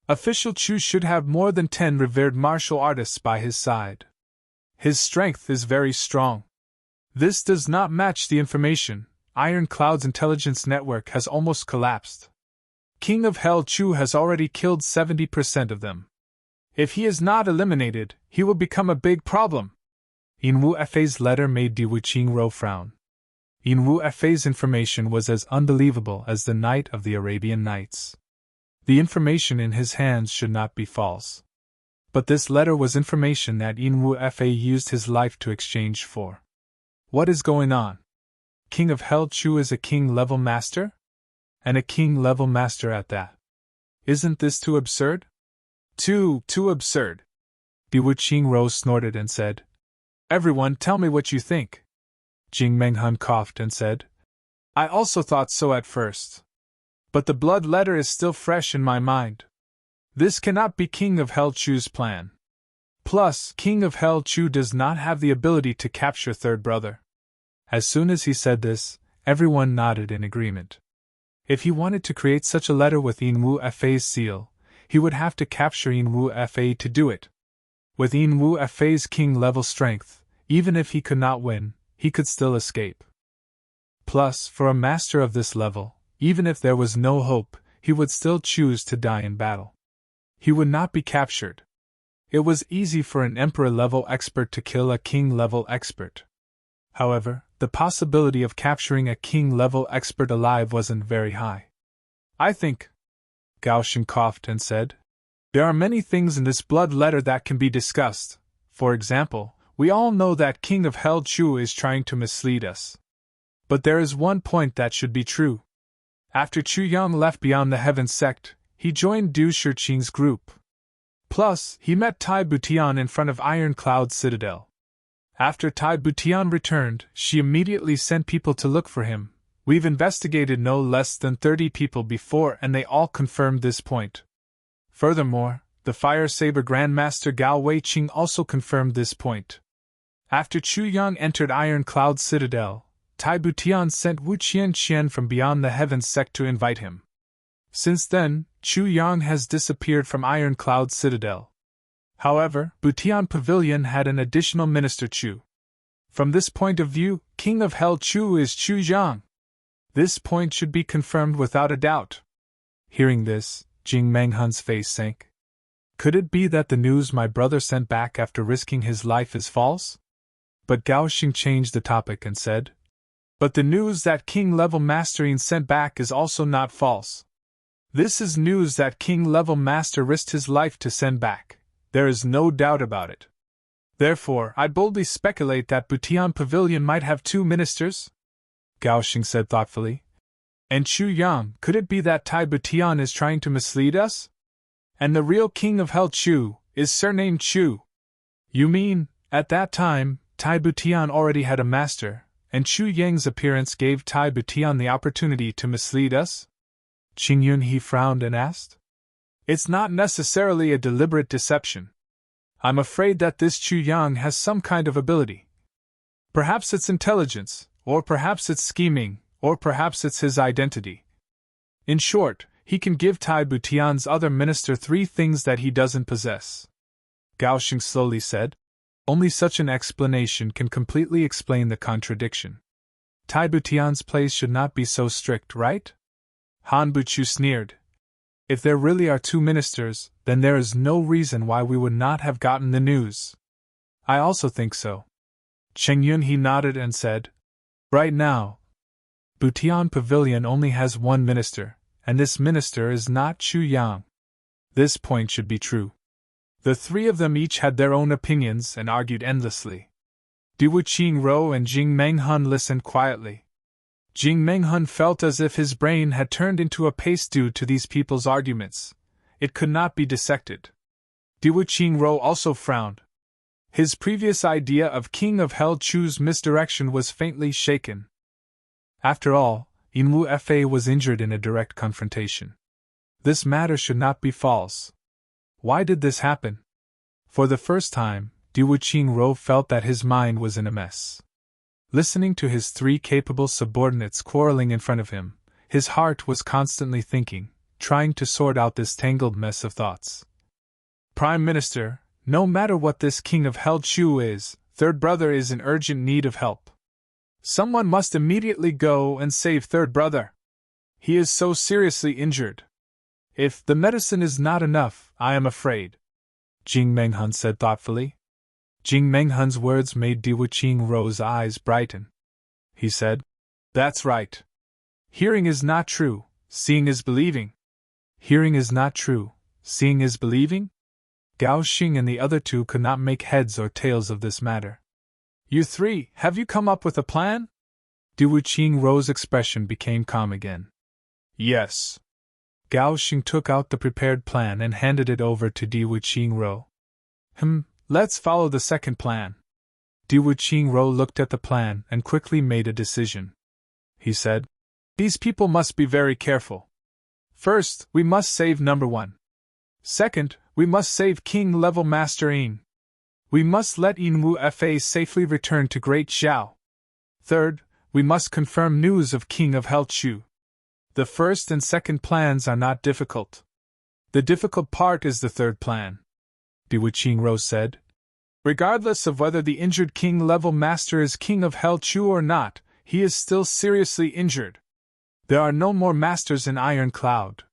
Official Chu should have more than 10 revered martial artists by his side. His strength is very strong. This does not match the information. Iron Cloud's intelligence network has almost collapsed. King of Hell Chu has already killed 70% of them. If he is not eliminated, he will become a big problem. Yinwu Fa's letter made Diwu Qingro frown. Yinwu Fa's information was as unbelievable as the night of the Arabian Nights. The information in his hands should not be false. But this letter was information that Yinwu Fa used his life to exchange for. What is going on? King of Hell Chu is a king-level master? And a king-level master at that. Isn't this too absurd? Too absurd. Diwu Qingro snorted and said, Everyone tell me what you think. Jing Menghan coughed and said, I also thought so at first. But the blood letter is still fresh in my mind. This cannot be King of Hell Chu's plan. Plus, King of Hell Chu does not have the ability to capture third brother. As soon as he said this, everyone nodded in agreement. If he wanted to create such a letter with Yinwu Fa's seal, he would have to capture Yinwu Fa to do it. With Yinwu Fa's king-level strength, even if he could not win, he could still escape. Plus, for a master of this level, even if there was no hope, he would still choose to die in battle. He would not be captured. It was easy for an emperor-level expert to kill a king-level expert. However, the possibility of capturing a king-level expert alive wasn't very high. I think, Gao Shen coughed and said, there are many things in this blood letter that can be discussed. For example, we all know that King of Hell Chu is trying to mislead us. But there is one point that should be true. After Chu Yang left beyond the Heaven Sect, he joined Du Shiqing's group. Plus, he met Tai Butian in front of Iron Cloud Citadel. After Tai Butian returned, she immediately sent people to look for him. We've investigated no less than 30 people before and they all confirmed this point. Furthermore, the Fire Saber Grandmaster Gao Weiqing also confirmed this point. After Chu Yang entered Iron Cloud Citadel, Tai Butian sent Wu Qian from beyond the Heaven Sect to invite him. Since then, Chu Yang has disappeared from Iron Cloud Citadel. However, Butian Pavilion had an additional Minister Chu. From this point of view, King of Hell Chu is Chu Yang. This point should be confirmed without a doubt. Hearing this, Jing Menghun's face sank. Could it be that the news my brother sent back after risking his life is false? But Gao Xing changed the topic and said, but the news that king-level Master sent back is also not false. This is news that king-level Master risked his life to send back. There is no doubt about it. Therefore, I boldly speculate that Butian Pavilion might have 2 ministers? Gao Xing said thoughtfully. And Chu Yang, could it be that Tai Butian is trying to mislead us? And the real king of Hell Chu is surnamed Chu. You mean, at that time, Tai Butian already had a master, and Chu Yang's appearance gave Tai Butian the opportunity to mislead us? Qing Yunhe frowned and asked. It's not necessarily a deliberate deception. I'm afraid that this Chu Yang has some kind of ability. Perhaps it's intelligence, or perhaps it's scheming, or perhaps it's his identity. In short, he can give Tai Butian's other minister 3 things that he doesn't possess. Gao Xing slowly said. Only such an explanation can completely explain the contradiction. Tai Butian's place should not be so strict, right? Han Buchu sneered. If there really are 2 ministers, then there is no reason why we would not have gotten the news. I also think so. Cheng Yunhe nodded and said, right now, Butian Pavilion only has 1 minister, and this minister is not Chu Yang. This point should be true. The 3 of them each had their own opinions and argued endlessly. Diwu Qingro and Jing Menghun listened quietly. Jing Menghun felt as if his brain had turned into a paste due to these people's arguments. It could not be dissected. Diwu Qingro also frowned. His previous idea of King of Hell Chu's misdirection was faintly shaken. After all, Inwu Fa was injured in a direct confrontation. This matter should not be false. Why did this happen? For the first time, Diwu Qingro felt that his mind was in a mess. Listening to his 3 capable subordinates quarreling in front of him, his heart was constantly thinking, trying to sort out this tangled mess of thoughts. Prime Minister, no matter what this King of Hell Chu is, 3rd brother is in urgent need of help. Someone must immediately go and save 3rd brother. He is so seriously injured. If the medicine is not enough, I am afraid, Jing Menghun said thoughtfully. Jing Menghun's words made Diwu Qingro's eyes brighten. He said, that's right. Hearing is not true, seeing is believing. Hearing is not true, seeing is believing? Gao Xing and the other 2 could not make heads or tails of this matter. You 3, have you come up with a plan? Diwu Qingro's expression became calm again. Yes. Gao Xing took out the prepared plan and handed it over to Diwu Qingro. Let's follow the second plan. Diwu Qingro looked at the plan and quickly made a decision. He said, these people must be very careful. First, we must save number 1. Second, we must save king-level Master Yin. We must let Inwu Fa safely return to Great Xiao. Third, we must confirm news of King of Hell Chu. The first and second plans are not difficult. The difficult part is the 3rd plan, Diwu Qingro said. Regardless of whether the injured king-level master is King of Hell Chu or not, he is still seriously injured. There are no more masters in Iron Cloud.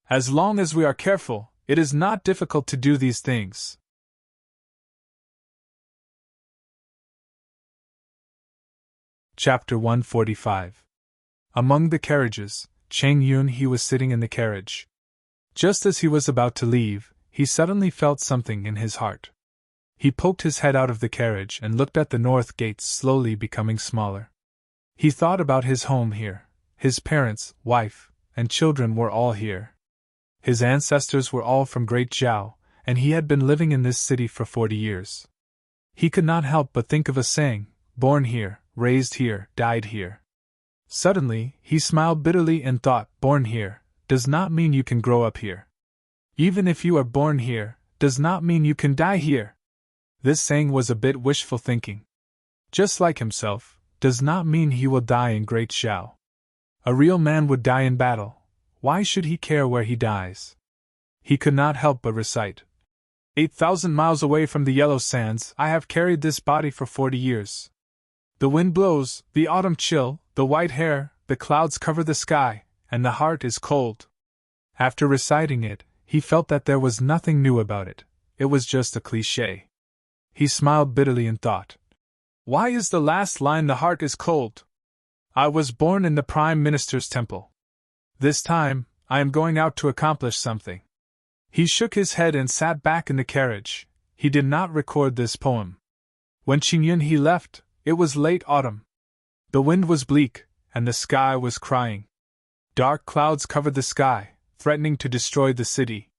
As long as we are careful, it is not difficult to do these things. Chapter 145. Among the carriages, Cheng Yunhe was sitting in the carriage. Just as he was about to leave, he suddenly felt something in his heart. He poked his head out of the carriage and looked at the north gates slowly becoming smaller. He thought about his home here. His parents, wife, and children were all here. His ancestors were all from Great Zhao, and he had been living in this city for 40 years. He could not help but think of a saying, born here, raised here, died here. Suddenly, he smiled bitterly and thought, born here, does not mean you can grow up here. Even if you are born here, does not mean you can die here. This saying was a bit wishful thinking. Just like himself, does not mean he will die in Great Xiao. A real man would die in battle. Why should he care where he dies? He could not help but recite. 8,000 miles away from the yellow sands, I have carried this body for 40 years. The wind blows, the autumn chill, the white hair, the clouds cover the sky, and the heart is cold. After reciting it, he felt that there was nothing new about it, it was just a cliché. He smiled bitterly and thought, "Why is the last line 'the heart is cold'? I was born in the Prime Minister's temple. This time, I am going out to accomplish something." He shook his head and sat back in the carriage. He did not record this poem. When Qingyun he left, it was late autumn. The wind was bleak, and the sky was crying. Dark clouds covered the sky, threatening to destroy the city.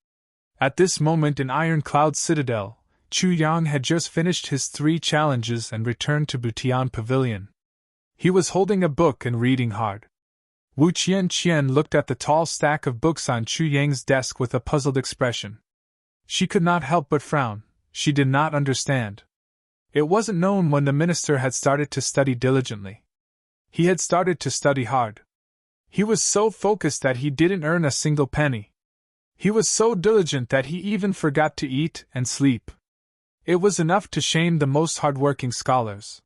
At this moment in Iron Cloud Citadel, Chu Yang had just finished his 3 challenges and returned to Butian Pavilion. He was holding a book and reading hard. Wu Qian looked at the tall stack of books on Chu Yang's desk with a puzzled expression. She could not help but frown. She did not understand. It wasn't known when the minister had started to study diligently. He had started to study hard. He was so focused that he didn't earn a single penny. He was so diligent that he even forgot to eat and sleep. It was enough to shame the most hard-working scholars.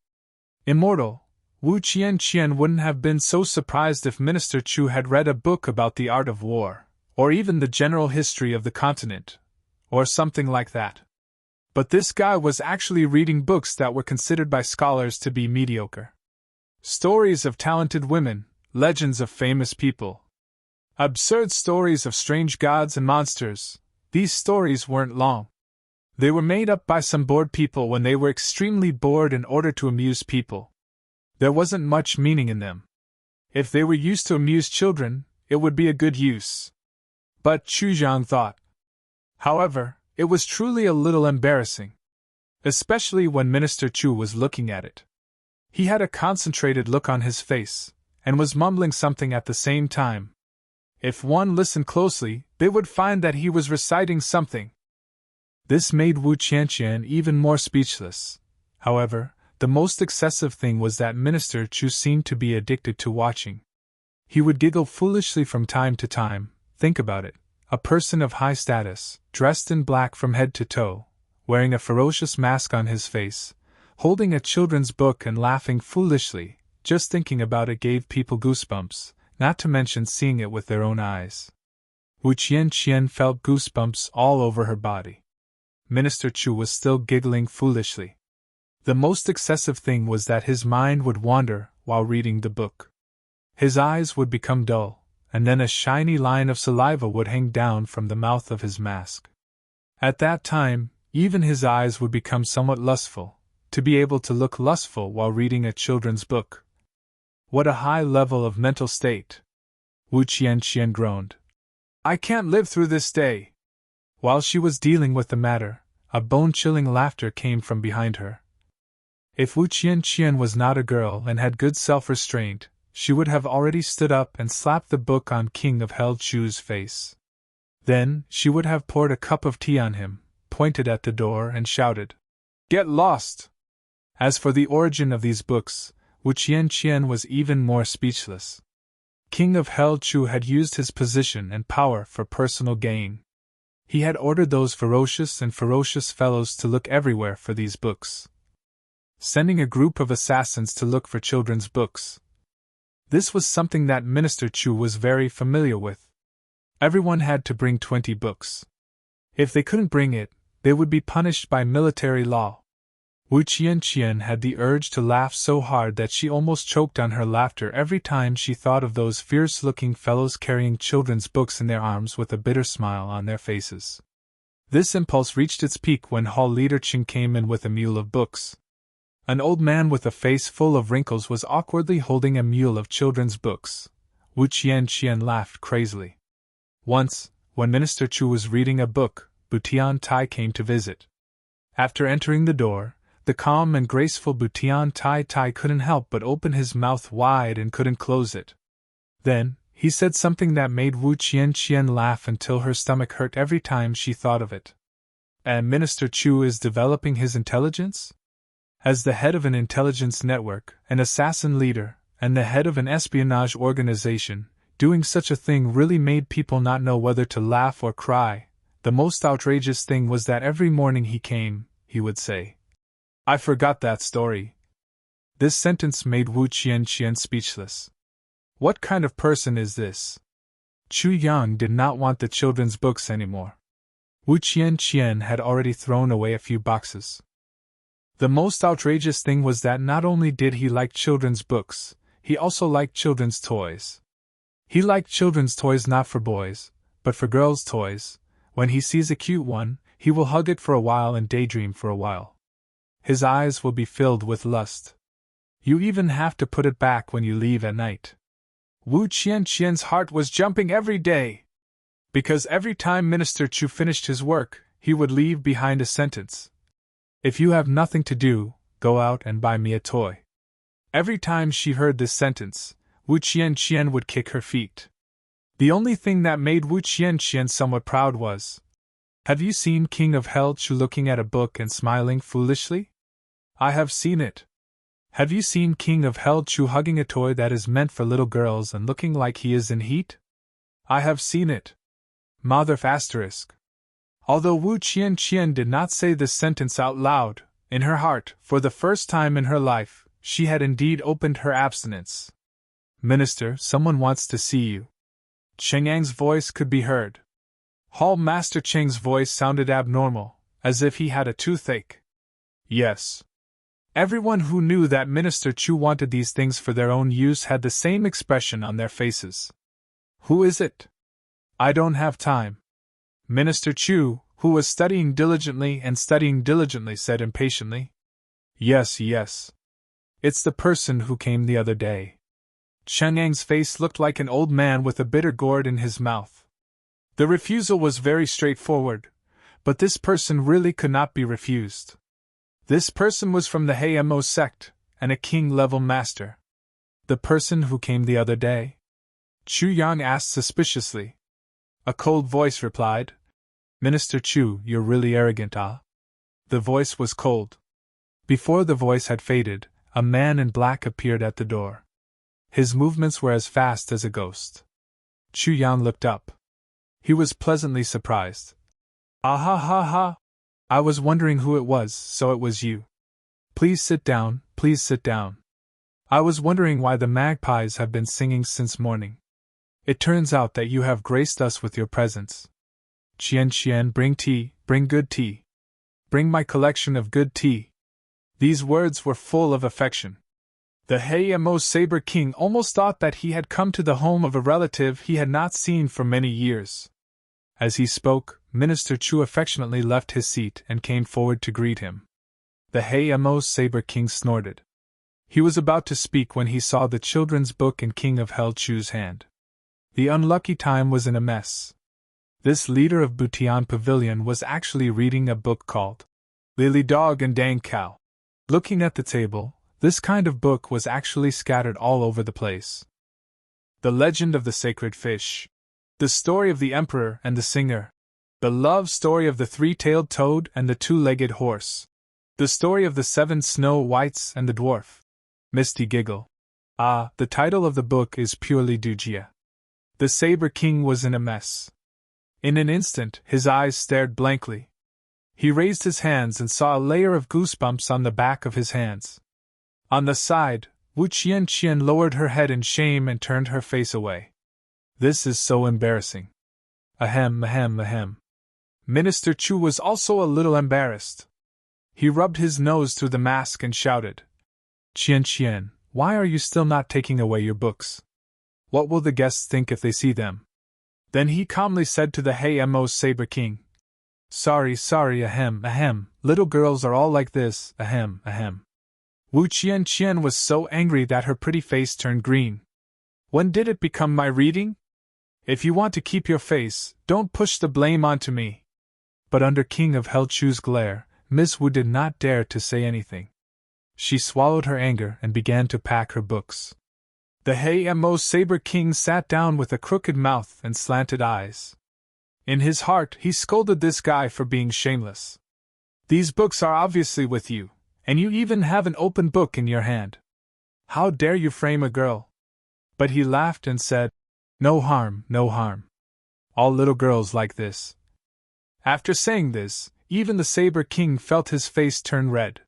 Immortal, Wu Qian wouldn't have been so surprised if Minister Chu had read a book about the art of war, or even the general history of the continent, or something like that. But this guy was actually reading books that were considered by scholars to be mediocre. Stories of talented women, legends of famous people. Absurd stories of strange gods and monsters. These stories weren't long. They were made up by some bored people when they were extremely bored in order to amuse people. There wasn't much meaning in them. If they were used to amuse children, it would be a good use. But Chu Zhang thought. However, it was truly a little embarrassing. Especially when Minister Chu was looking at it. He had a concentrated look on his face, and was mumbling something at the same time. If one listened closely, they would find that he was reciting something. This made Wu Qian even more speechless. However, the most excessive thing was that Minister Chu seemed to be addicted to watching. He would giggle foolishly from time to time. Think about it. A person of high status, dressed in black from head to toe, wearing a ferocious mask on his face, holding a children's book and laughing foolishly. Just thinking about it gave people goosebumps, not to mention seeing it with their own eyes. Wu Qian felt goosebumps all over her body. Minister Chu was still giggling foolishly. The most excessive thing was that his mind would wander while reading the book. His eyes would become dull, and then a shiny line of saliva would hang down from the mouth of his mask. At that time, even his eyes would become somewhat lustful, to be able to look lustful while reading a children's book. What a high level of mental state! Wu Qian groaned. "I can't live through this day." While she was dealing with the matter, a bone-chilling laughter came from behind her. If Wu Qian was not a girl and had good self-restraint, she would have already stood up and slapped the book on King of Hell Chu's face. Then, she would have poured a cup of tea on him, pointed at the door and shouted, "Get lost!" As for the origin of these books, Wu Qian was even more speechless. King of Hell Chu had used his position and power for personal gain. He had ordered those ferocious fellows to look everywhere for these books, sending a group of assassins to look for children's books. This was something that Minister Chu was very familiar with. Everyone had to bring 20 books. If they couldn't bring it, they would be punished by military law. Wu Qian had the urge to laugh so hard that she almost choked on her laughter every time she thought of those fierce-looking fellows carrying children's books in their arms with a bitter smile on their faces. This impulse reached its peak when Hall Leader Qing came in with a mule of books. An old man with a face full of wrinkles was awkwardly holding a mule of children's books. Wu Qian laughed crazily. Once, when Minister Chu was reading a book, Butian Tai came to visit. After entering the door, the calm and graceful Butian Tai couldn't help but open his mouth wide and couldn't close it. Then, he said something that made Wu Qian laugh until her stomach hurt every time she thought of it. And Minister Chu is developing his intelligence? As the head of an intelligence network, an assassin leader, and the head of an espionage organization, doing such a thing really made people not know whether to laugh or cry. The most outrageous thing was that every morning he came, he would say, "I forgot that story." This sentence made Wu Qian speechless. What kind of person is this? Chu Yang did not want the children's books anymore. Wu Qian had already thrown away a few boxes. The most outrageous thing was that not only did he like children's books, he also liked children's toys. He liked children's toys not for boys, but for girls' toys. When he sees a cute one, he will hug it for a while and daydream for a while. His eyes will be filled with lust. You even have to put it back when you leave at night. Wu Qian's heart was jumping every day. Because every time Minister Chu finished his work, he would leave behind a sentence. If you have nothing to do, go out and buy me a toy. Every time she heard this sentence, Wu Qian would kick her feet. The only thing that made Wu Qian somewhat proud was, have you seen King of Hell Chu looking at a book and smiling foolishly? I have seen it. Have you seen King of Hell Chu hugging a toy that is meant for little girls and looking like he is in heat? I have seen it. Mother***. Although Wu Qian did not say this sentence out loud, in her heart, for the first time in her life, she had indeed opened her abstinence. Minister, someone wants to see you. Cheng Yang's voice could be heard. Hall Master Cheng's voice sounded abnormal, as if he had a toothache. Yes. Everyone who knew that Minister Chu wanted these things for their own use had the same expression on their faces. Who is it? I don't have time. Minister Chu, who was studying diligently, said impatiently. Yes. It's the person who came the other day. Cheng Yang's face looked like an old man with a bitter gourd in his mouth. The refusal was very straightforward, but this person really could not be refused. This person was from the Hamo sect, and a king-level master. The person who came the other day? Chu Yang asked suspiciously. A cold voice replied, Minister Chu, you're really arrogant, ah? The voice was cold. Before the voice had faded, a man in black appeared at the door. His movements were as fast as a ghost. Chu Yang looked up. He was pleasantly surprised. Ah ha ha ha! I was wondering who it was, so it was you. Please sit down, please sit down. I was wondering why the magpies have been singing since morning. It turns out that you have graced us with your presence. Qian, bring tea, bring good tea. Bring my collection of good tea. These words were full of affection. The Hamo Saber King almost thought that he had come to the home of a relative he had not seen for many years. As he spoke, Minister Chu affectionately left his seat and came forward to greet him. The Hamo Saber King snorted. He was about to speak when he saw the children's book in King of Hell Chu's hand. The unlucky time was in a mess. This leader of Butian Pavilion was actually reading a book called Lily Dog and Dang Cow. Looking at the table, this kind of book was actually scattered all over the place. The Legend of the Sacred Fish. The Story of the Emperor and the Singer. The Love Story of the Three-Tailed Toad and the Two-Legged Horse. The Story of the Seven Snow Whites and the Dwarf. Misty giggle. Ah, the title of the book is purely Dujia. The Saber King was in a mess. In an instant, his eyes stared blankly. He raised his hands and saw a layer of goosebumps on the back of his hands. On the side, Wu Qian lowered her head in shame and turned her face away. This is so embarrassing. Ahem. Minister Chu was also a little embarrassed. He rubbed his nose through the mask and shouted, Qian, why are you still not taking away your books? What will the guests think if they see them? Then he calmly said to the Hamo Saber King, Sorry, ahem. Little girls are all like this, ahem. Wu Qian was so angry that her pretty face turned green. When did it become my reading? If you want to keep your face, don't push the blame onto me. But under King of Hell Chu's glare, Miss Wu did not dare to say anything. She swallowed her anger and began to pack her books. The Hamo Saber King sat down with a crooked mouth and slanted eyes. In his heart, he scolded this guy for being shameless. These books are obviously with you, and you even have an open book in your hand. How dare you frame a girl? But he laughed and said, No harm. All little girls like this. After saying this, even the Saber King felt his face turn red.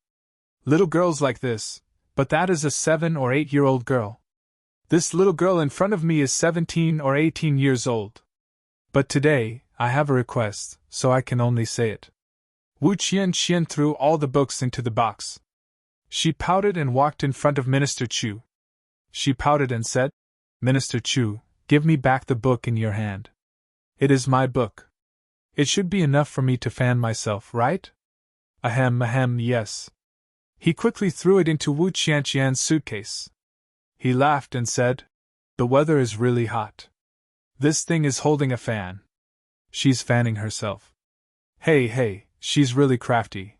Little girls like this, but that is a 7 or 8-year-old girl. This little girl in front of me is 17 or 18 years old. But today, I have a request, so I can only say it. Wu Qian threw all the books into the box. She pouted and walked in front of Minister Chu. She pouted and said, Minister Chu, give me back the book in your hand. It is my book. It should be enough for me to fan myself, right? Ahem, yes. He quickly threw it into Wu Qian's suitcase. He laughed and said, The weather is really hot. This thing is holding a fan. She's fanning herself. Hey, she's really crafty.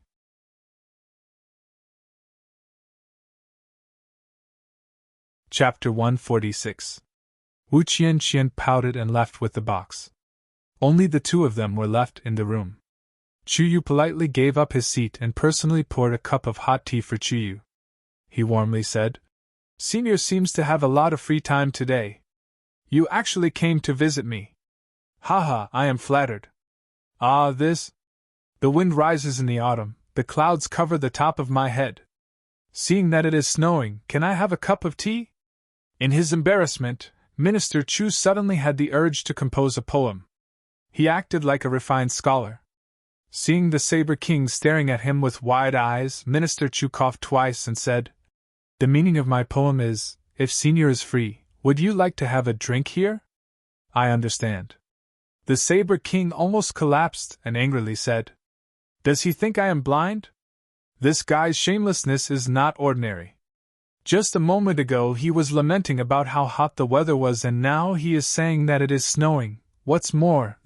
Chapter 146. Wu Qian pouted and left with the box. Only the two of them were left in the room. Chuyu politely gave up his seat and personally poured a cup of hot tea for Chuyu. He warmly said, Senior seems to have a lot of free time today. You actually came to visit me. Haha, I am flattered. The wind rises in the autumn, the clouds cover the top of my head. Seeing that it is snowing, can I have a cup of tea? In his embarrassment, Minister Chu suddenly had the urge to compose a poem. He acted like a refined scholar. Seeing the Saber King staring at him with wide eyes, Minister Chu coughed twice and said, The meaning of my poem is, if Senior is free, would you like to have a drink here? I understand. The Saber King almost collapsed and angrily said, Does he think I am blind? This guy's shamelessness is not ordinary. Just a moment ago he was lamenting about how hot the weather was, and now he is saying that it is snowing. What's more,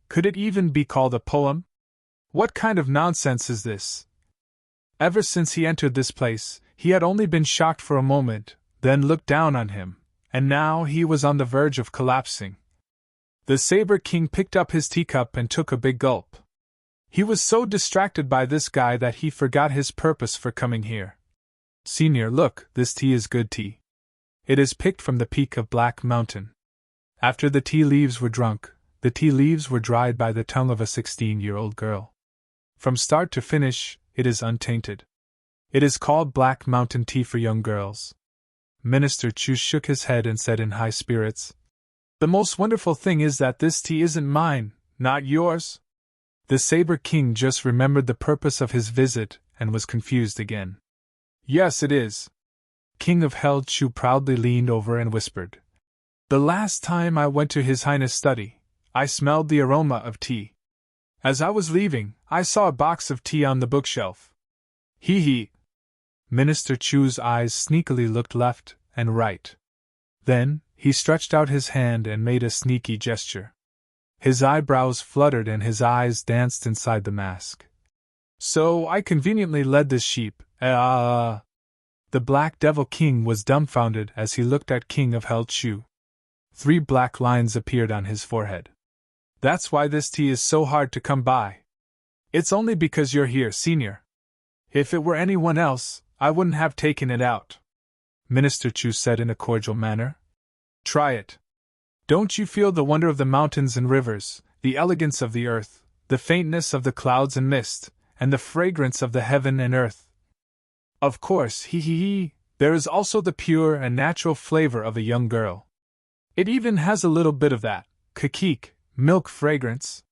could it even be called a poem? What kind of nonsense is this? Ever since he entered this place, he had only been shocked for a moment, then looked down on him, and now he was on the verge of collapsing. The Saber King picked up his teacup and took a big gulp. He was so distracted by this guy that he forgot his purpose for coming here. Senior, look, this tea is good tea. It is picked from the peak of Black Mountain. After the tea leaves were drunk, the tea leaves were dried by the tongue of a 16-year-old girl. From start to finish, it is untainted. It is called Black Mountain tea for young girls. Minister Chu shook his head and said in high spirits, The most wonderful thing is that this tea isn't mine, not yours. The Saber King just remembered the purpose of his visit and was confused again. Yes, it is. King of Hell Chu proudly leaned over and whispered, The last time I went to His Highness' study, I smelled the aroma of tea. As I was leaving, I saw a box of tea on the bookshelf. Hee. Minister Chu's eyes sneakily looked left and right. Then, he stretched out his hand and made a sneaky gesture. His eyebrows fluttered and his eyes danced inside the mask. So I conveniently led this sheep, The Black Devil King was dumbfounded as he looked at King of Hell Chu. 3 black lines appeared on his forehead. That's why this tea is so hard to come by. It's only because you're here, Senior. If it were anyone else, I wouldn't have taken it out. Minister Chu said in a cordial manner. Try it. Don't you feel the wonder of the mountains and rivers, the elegance of the earth, the faintness of the clouds and mist, and the fragrance of the heaven and earth? Of course, there is also the pure and natural flavor of a young girl. It even has a little bit of that, cacique, milk fragrance.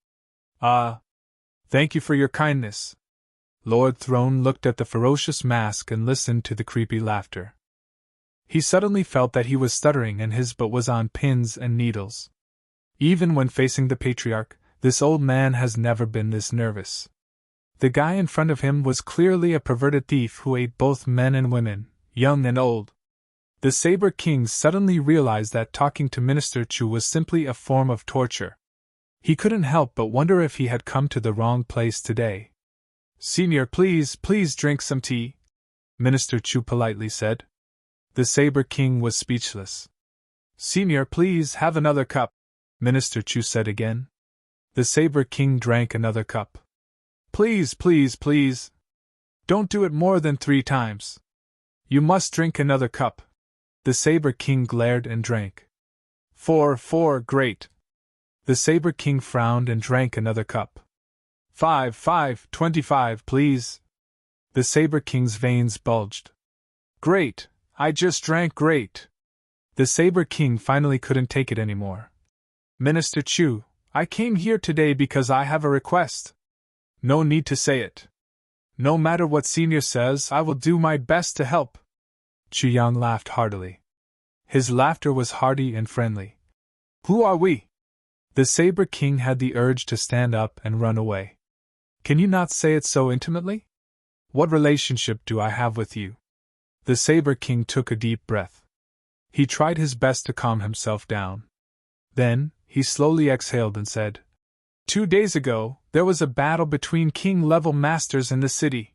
Thank you for your kindness. Lord Throne looked at the ferocious mask and listened to the creepy laughter. He suddenly felt that he was stuttering and his butt was on pins and needles. Even when facing the patriarch, this old man has never been this nervous. The guy in front of him was clearly a perverted thief who ate both men and women, young and old. The Saber King suddenly realized that talking to Minister Chu was simply a form of torture. He couldn't help but wonder if he had come to the wrong place today. Senior, please drink some tea, Minister Chu politely said. The Saber King was speechless. Senior, please have another cup, Minister Chu said again. The Saber King drank another cup. Please. Don't do it more than 3 times. You must drink another cup. The Saber King glared and drank. 4, great. The Saber King frowned and drank another cup. 5, 25, please. The Saber King's veins bulged. Great, I just drank great. The Saber King finally couldn't take it anymore. Minister Chu, I came here today because I have a request. No need to say it. No matter what Senior says, I will do my best to help. Chu Yang laughed heartily. His laughter was hearty and friendly. Who are we? The Saber King had the urge to stand up and run away. Can you not say it so intimately? What relationship do I have with you? The Saber King took a deep breath. He tried his best to calm himself down. Then, he slowly exhaled and said, 2 days ago, there was a battle between king-level masters in the city.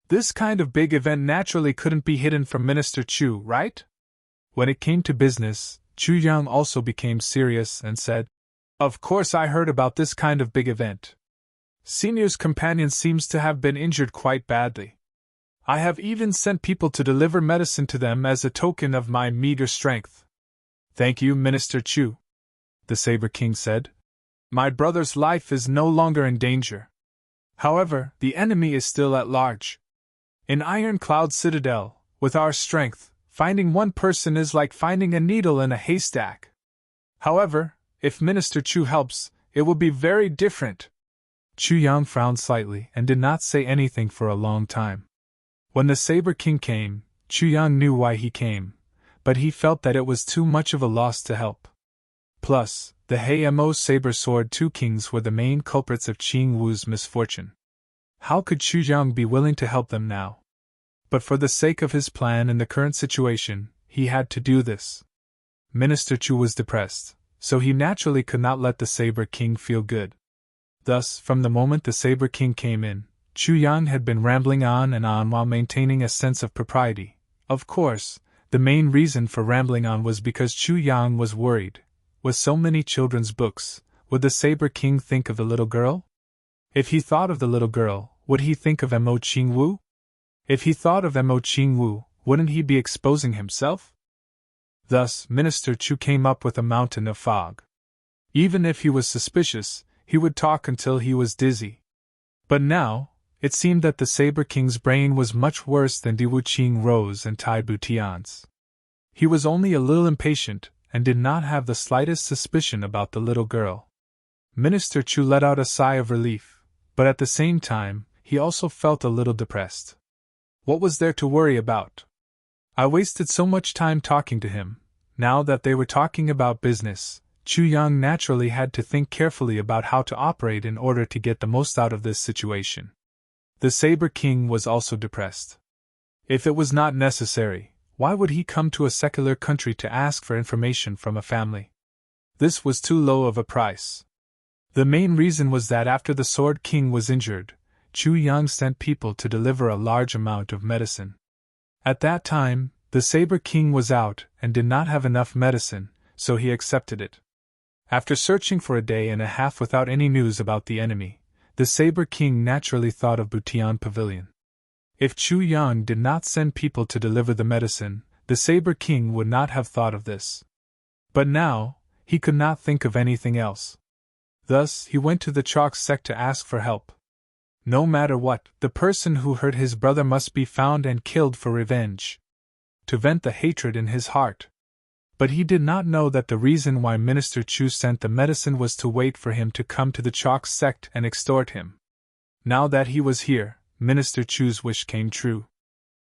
This kind of big event naturally couldn't be hidden from Minister Chu, right? When it came to business, Chu Yang also became serious and said, Of course I heard about this kind of big event. Senior's companion seems to have been injured quite badly. I have even sent people to deliver medicine to them as a token of my meager strength. Thank you, Minister Chu, the Saber King said. My brother's life is no longer in danger. However, the enemy is still at large. In Iron Cloud Citadel, with our strength, finding one person is like finding a needle in a haystack. However, if Minister Chu helps, it will be very different. Chu Yang frowned slightly and did not say anything for a long time. When the Saber King came, Chu Yang knew why he came, but he felt that it was too much of a loss to help. Plus, the Hamo Saber Sword Two Kings were the main culprits of Qing Wu's misfortune. How could Chu Yang be willing to help them now? But for the sake of his plan in the current situation, he had to do this. Minister Chu was depressed, so he naturally could not let the Saber King feel good. Thus, from the moment the Saber King came in, Chu Yang had been rambling on and on while maintaining a sense of propriety. Of course, the main reason for rambling on was because Chu Yang was worried. With so many children's books, would the Saber King think of the little girl? If he thought of the little girl, would he think of Mo Qing Wu? If he thought of Mo Qing Wu, wouldn't he be exposing himself? Thus, Minister Chu came up with a mountain of fog. Even if he was suspicious, he would talk until he was dizzy. But now, it seemed that the Saber King's brain was much worse than Diwu Qing Rose and Tai Butian's. He was only a little impatient, and did not have the slightest suspicion about the little girl. Minister Chu let out a sigh of relief, but at the same time, he also felt a little depressed. What was there to worry about? I wasted so much time talking to him. Now that they were talking about business, Chu Yang naturally had to think carefully about how to operate in order to get the most out of this situation. The Saber King was also depressed. If it was not necessary, why would he come to a secular country to ask for information from a family? This was too low of a price. The main reason was that after the Sword King was injured, Chu Yang sent people to deliver a large amount of medicine. At that time, the Saber King was out and did not have enough medicine, so he accepted it. After searching for a day and a half without any news about the enemy, the Saber King naturally thought of Butian Pavilion. If Chu Yang did not send people to deliver the medicine, the Saber King would not have thought of this. But now, he could not think of anything else. Thus, he went to the chalk sect to ask for help. No matter what, the person who hurt his brother must be found and killed for revenge, to vent the hatred in his heart. But he did not know that the reason why Minister Chu sent the medicine was to wait for him to come to the chalk sect and extort him. Now that he was here, Minister Chu's wish came true.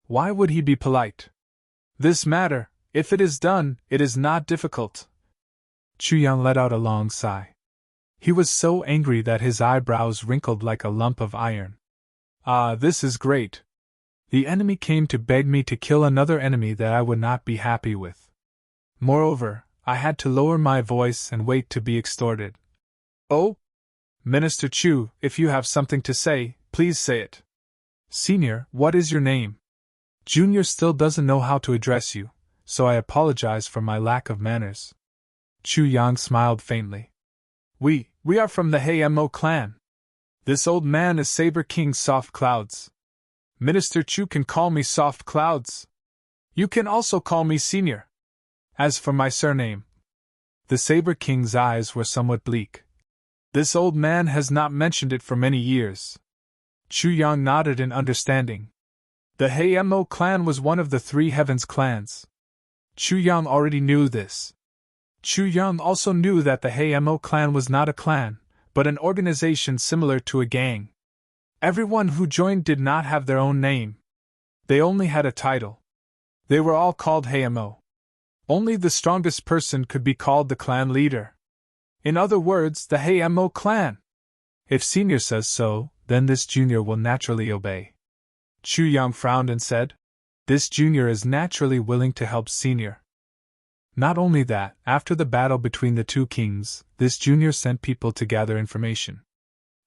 Why would he be polite? This matter, if it is done, it is not difficult. Chu Yang let out a long sigh. He was so angry that his eyebrows wrinkled like a lump of iron. Ah, this is great. The enemy came to beg me to kill another enemy that I would not be happy with. Moreover, I had to lower my voice and wait to be extorted. Oh? Minister Chu, if you have something to say, please say it. Senior, what is your name? Junior still doesn't know how to address you, so I apologize for my lack of manners. Chu Yang smiled faintly. We are from the Hamo clan. This old man is Saber King Soft Clouds. Minister Chu can call me Soft Clouds. You can also call me Senior. As for my surname, the Saber King's eyes were somewhat bleak. This old man has not mentioned it for many years. Chu Yang nodded in understanding. The Hamo clan was one of the 3 Heavens clans. Chu Yang already knew this. Chu Yang also knew that the Hamo clan was not a clan, but an organization similar to a gang. Everyone who joined did not have their own name. They only had a title. They were all called Hamo. Only the strongest person could be called the clan leader. In other words, the Hamo clan. If senior says so, then this junior will naturally obey. Chu Yang frowned and said, "This junior is naturally willing to help senior." Not only that, after the battle between the two kings, this junior sent people to gather information.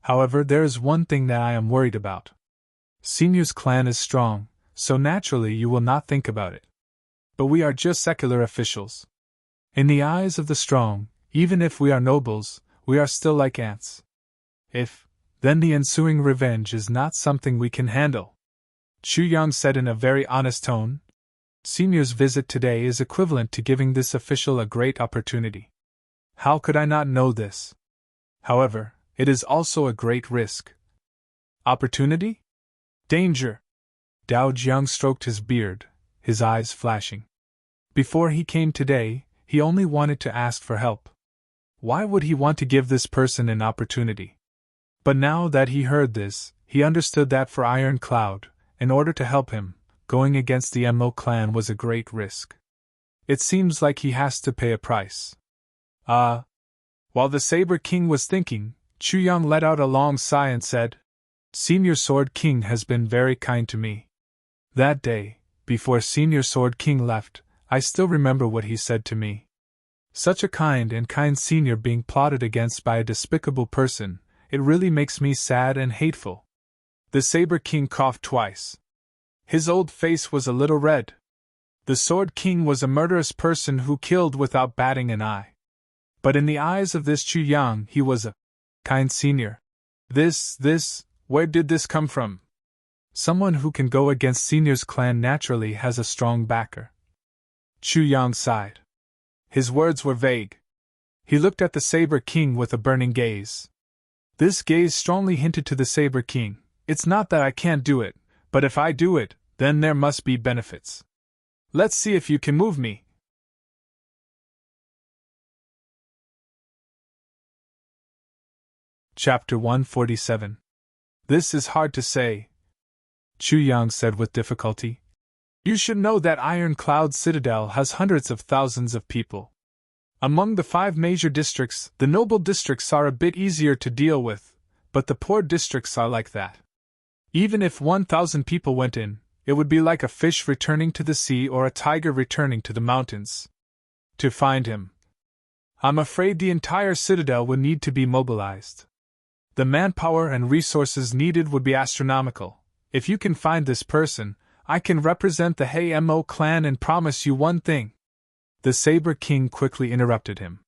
However, there is one thing that I am worried about. Senior's clan is strong, so naturally you will not think about it. But we are just secular officials. In the eyes of the strong, even if we are nobles, we are still like ants. Then the ensuing revenge is not something we can handle. Chu Yang said in a very honest tone. Senior's visit today is equivalent to giving this official a great opportunity. How could I not know this? However, it is also a great risk. Opportunity? Danger. Dao Jiang stroked his beard, his eyes flashing. Before he came today, he only wanted to ask for help. Why would he want to give this person an opportunity? But now that he heard this, he understood that for Iron Cloud, in order to help him, going against the Mo clan was a great risk. It seems like he has to pay a price. While the Saber King was thinking, Chu Yang let out a long sigh and said, "Senior Sword King has been very kind to me." That day, before Senior Sword King left, I still remember what he said to me. Such a kind senior being plotted against by a despicable person, it really makes me sad and hateful. The Saber King coughed twice. His old face was a little red. The Sword King was a murderous person who killed without batting an eye. But in the eyes of this Chu Yang, he was a kind senior. Where did this come from? Someone who can go against Senior's clan naturally has a strong backer. Chu Yang sighed. His words were vague. He looked at the Saber King with a burning gaze. This gaze strongly hinted to the Saber King, "It's not that I can't do it, but if I do it, then there must be benefits. Let's see if you can move me." Chapter 147. This is hard to say, Chu Yang said with difficulty. You should know that Iron Cloud Citadel has hundreds of thousands of people. Among the 5 major districts, the noble districts are a bit easier to deal with, but the poor districts are like that. Even if 1,000 people went in, it would be like a fish returning to the sea or a tiger returning to the mountains. To find him, I'm afraid the entire citadel would need to be mobilized. The manpower and resources needed would be astronomical. If you can find this person, I can represent the Hamo clan and promise you one thing. The Saber King quickly interrupted him.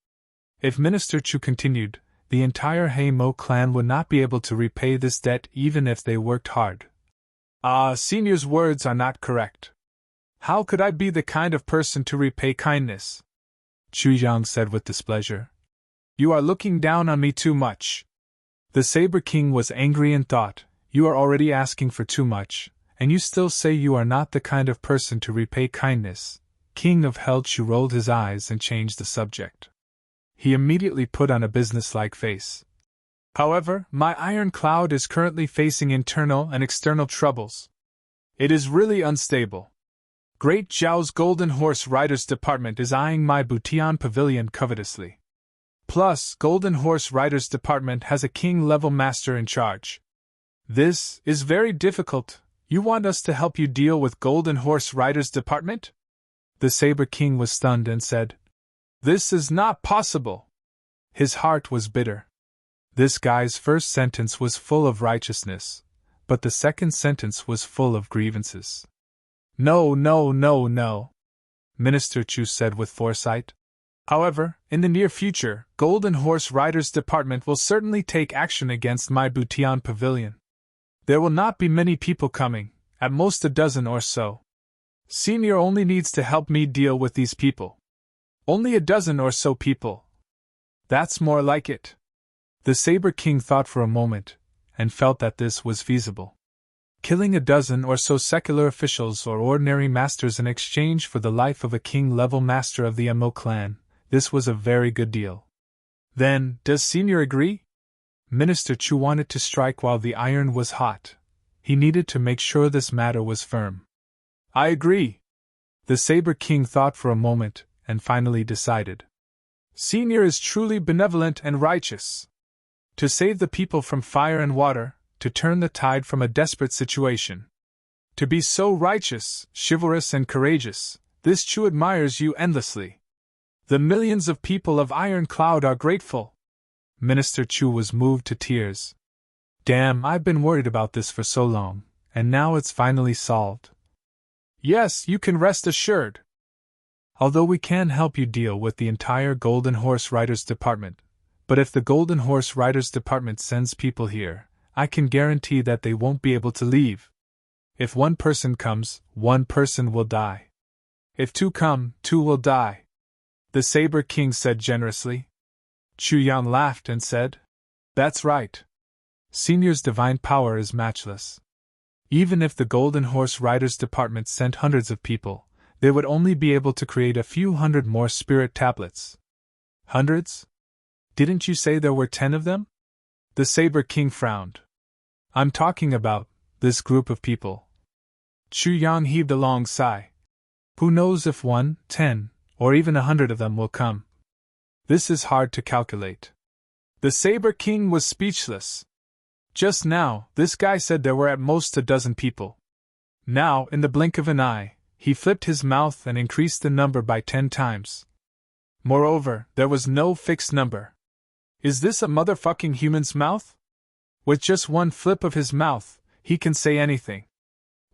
If Minister Chu continued, the entire Hamo clan would not be able to repay this debt even if they worked hard. Senior's words are not correct. How could I be the kind of person to repay kindness? Chu Yang said with displeasure. You are looking down on me too much. The Saber King was angry and thought, you are already asking for too much, and you still say you are not the kind of person to repay kindness. King of Hell Chu rolled his eyes and changed the subject. He immediately put on a businesslike face. However, my Iron Cloud is currently facing internal and external troubles. It is really unstable. Great Zhao's Golden Horse Riders Department is eyeing my Butian Pavilion covetously. Plus, Golden Horse Riders Department has a king-level master in charge. This is very difficult. You want us to help you deal with Golden Horse Riders Department? The Saber King was stunned and said, This is not possible. His heart was bitter. This guy's first sentence was full of righteousness, but the second sentence was full of grievances. No, Minister Chu said with foresight. However, in the near future, Golden Horse Riders Department will certainly take action against my Butian Pavilion. There will not be many people coming, at most a dozen or so. Senior only needs to help me deal with these people. Only a dozen or so people. That's more like it. The Saber King thought for a moment, and felt that this was feasible. killing a dozen or so secular officials or ordinary masters in exchange for the life of a king-level master of the Emo clan. This was a very good deal. Then, does Senior agree? Minister Chu wanted to strike while the iron was hot. He needed to make sure this matter was firm. I agree. The Saber King thought for a moment, and finally decided. Senior is truly benevolent and righteous. To save the people from fire and water, to turn the tide from a desperate situation. To be so righteous, chivalrous and courageous, this Chu admires you endlessly. The millions of people of Iron Cloud are grateful. Minister Chu was moved to tears. Damn, I've been worried about this for so long, and now it's finally solved. Yes, you can rest assured. Although we can help you deal with the entire Golden Horse Riders Department, but if the Golden Horse Riders Department sends people here, I can guarantee that they won't be able to leave. If one person comes, one person will die. If two come, two will die. The Saber King said generously. Chu Yang laughed and said, That's right. Senior's divine power is matchless. Even if the Golden Horse Riders Department sent hundreds of people, they would only be able to create a few hundred more spirit tablets. Hundreds? Didn't you say there were 10 of them? The Saber King frowned. I'm talking about this group of people. Chu Yang heaved a long sigh. Who knows if 1, 10, or even 100 of them will come? This is hard to calculate. The Saber King was speechless. Just now, this guy said there were at most a dozen people. Now, in the blink of an eye, he flipped his mouth and increased the number by 10 times. Moreover, there was no fixed number. Is this a motherfucking human's mouth? With just one flip of his mouth, he can say anything.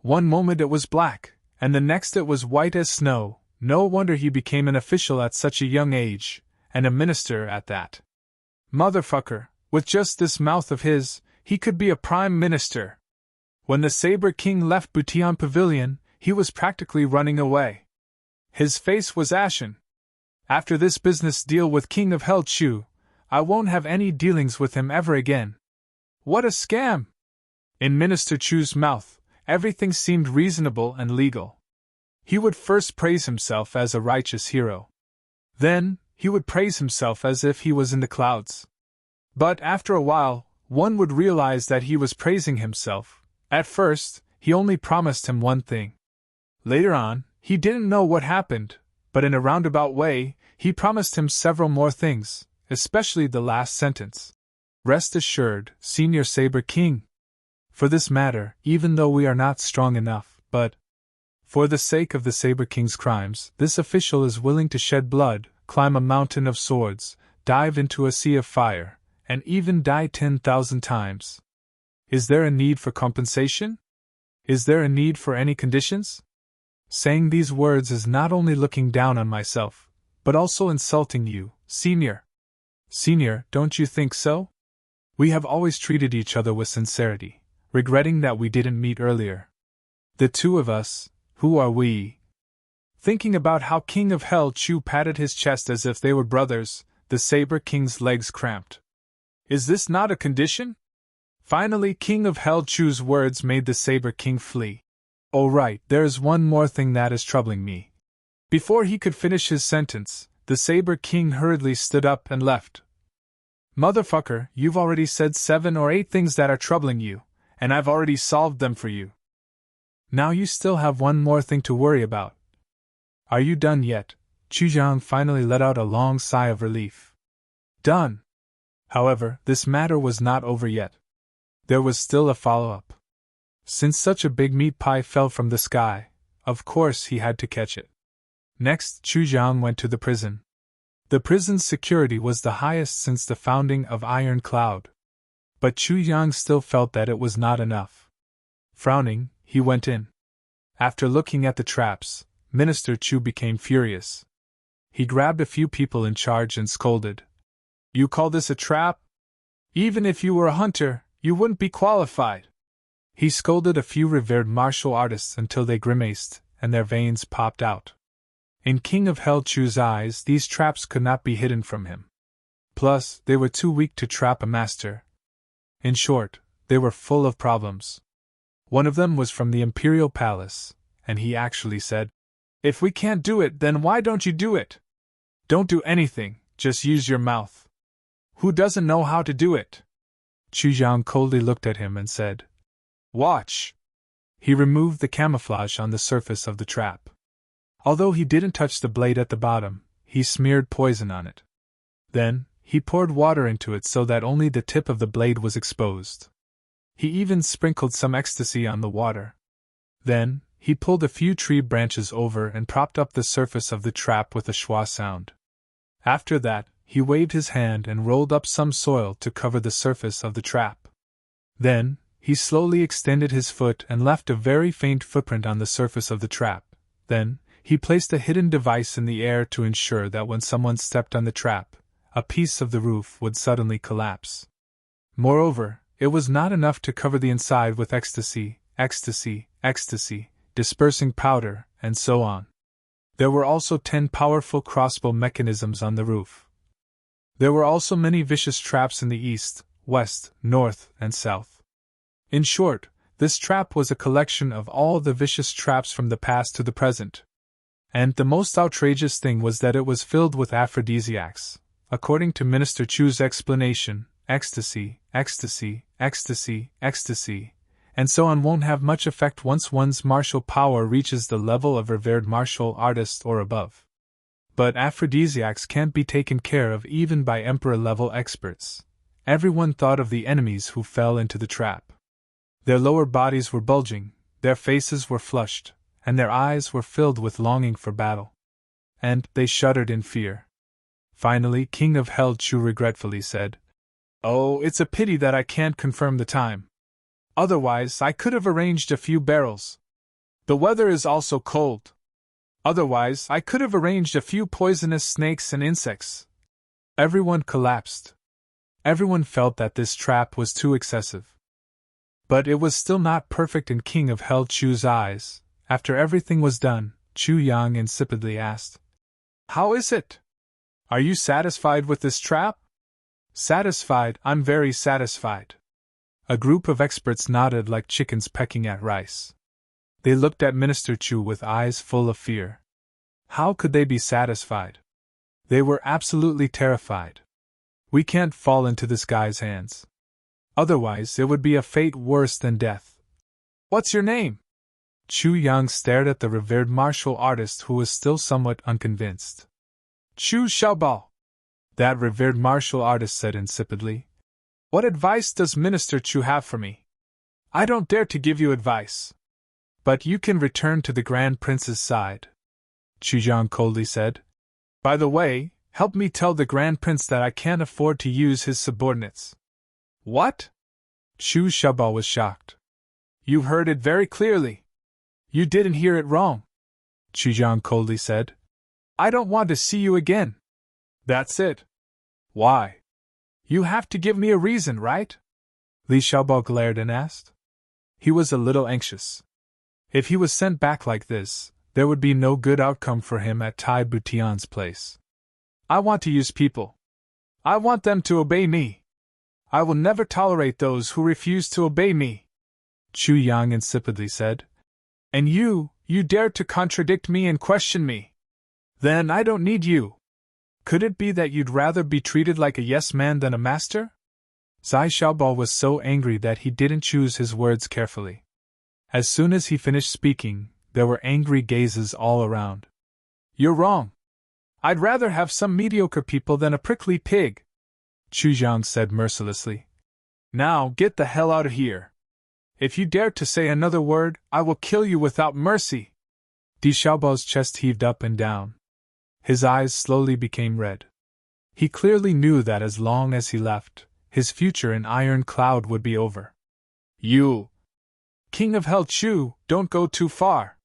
One moment it was black, and the next it was white as snow. No wonder he became an official at such a young age, and a minister at that. Motherfucker, with just this mouth of his, he could be a prime minister. When the Saber King left Bution Pavilion, he was practically running away. His face was ashen. After this business deal with King of Hell Chu, I won't have any dealings with him ever again. What a scam! In Minister Chu's mouth, everything seemed reasonable and legal. He would first praise himself as a righteous hero. Then, he would praise himself as if he was in the clouds. But after a while, one would realize that he was praising himself. At first, he only promised him one thing. Later on, he didn't know what happened, but in a roundabout way, he promised him several more things, especially the last sentence. Rest assured, Senior Saber King. For this matter, even though we are not strong enough, but for the sake of the Saber King's crimes, this official is willing to shed blood, climb a mountain of swords, dive into a sea of fire, and even die 10,000 times. Is there a need for compensation? Is there a need for any conditions? Saying these words is not only looking down on myself, but also insulting you, Senior. Senior, don't you think so? We have always treated each other with sincerity, regretting that we didn't meet earlier. The two of us, who are we? Thinking about how King of Hell Chu patted his chest as if they were brothers, the Saber King's legs cramped. Is this not a condition? Finally, King of Hell Chu's words made the Saber King flee. Oh right, there is one more thing that is troubling me. Before he could finish his sentence, the Saber King hurriedly stood up and left. Motherfucker, you've already said 7 or 8 things that are troubling you, and I've already solved them for you. Now you still have one more thing to worry about. Are you done yet? Chu Jiang finally let out a long sigh of relief. Done. However, this matter was not over yet. There was still a follow-up. Since such a big meat pie fell from the sky, of course he had to catch it. Next, Chu Jiang went to the prison. The prison's security was the highest since the founding of Iron Cloud. But Chu Yang still felt that it was not enough. Frowning, he went in. After looking at the traps, Minister Chu became furious. He grabbed a few people in charge and scolded. You call this a trap? Even if you were a hunter, you wouldn't be qualified. He scolded a few revered martial artists until they grimaced, and their veins popped out. In King of Hell Chu's eyes, these traps could not be hidden from him. Plus, they were too weak to trap a master. In short, they were full of problems. One of them was from the Imperial Palace, and he actually said, "If we can't do it, then why don't you do it? Don't do anything, just use your mouth. Who doesn't know how to do it?" Chu Yang coldly looked at him and said, "Watch." He removed the camouflage on the surface of the trap. Although he didn't touch the blade at the bottom, he smeared poison on it. Then, he poured water into it so that only the tip of the blade was exposed. He even sprinkled some ecstasy on the water. Then, he pulled a few tree branches over and propped up the surface of the trap with a schwa sound. After that, he waved his hand and rolled up some soil to cover the surface of the trap. Then, he slowly extended his foot and left a very faint footprint on the surface of the trap. Then, he placed a hidden device in the air to ensure that when someone stepped on the trap, a piece of the roof would suddenly collapse. Moreover, it was not enough to cover the inside with ecstasy, dispersing powder, and so on. There were also 10 powerful crossbow mechanisms on the roof. There were also many vicious traps in the east, west, north, and south. In short, this trap was a collection of all the vicious traps from the past to the present. And the most outrageous thing was that it was filled with aphrodisiacs. According to Minister Chu's explanation, ecstasy, and so on won't have much effect once one's martial power reaches the level of revered martial artist or above. But aphrodisiacs can't be taken care of even by emperor-level experts. Everyone thought of the enemies who fell into the trap. Their lower bodies were bulging, their faces were flushed, and their eyes were filled with longing for battle. And they shuddered in fear. Finally, King of Hell Chu regretfully said, "Oh, it's a pity that I can't confirm the time. Otherwise, I could have arranged a few barrels. The weather is also cold. Otherwise, I could have arranged a few poisonous snakes and insects." Everyone collapsed. Everyone felt that this trap was too excessive. But it was still not perfect in King of Hell Chu's eyes. After everything was done, Chu Yang insipidly asked, "How is it? Are you satisfied with this trap?" "Satisfied, I'm very satisfied." A group of experts nodded like chickens pecking at rice. They looked at Minister Chu with eyes full of fear. How could they be satisfied? They were absolutely terrified. "We can't fall into this guy's hands. Otherwise, it would be a fate worse than death." "What's your name?" Chu Yang stared at the revered martial artist who was still somewhat unconvinced. "Chu Xiaobao," that revered martial artist said insipidly. "What advice does Minister Chu have for me?" "I don't dare to give you advice. But you can return to the Grand Prince's side," Chu Yang coldly said. "By the way, help me tell the Grand Prince that I can't afford to use his subordinates." "What?" Chu Xiaobao was shocked. "You heard it very clearly. You didn't hear it wrong," Chu Yang coldly said. "I don't want to see you again. That's it." "Why?" "You have to give me a reason, right?" Li Xiaobao glared and asked. He was a little anxious. If he was sent back like this, there would be no good outcome for him at Tai Butian's place. "I want to use people. I want them to obey me. I will never tolerate those who refuse to obey me," Chu Yang insipidly said. "And you dare to contradict me and question me. Then I don't need you. Could it be that you'd rather be treated like a yes-man than a master?" Zai Xiaobao was so angry that he didn't choose his words carefully. As soon as he finished speaking, there were angry gazes all around. "You're wrong. I'd rather have some mediocre people than a prickly pig," Chu Yang said mercilessly. "Now get the hell out of here. If you dare to say another word, I will kill you without mercy." Di Xiaobao's chest heaved up and down. His eyes slowly became red. He clearly knew that as long as he left, his future in Iron Cloud would be over. "You, King of Hell Chu, don't go too far."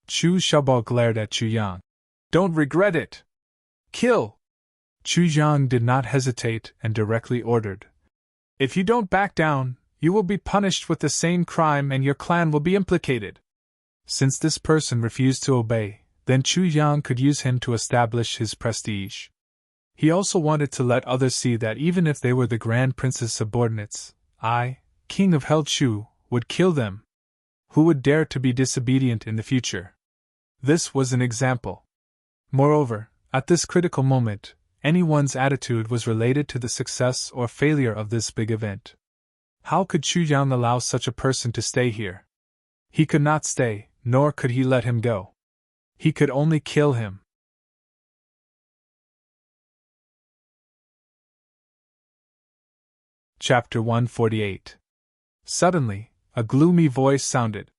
Chu Xiaobao glared at Chu Yang. "Don't regret it. Kill." Chu Yang did not hesitate and directly ordered, "If you don't back down, you will be punished with the same crime and your clan will be implicated." Since this person refused to obey, then Chu Yang could use him to establish his prestige. He also wanted to let others see that even if they were the Grand Prince's subordinates, I, King of Hell Chu, would kill them. Who would dare to be disobedient in the future? This was an example. Moreover, at this critical moment, anyone's attitude was related to the success or failure of this big event. How could Chu Yang allow such a person to stay here? He could not stay, nor could he let him go. He could only kill him. Chapter 148. Suddenly, a gloomy voice sounded.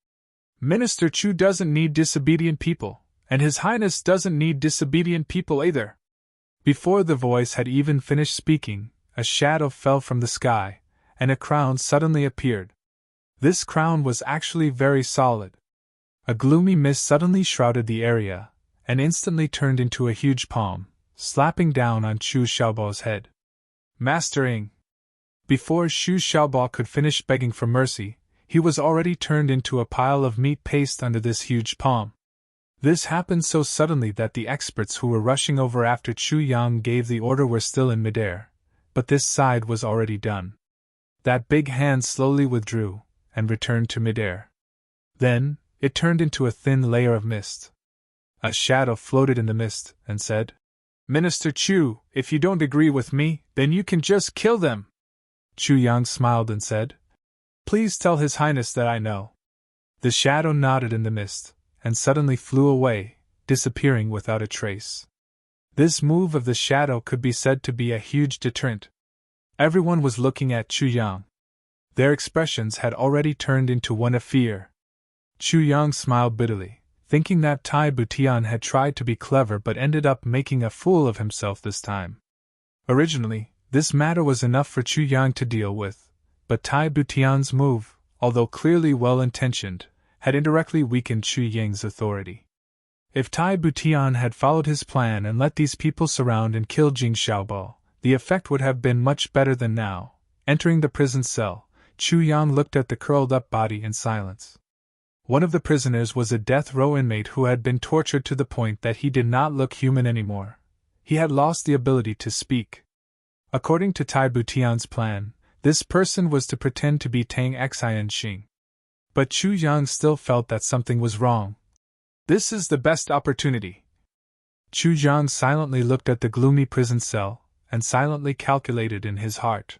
Minister Chu doesn't need disobedient people, and His Highness doesn't need disobedient people either. Before the voice had even finished speaking, a shadow fell from the sky, and a crown suddenly appeared. This crown was actually very solid. A gloomy mist suddenly shrouded the area, and instantly turned into a huge palm, slapping down on Chu Xiaobao's head. Mastering! Before Xu Xiaobao could finish begging for mercy, he was already turned into a pile of meat paste under this huge palm. This happened so suddenly that the experts who were rushing over after Chu Yang gave the order were still in midair, but this side was already done. That big hand slowly withdrew, and returned to midair. Then, it turned into a thin layer of mist. A shadow floated in the mist, and said, Minister Chu, if you don't agree with me, then you can just kill them. Chu Yang smiled and said, Please tell His Highness that I know. The shadow nodded in the mist, and suddenly flew away, disappearing without a trace. This move of the shadow could be said to be a huge deterrent. Everyone was looking at Chu Yang. Their expressions had already turned into one of fear. Chu Yang smiled bitterly, thinking that Tai Butian had tried to be clever but ended up making a fool of himself this time. Originally, this matter was enough for Chu Yang to deal with, but Tai Butian's move, although clearly well-intentioned, had indirectly weakened Chu Yang's authority. If Tai Butian had followed his plan and let these people surround and kill Jing Xiaobao, the effect would have been much better than now. Entering the prison cell, Chu Yang looked at the curled-up body in silence. One of the prisoners was a death row inmate who had been tortured to the point that he did not look human anymore. He had lost the ability to speak. According to Tai Butian's plan, this person was to pretend to be Tang Xianxing. But Chu Yang still felt that something was wrong. This is the best opportunity. Chu Yang silently looked at the gloomy prison cell, and silently calculated in his heart.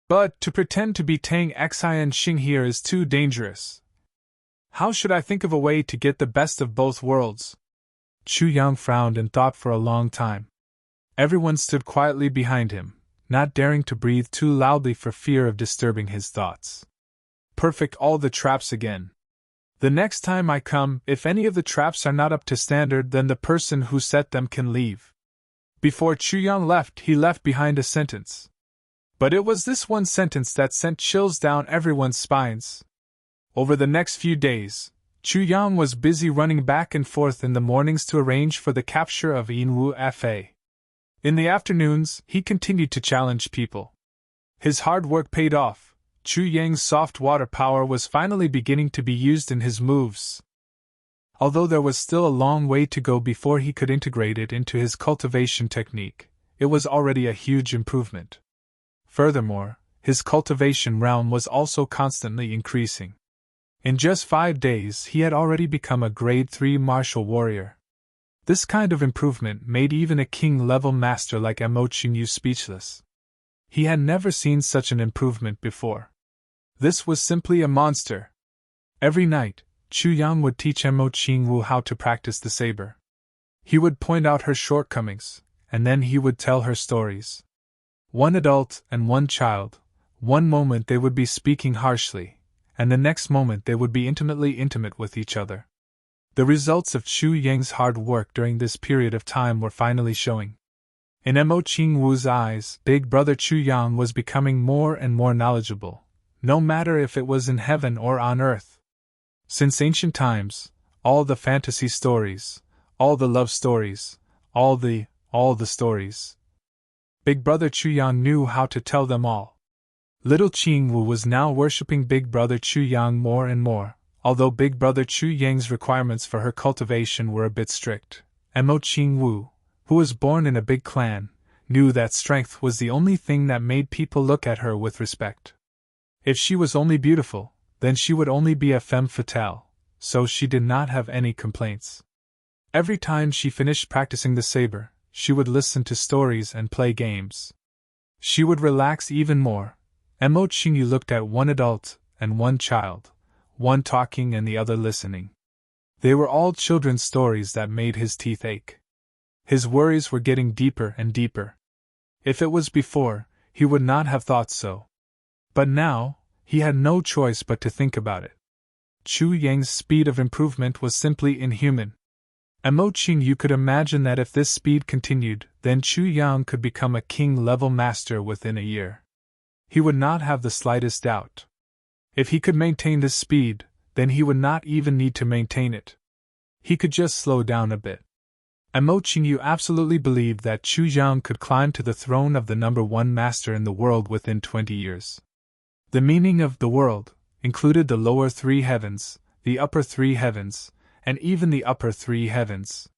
But to pretend to be Tang Xianxing here is too dangerous. How should I think of a way to get the best of both worlds? Chu Yang frowned and thought for a long time. Everyone stood quietly behind him, not daring to breathe too loudly for fear of disturbing his thoughts. Perfect all the traps again. The next time I come, if any of the traps are not up to standard, then the person who set them can leave. Before Chu Yang left, he left behind a sentence. But it was this one sentence that sent chills down everyone's spines. Over the next few days, Chu Yang was busy running back and forth in the mornings to arrange for the capture of Yinwu Fa. In the afternoons, he continued to challenge people. His hard work paid off. Chu Yang's soft water power was finally beginning to be used in his moves. Although there was still a long way to go before he could integrate it into his cultivation technique, it was already a huge improvement. Furthermore, his cultivation realm was also constantly increasing. In just 5 days, he had already become a grade 3 martial warrior. This kind of improvement made even a king-level master like Mo Qingyu speechless. He had never seen such an improvement before. This was simply a monster. Every night, Chu Yang would teach Mo Qingyu how to practice the saber. He would point out her shortcomings, and then he would tell her stories. One adult and one child, one moment they would be speaking harshly, and the next moment they would be intimately intimate with each other. The results of Chu Yang's hard work during this period of time were finally showing. In Mo Qingwu's eyes, big brother Chu Yang was becoming more and more knowledgeable, no matter if it was in heaven or on earth. Since ancient times, all the fantasy stories, all the love stories, all the stories. Big brother Chu Yang knew how to tell them all. Little Qingwu was now worshipping big brother Chu Yang more and more, although big brother Chu Yang's requirements for her cultivation were a bit strict. Mo Qingwu, who was born in a big clan, knew that strength was the only thing that made people look at her with respect. If she was only beautiful, then she would only be a femme fatale, so she did not have any complaints. Every time she finished practicing the saber, she would listen to stories and play games. She would relax even more. Mo Qingyu looked at one adult and one child, one talking and the other listening. They were all children's stories that made his teeth ache. His worries were getting deeper and deeper. If it was before, he would not have thought so. But now, he had no choice but to think about it. Chu Yang's speed of improvement was simply inhuman. Mo Qingyu could imagine that if this speed continued, then Chu Yang could become a king-level master within a year. He would not have the slightest doubt. If he could maintain this speed, then he would not even need to maintain it. He could just slow down a bit. Mo Qingyu absolutely believed that Chu Yang could climb to the throne of the #1 master in the world within 20 years. The meaning of the world included the lower 3 heavens, the upper 3 heavens, and even the upper 3 heavens.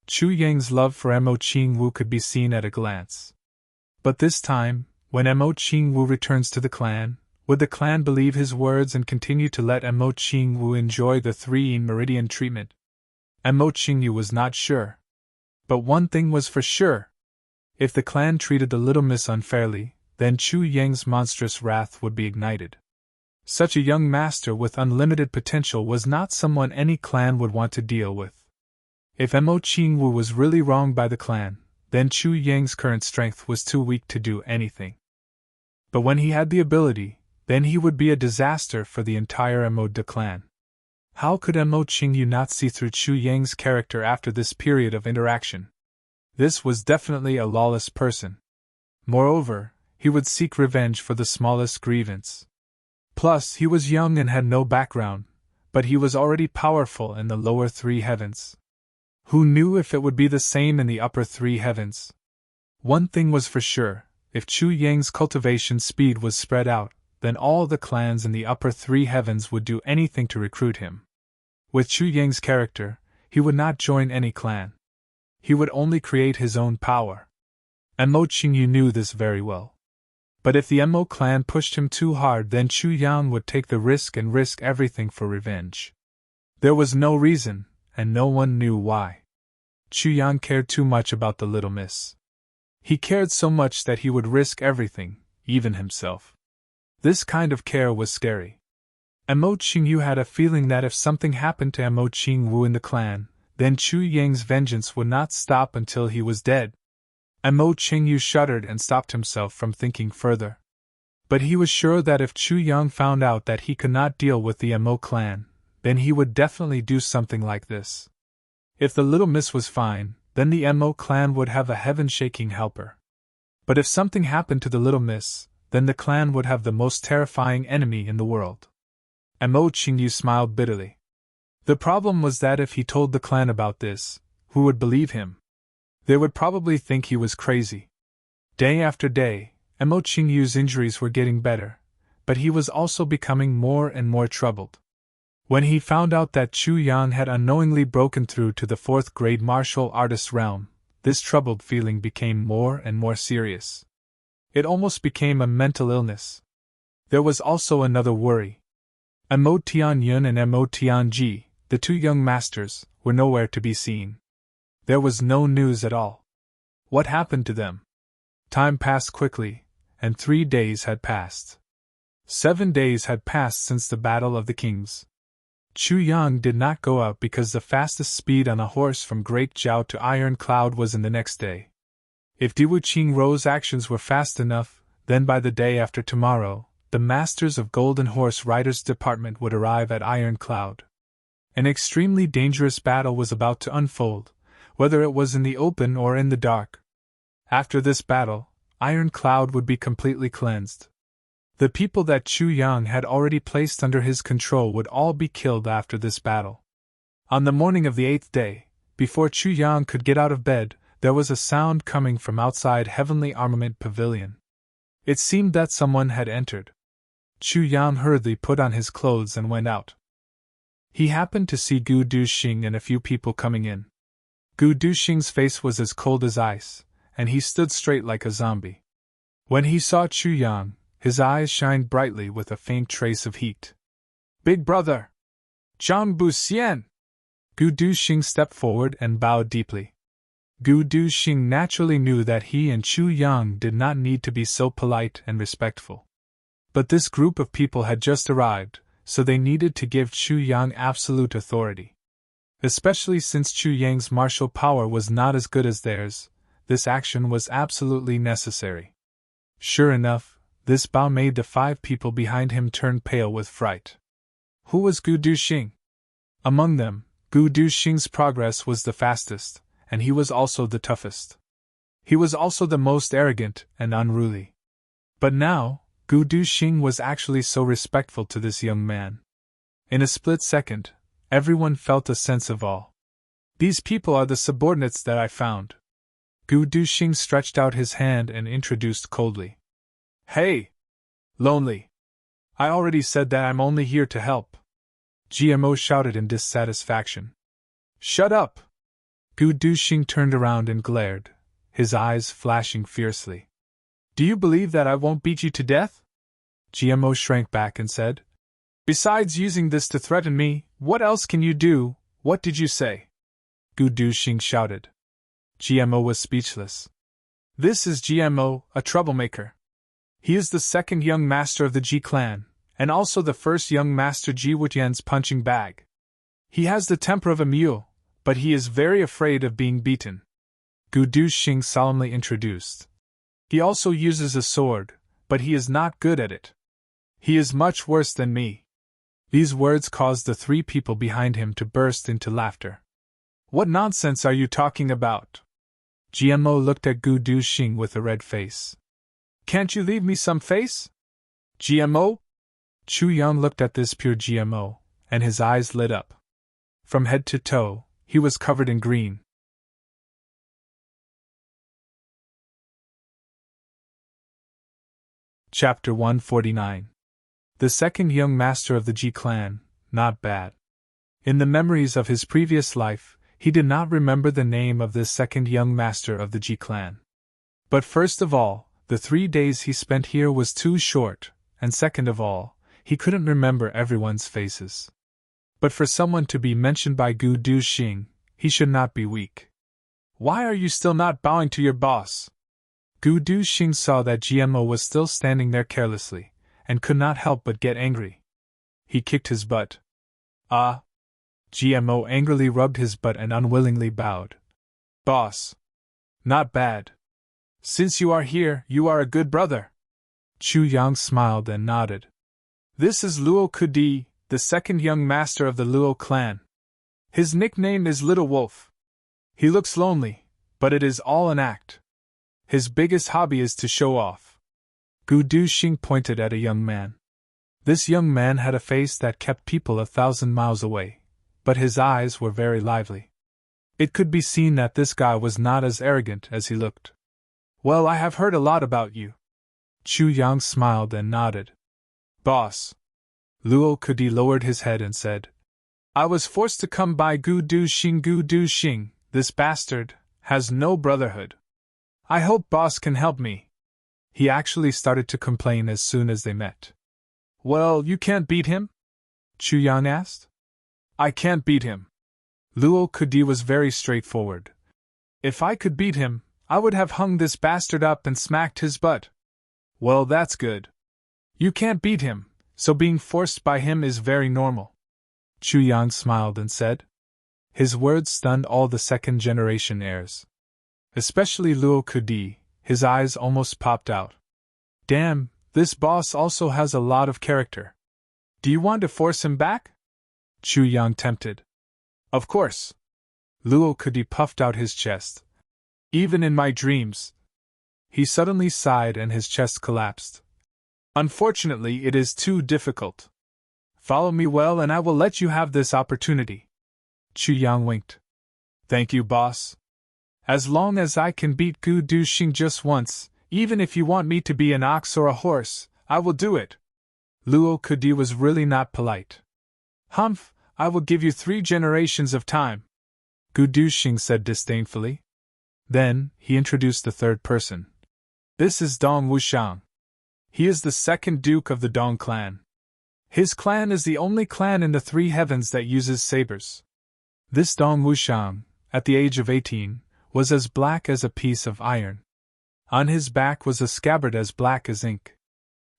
Chu Yang's love for Mo Qingyu could be seen at a glance. But this time, when Mo Qingyu returns to the clan, would the clan believe his words and continue to let Mo Qingyu enjoy the 3 meridian treatment? Mo Qingyu was not sure. But one thing was for sure. If the clan treated the little miss unfairly, then Chu Yang's monstrous wrath would be ignited. Such a young master with unlimited potential was not someone any clan would want to deal with. If Mo Qingyu was really wronged by the clan, then Chu Yang's current strength was too weak to do anything. But when he had the ability, then he would be a disaster for the entire Mo clan. How could Mo Qingyu not see through Chu Yang's character after this period of interaction? This was definitely a lawless person. Moreover, he would seek revenge for the smallest grievance. Plus, he was young and had no background, but he was already powerful in the lower 3 heavens. Who knew if it would be the same in the upper 3 heavens? One thing was for sure, if Chu Yang's cultivation speed was spread out, then all the clans in the upper 3 heavens would do anything to recruit him. With Chu Yang's character, he would not join any clan. He would only create his own power. Mo Qingyu knew this very well. But if the Mo clan pushed him too hard, then Chu Yang would take the risk and risk everything for revenge. There was no reason, and no one knew why. Chu Yang cared too much about the little miss. He cared so much that he would risk everything, even himself. This kind of care was scary. Mo Qingyu had a feeling that if something happened to Mo Qingyu in the clan, then Chu Yang's vengeance would not stop until he was dead. Mo Qingyu shuddered and stopped himself from thinking further. But he was sure that if Chu Yang found out that he could not deal with the Mo clan, then he would definitely do something like this. If the little miss was fine, then the Mo clan would have a heaven-shaking helper. But if something happened to the little miss, then the clan would have the most terrifying enemy in the world. Mo Qingyu smiled bitterly. The problem was that if he told the clan about this, who would believe him? They would probably think he was crazy. Day after day, Mo Qingyu's injuries were getting better, but he was also becoming more and more troubled. When he found out that Chu Yang had unknowingly broken through to the 4th grade martial artist realm, this troubled feeling became more and more serious. It almost became a mental illness. There was also another worry. Mo Tianyun and Mo Tianji, the 2 young masters, were nowhere to be seen. There was no news at all. What happened to them? Time passed quickly, and 3 days had passed. 7 days had passed since the Battle of the Kings. Chu Yang did not go out because the fastest speed on a horse from Great Jiao to Iron Cloud was in the next day. If Diwu Qingrou's actions were fast enough, then by the day after tomorrow, the Masters of Golden Horse Riders Department would arrive at Iron Cloud. An extremely dangerous battle was about to unfold, whether it was in the open or in the dark. After this battle, Iron Cloud would be completely cleansed. The people that Chu Yang had already placed under his control would all be killed after this battle. On the morning of the 8th day, before Chu Yang could get out of bed, there was a sound coming from outside Heavenly Armament Pavilion. It seemed that someone had entered. Chu Yang hurriedly put on his clothes and went out. He happened to see Gu Duxing and a few people coming in. Gu Duxing's face was as cold as ice, and he stood straight like a zombie. When he saw Chu Yang, his eyes shined brightly with a faint trace of heat. Big brother! Zhang Buxian! Gu Duxing stepped forward and bowed deeply. Gu Duxing naturally knew that he and Chu Yang did not need to be so polite and respectful. But this group of people had just arrived, so they needed to give Chu Yang absolute authority. Especially since Chu Yang's martial power was not as good as theirs, this action was absolutely necessary. Sure enough, this bow made the 5 people behind him turn pale with fright. Who was Gu Duxing? Among them, Gu Duxing's progress was the fastest, and he was also the toughest. He was also the most arrogant and unruly. But now, Gu Duxing was actually so respectful to this young man. In a split second, everyone felt a sense of awe. These people are the subordinates that I found. Gu Duxing stretched out his hand and introduced coldly. Hey! Lonely! I already said that I'm only here to help. GMO shouted in dissatisfaction. Shut up! Gu Duxing turned around and glared, his eyes flashing fiercely. Do you believe that I won't beat you to death? GMO shrank back and said. Besides using this to threaten me, what else can you do? What did you say? Gu Duxing shouted. GMO was speechless. This is GMO, a troublemaker. He is the second young master of the Ji clan, and also the first young master Ji Wutian's punching bag. He has the temper of a mule, but he is very afraid of being beaten. Gu Duxing solemnly introduced. He also uses a sword, but he is not good at it. He is much worse than me. These words caused the 3 people behind him to burst into laughter. What nonsense are you talking about? GMO looked at Gu Duxing with a red face. Can't you leave me some face? GMO? Chu Yang looked at this pure GMO, and his eyes lit up. From head to toe, he was covered in green. Chapter 149. The second young master of the Ji clan, not bad. In the memories of his previous life, he did not remember the name of this second young master of the Ji clan. But first of all, the 3 days he spent here was too short, and second of all, he couldn't remember everyone's faces. But for someone to be mentioned by Gu Duxing, he should not be weak. Why are you still not bowing to your boss? Gu Duxing saw that GMO was still standing there carelessly, and could not help but get angry. He kicked his butt. Ah! GMO angrily rubbed his butt and unwillingly bowed. Boss! Not bad. Since you are here, you are a good brother. Chu Yang smiled and nodded. This is Luo Kudi, the second young master of the Luo clan. His nickname is Little Wolf. He looks lonely, but it is all an act. His biggest hobby is to show off. Gu Duxing pointed at a young man. This young man had a face that kept people 1,000 miles away, but his eyes were very lively. It could be seen that this guy was not as arrogant as he looked. Well, I have heard a lot about you. Chu Yang smiled and nodded. Boss. Luo Kudi lowered his head and said, I was forced to come by Gu Duxing. Gu Duxing, this bastard, has no brotherhood. I hope boss can help me. He actually started to complain as soon as they met. Well, you can't beat him? Chu Yang asked. I can't beat him. Luo Kudi was very straightforward. If I could beat him, I would have hung this bastard up and smacked his butt. Well, that's good. You can't beat him, so being forced by him is very normal. Chu Yang smiled and said. His words stunned all the second-generation heirs. Especially Luo Kudi, his eyes almost popped out. Damn, this boss also has a lot of character. Do you want to force him back? Chu Yang tempted. Of course. Luo Kudi puffed out his chest. Even in my dreams. He suddenly sighed and his chest collapsed. Unfortunately, it is too difficult. Follow me well and I will let you have this opportunity. Chu Yang winked. Thank you, boss. As long as I can beat Gu Duxing just once, even if you want me to be an ox or a horse, I will do it. Luo Kudi was really not polite. Humph, I will give you 3 generations of time. Gu Duxing said disdainfully. Then, he introduced the third person. This is Dong Wushang. He is the second duke of the Dong clan. His clan is the only clan in the three heavens that uses sabers. This Dong Wushang, at the age of 18, was as black as a piece of iron. On his back was a scabbard as black as ink.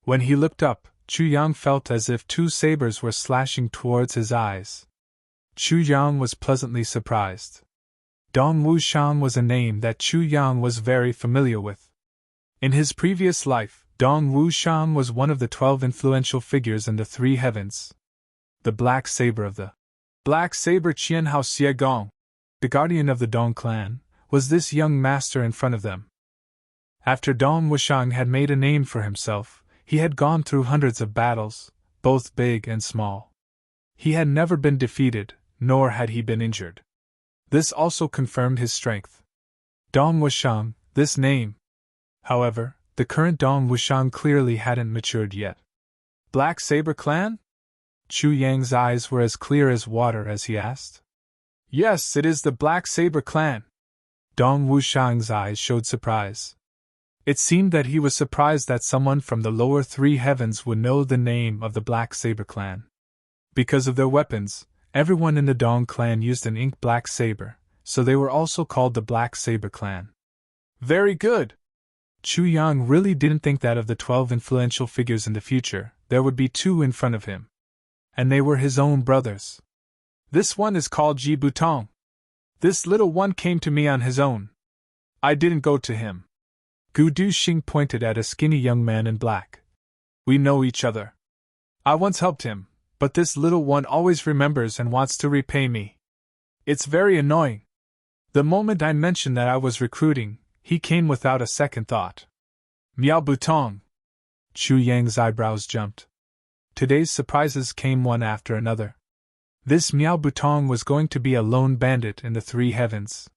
When he looked up, Chu Yang felt as if two sabers were slashing towards his eyes. Chu Yang was pleasantly surprised. Dong Wushang was a name that Chu Yang was very familiar with. In his previous life, Dong Wushang was one of the 12 influential figures in the three heavens. The Black Saber of the Black Saber Qian Hao Xie Gong, the guardian of the Dong clan, was this young master in front of them. After Dong Wushang had made a name for himself, he had gone through hundreds of battles, both big and small. He had never been defeated, nor had he been injured. This also confirmed his strength. Dong Wushang, this name. However, the current Dong Wushang clearly hadn't matured yet. Black Saber Clan? Chu Yang's eyes were as clear as water as he asked. Yes, it is the Black Saber Clan. Dong Wushang's eyes showed surprise. It seemed that he was surprised that someone from the lower three heavens would know the name of the Black Saber Clan. Because of their weapons, everyone in the Dong clan used an ink black saber, so they were also called the Black Saber Clan. Very good! Chu Yang really didn't think that of the 12 influential figures in the future, there would be two in front of him. And they were his own brothers. This one is called Ji Butong. This little one came to me on his own. I didn't go to him. Gu Duxing pointed at a skinny young man in black. We know each other. I once helped him, but this little one always remembers and wants to repay me. It's very annoying. The moment I mentioned that I was recruiting, he came without a second thought. Miao Butong. Chu Yang's eyebrows jumped. Today's surprises came one after another. This Miao Butong was going to be a lone bandit in the three heavens.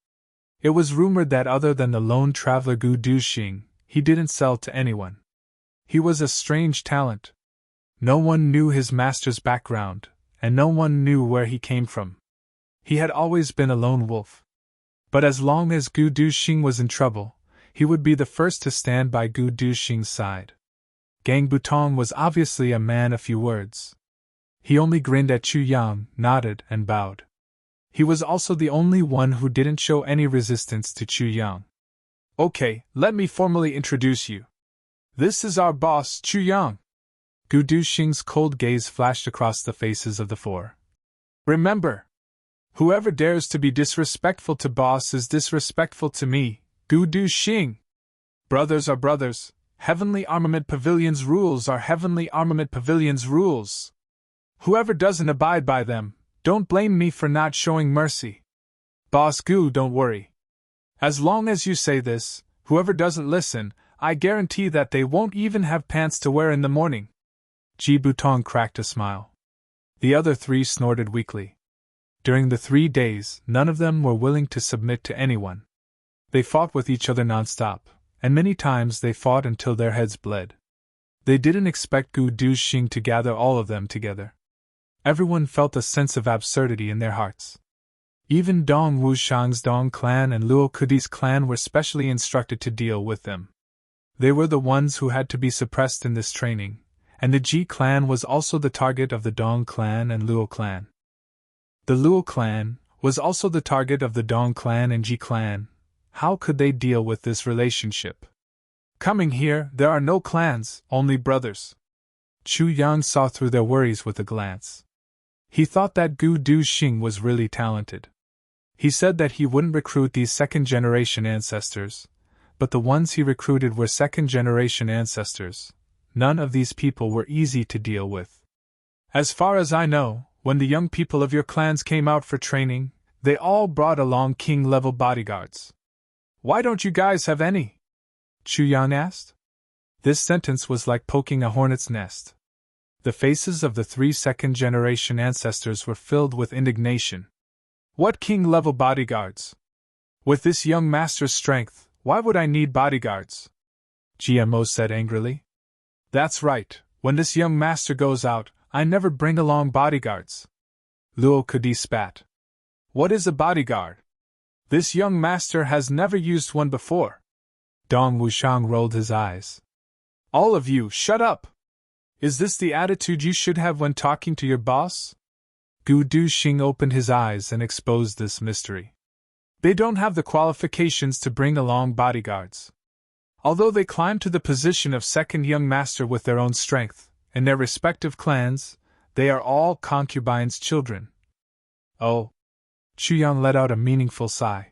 It was rumored that other than the lone traveler Gu Duxing, he didn't sell to anyone. He was a strange talent. No one knew his master's background, and no one knew where he came from. He had always been a lone wolf. But as long as Gu Duxing was in trouble, he would be the first to stand by Gu Duxing's side. Gang Butong was obviously a man of few words. He only grinned at Chu Yang, nodded, and bowed. He was also the only one who didn't show any resistance to Chu Yang. Okay, let me formally introduce you. This is our boss, Chu Yang. Gu Duxing's cold gaze flashed across the faces of the four. Remember, whoever dares to be disrespectful to boss is disrespectful to me, Gu Duxing. Brothers are brothers. Heavenly Armament Pavilion's rules are Heavenly Armament Pavilion's rules. Whoever doesn't abide by them, don't blame me for not showing mercy. Boss Gu, don't worry. As long as you say this, whoever doesn't listen, I guarantee that they won't even have pants to wear in the morning. Ji Butong cracked a smile. The other three snorted weakly. During the 3 days, none of them were willing to submit to anyone. They fought with each other non-stop, and many times they fought until their heads bled. They didn't expect Gu Duxing to gather all of them together. Everyone felt a sense of absurdity in their hearts. Even Dong Wushang's Dong clan and Luo Kudi's clan were specially instructed to deal with them. They were the ones who had to be suppressed in this training, and the Ji clan was also the target of the Dong clan and Luo clan. The Luo clan was also the target of the Dong clan and Ji clan. How could they deal with this relationship? Coming here, there are no clans, only brothers. Chu Yang saw through their worries with a glance. He thought that Gu Duxing was really talented. He said that he wouldn't recruit these second-generation ancestors, but the ones he recruited were second-generation ancestors. None of these people were easy to deal with. As far as I know, when the young people of your clans came out for training, they all brought along king-level bodyguards. Why don't you guys have any? Chu Yang asked. This sentence was like poking a hornet's nest. The faces of the 3 second-generation ancestors were filled with indignation. What king-level bodyguards? With this young master's strength, why would I need bodyguards? GMO said angrily. That's right, when this young master goes out, I never bring along bodyguards. Luo Kudi spat. What is a bodyguard? This young master has never used one before. Dong Wushang rolled his eyes. All of you, shut up! Is this the attitude you should have when talking to your boss? Gu Duxing opened his eyes and exposed this mystery. They don't have the qualifications to bring along bodyguards. Although they climbed to the position of second young master with their own strength, in their respective clans, they are all concubines' children. Oh. Chu Yang let out a meaningful sigh.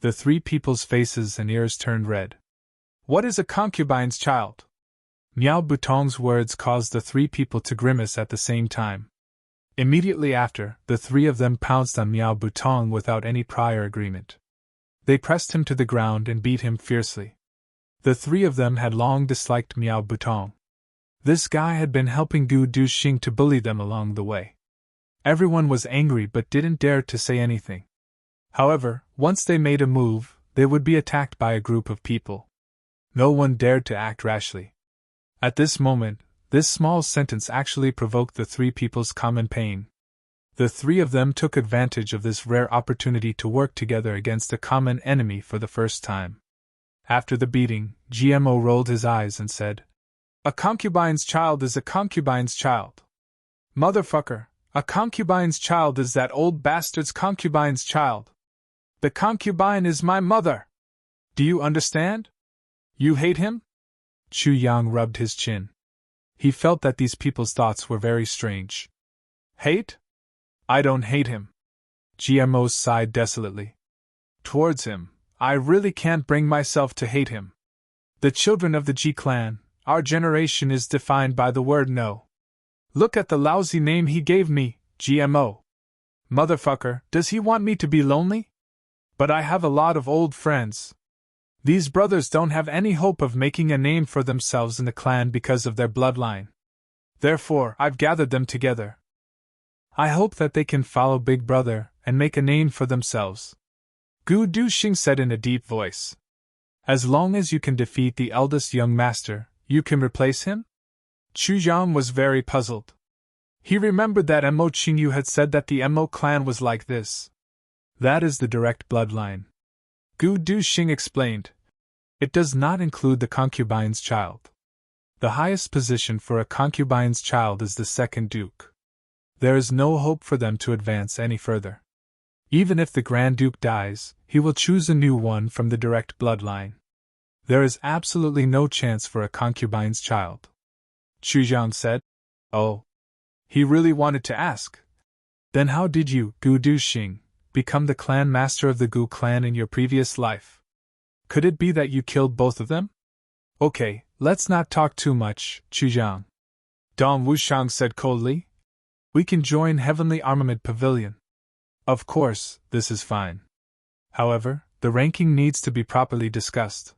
The three people's faces and ears turned red. What is a concubine's child? Miao Butong's words caused the three people to grimace at the same time. Immediately after, the three of them pounced on Miao Butong without any prior agreement. They pressed him to the ground and beat him fiercely. The three of them had long disliked Miao Butong. This guy had been helping Gu Duxing to bully them along the way. Everyone was angry but didn't dare to say anything. However, once they made a move, they would be attacked by a group of people. No one dared to act rashly. At this moment, this small sentence actually provoked the three people's common pain. The three of them took advantage of this rare opportunity to work together against a common enemy for the first time. After the beating, GMO rolled his eyes and said, "A concubine's child is a concubine's child. Motherfucker, a concubine's child is that old bastard's concubine's child. The concubine is my mother. Do you understand? You hate him?" Chu Yang rubbed his chin. He felt that these people's thoughts were very strange. Hate? I don't hate him. GMO sighed desolately. Towards him, I really can't bring myself to hate him. The children of the G clan, our generation is defined by the word no. Look at the lousy name he gave me, GMO. Motherfucker, does he want me to be lonely? But I have a lot of old friends. These brothers don't have any hope of making a name for themselves in the clan because of their bloodline. Therefore, I've gathered them together. I hope that they can follow Big Brother and make a name for themselves. Gu Duxing said in a deep voice. As long as you can defeat the eldest young master, you can replace him? Chu Yang was very puzzled. He remembered that Mo Qingyu had said that the Mo clan was like this. That is the direct bloodline. Gu Duxing explained. It does not include the concubine's child. The highest position for a concubine's child is the second duke. There is no hope for them to advance any further. Even if the Grand Duke dies, he will choose a new one from the direct bloodline. There is absolutely no chance for a concubine's child. Chu Yang said. Oh. He really wanted to ask. Then how did you, Gu Duxing, become the clan master of the Gu clan in your previous life? Could it be that you killed both of them? Okay, let's not talk too much, Chu Yang. Dong Wushang said coldly. We can join Heavenly Armament Pavilion. Of course, this is fine. However, the ranking needs to be properly discussed.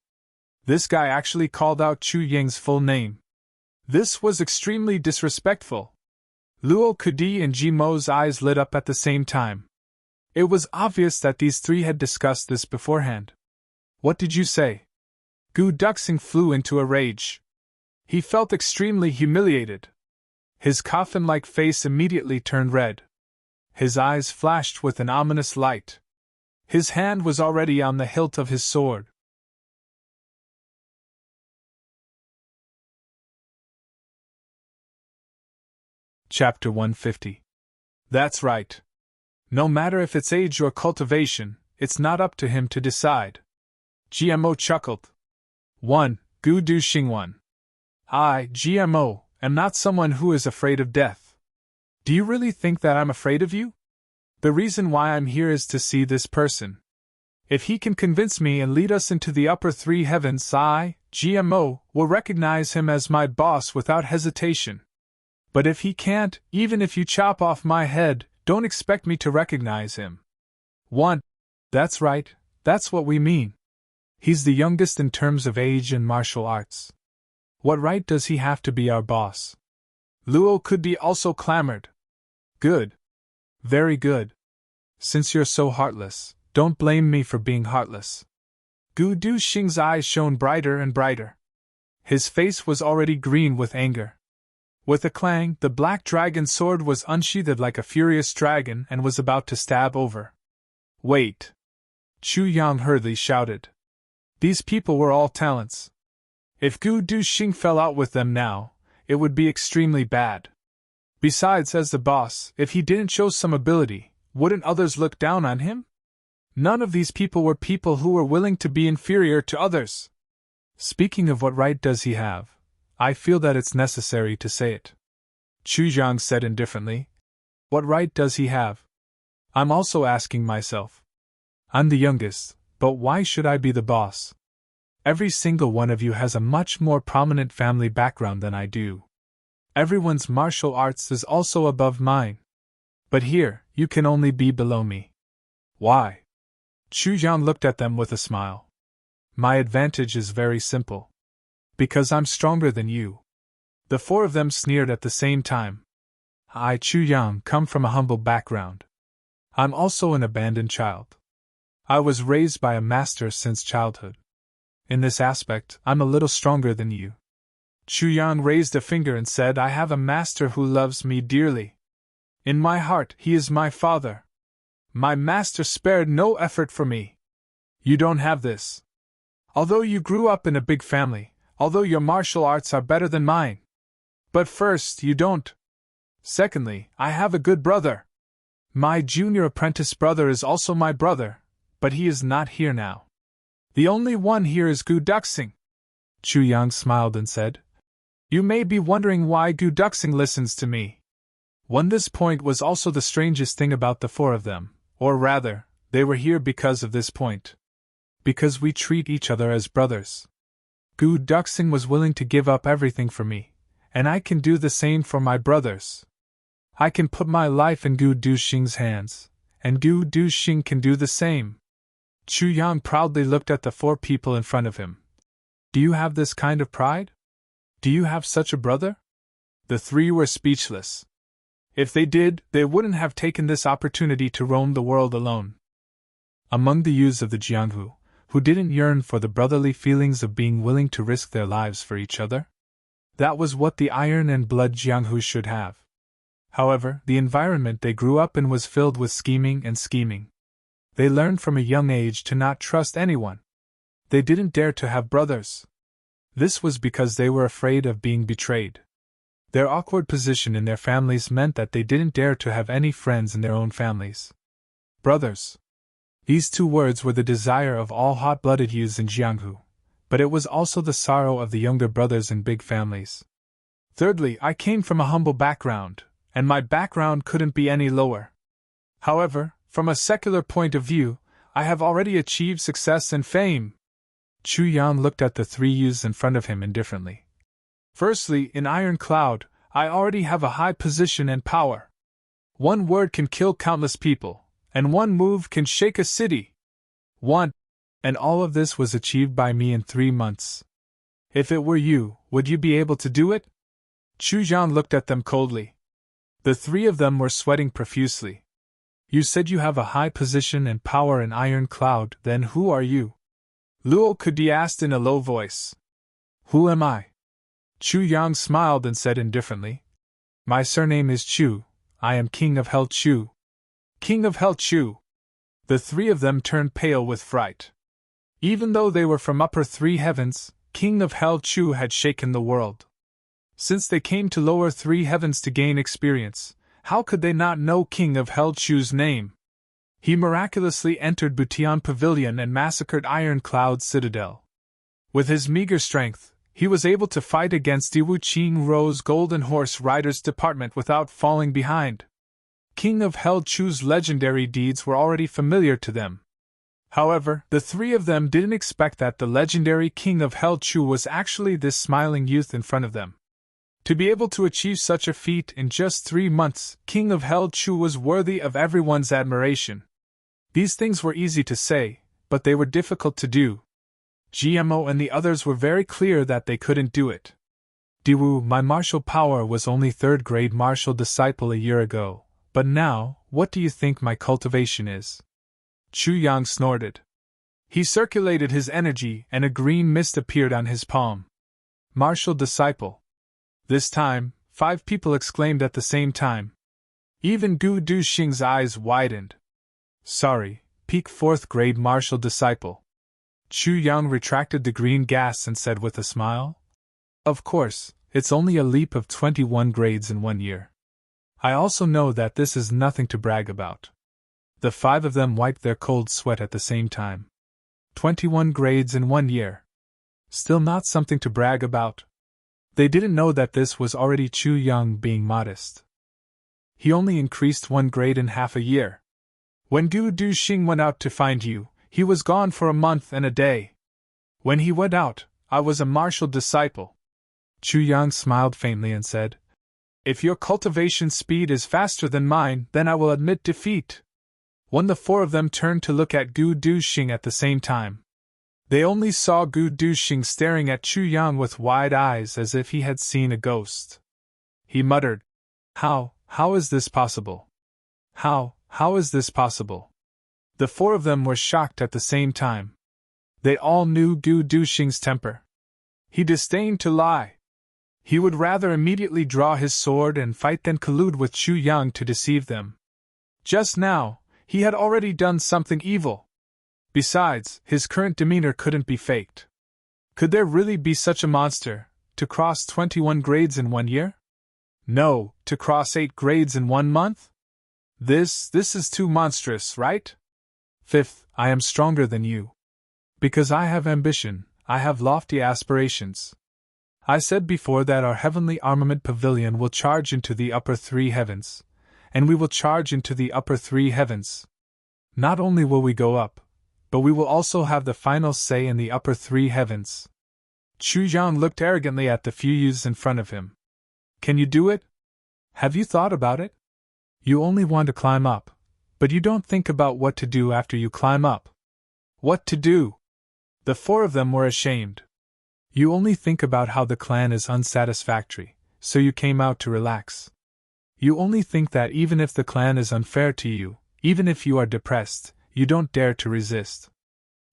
This guy actually called out Chu Ying's full name. This was extremely disrespectful. Luo Kudi and Ji Mo's eyes lit up at the same time. It was obvious that these three had discussed this beforehand. What did you say? Gu Duxing flew into a rage. He felt extremely humiliated. His coffin-like face immediately turned red. His eyes flashed with an ominous light. His hand was already on the hilt of his sword. Chapter 150. That's right. No matter if it's age or cultivation, it's not up to him to decide. GMO chuckled. 1. Gu Duxing 1. I, GMO, am not someone who is afraid of death. Do you really think that I'm afraid of you? The reason why I'm here is to see this person. If he can convince me and lead us into the upper three heavens, I, GMO, will recognize him as my boss without hesitation. But if he can't, even if you chop off my head, don't expect me to recognize him. 1. That's right, that's what we mean. He's the youngest in terms of age and martial arts. What right does he have to be our boss? Luo Kudi also clamored. Good. Very good. Since you're so heartless, don't blame me for being heartless. Gu Duxing's eyes shone brighter and brighter. His face was already green with anger. With a clang, the black dragon sword was unsheathed like a furious dragon and was about to stab over. Wait! Chu Yang hurriedly shouted. These people were all talents. If Gu Duxing fell out with them now, it would be extremely bad. Besides, as the boss, if he didn't show some ability, wouldn't others look down on him? None of these people were people who were willing to be inferior to others. Speaking of what right does he have, I feel that it's necessary to say it. Chu Jiang said indifferently. What right does he have? I'm also asking myself. I'm the youngest, but why should I be the boss? Every single one of you has a much more prominent family background than I do. Everyone's martial arts is also above mine. But here, you can only be below me. Why? Chu Jiang looked at them with a smile. My advantage is very simple. Because I'm stronger than you. The four of them sneered at the same time. I, Chu Yang, come from a humble background. I'm also an abandoned child. I was raised by a master since childhood. In this aspect, I'm a little stronger than you. Chu Yang raised a finger and said, I have a master who loves me dearly. In my heart, he is my father. My master spared no effort for me. You don't have this. Although you grew up in a big family, although your martial arts are better than mine. But first, you don't. Secondly, I have a good brother. My junior apprentice brother is also my brother, but he is not here now. The only one here is Gu Duxing. Chu Yang smiled and said, You may be wondering why Gu Duxing listens to me. This point was also the strangest thing about the four of them, or rather, they were here because of this point. Because we treat each other as brothers. Gu Duxing was willing to give up everything for me, and I can do the same for my brothers. I can put my life in Gu Duxing's hands, and Gu Duxing can do the same. Chu Yang proudly looked at the four people in front of him. Do you have this kind of pride? Do you have such a brother? The three were speechless. If they did, they wouldn't have taken this opportunity to roam the world alone. Among the youths of the Jianghu, who didn't yearn for the brotherly feelings of being willing to risk their lives for each other? That was what the iron and blood Jianghu should have. However, the environment they grew up in was filled with scheming and scheming. They learned from a young age to not trust anyone. They didn't dare to have brothers. This was because they were afraid of being betrayed. Their awkward position in their families meant that they didn't dare to have any friends in their own families. Brothers. These two words were the desire of all hot-blooded youths in Jianghu, but it was also the sorrow of the younger brothers in big families. Thirdly, I came from a humble background, and my background couldn't be any lower. However, from a secular point of view, I have already achieved success and fame. Chu Yang looked at the three youths in front of him indifferently. Firstly, in Iron Cloud, I already have a high position and power. One word can kill countless people, and one move can shake a city. And all of this was achieved by me in 3 months. If it were you, would you be able to do it? Chu Yang looked at them coldly. The three of them were sweating profusely. You said you have a high position and power in Iron Cloud, then who are you? Luo Kudi asked in a low voice. Who am I? Chu Yang smiled and said indifferently. My surname is Chu, I am King of Hell Chu. King of Hell Chu. The three of them turned pale with fright. Even though they were from upper three heavens, King of Hell Chu had shaken the world. Since they came to lower three heavens to gain experience, how could they not know King of Hell Chu's name? He miraculously entered Butian Pavilion and massacred Iron Cloud Citadel. With his meager strength, he was able to fight against Diwu Qing Ro's Golden Horse Riders Department without falling behind. King of Hell Chu's legendary deeds were already familiar to them. However, the three of them didn't expect that the legendary King of Hell Chu was actually this smiling youth in front of them. To be able to achieve such a feat in just 3 months, King of Hell Chu was worthy of everyone's admiration. These things were easy to say, but they were difficult to do. GMO and the others were very clear that they couldn't do it. Diwu, my martial power was only 3rd grade martial disciple a year ago, but now, what do you think my cultivation is? Chu Yang snorted. He circulated his energy and a green mist appeared on his palm. Martial disciple. This time, 5 people exclaimed at the same time. Even Gu Duxing's eyes widened. Sorry, peak 4th grade martial disciple. Chu Yang retracted the green gas and said with a smile. Of course, It's only a leap of 21 grades in 1 year. I also know that this is nothing to brag about. The 5 of them wiped their cold sweat at the same time. 21 grades in 1 year. Still not something to brag about. They didn't know that this was already Chu Yang being modest. He only increased 1 grade in half a year. When Gu Duxing went out to find you, he was gone for a month and a day. When he went out, I was a martial disciple. Chu Yang smiled faintly and said, If your cultivation speed is faster than mine, then I will admit defeat. When the 4 of them turned to look at Gu Duxing at the same time, they only saw Gu Duxing staring at Chu Yang with wide eyes as if he had seen a ghost. He muttered, How is this possible? How is this possible? The 4 of them were shocked at the same time. They all knew Gu Duxing's temper. He disdained to lie. He would rather immediately draw his sword and fight than collude with Chu Yang to deceive them. Just now, he had already done something evil. Besides, his current demeanor couldn't be faked. Could there really be such a monster, to cross 21 grades in 1 year? No, to cross 8 grades in 1 month? This is too monstrous, right? 5th, I am stronger than you. Because I have ambition, I have lofty aspirations. I said before that our heavenly armament pavilion will charge into the upper 3 heavens, and we will charge into the upper 3 heavens. Not only will we go up, but we will also have the final say in the upper 3 heavens. Chu Yang looked arrogantly at the few youths in front of him. Can you do it? Have you thought about it? You only want to climb up, but you don't think about what to do after you climb up. What to do? The 4 of them were ashamed. You only think about how the clan is unsatisfactory, so you came out to relax. You only think that even if the clan is unfair to you, even if you are depressed, you don't dare to resist.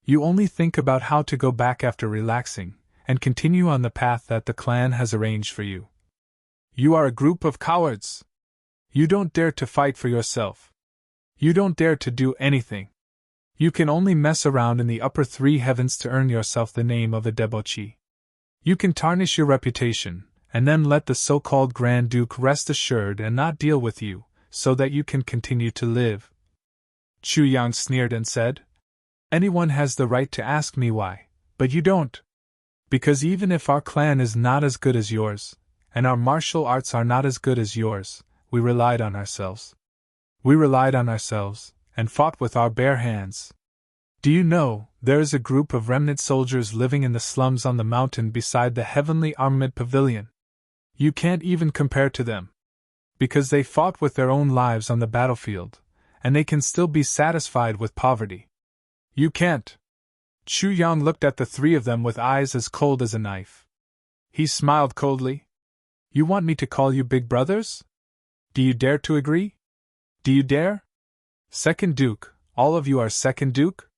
You only think about how to go back after relaxing, and continue on the path that the clan has arranged for you. You are a group of cowards. You don't dare to fight for yourself. You don't dare to do anything. You can only mess around in the upper 3 heavens to earn yourself the name of a debauchee. You can tarnish your reputation, and then let the so-called Grand Duke rest assured and not deal with you, so that you can continue to live. Chu Yang sneered and said, Anyone has the right to ask me why, but you don't. Because even if our clan is not as good as yours, and our martial arts are not as good as yours, we relied on ourselves. We relied on ourselves, and fought with our bare hands. Do you know, there is a group of remnant soldiers living in the slums on the mountain beside the heavenly armament pavilion. You can't even compare to them. Because they fought with their own lives on the battlefield, and they can still be satisfied with poverty. You can't. Chu Yang looked at the 3 of them with eyes as cold as a knife. He smiled coldly. You want me to call you big brothers? Do you dare to agree? Do you dare? Second Duke, all of you are Second Duke?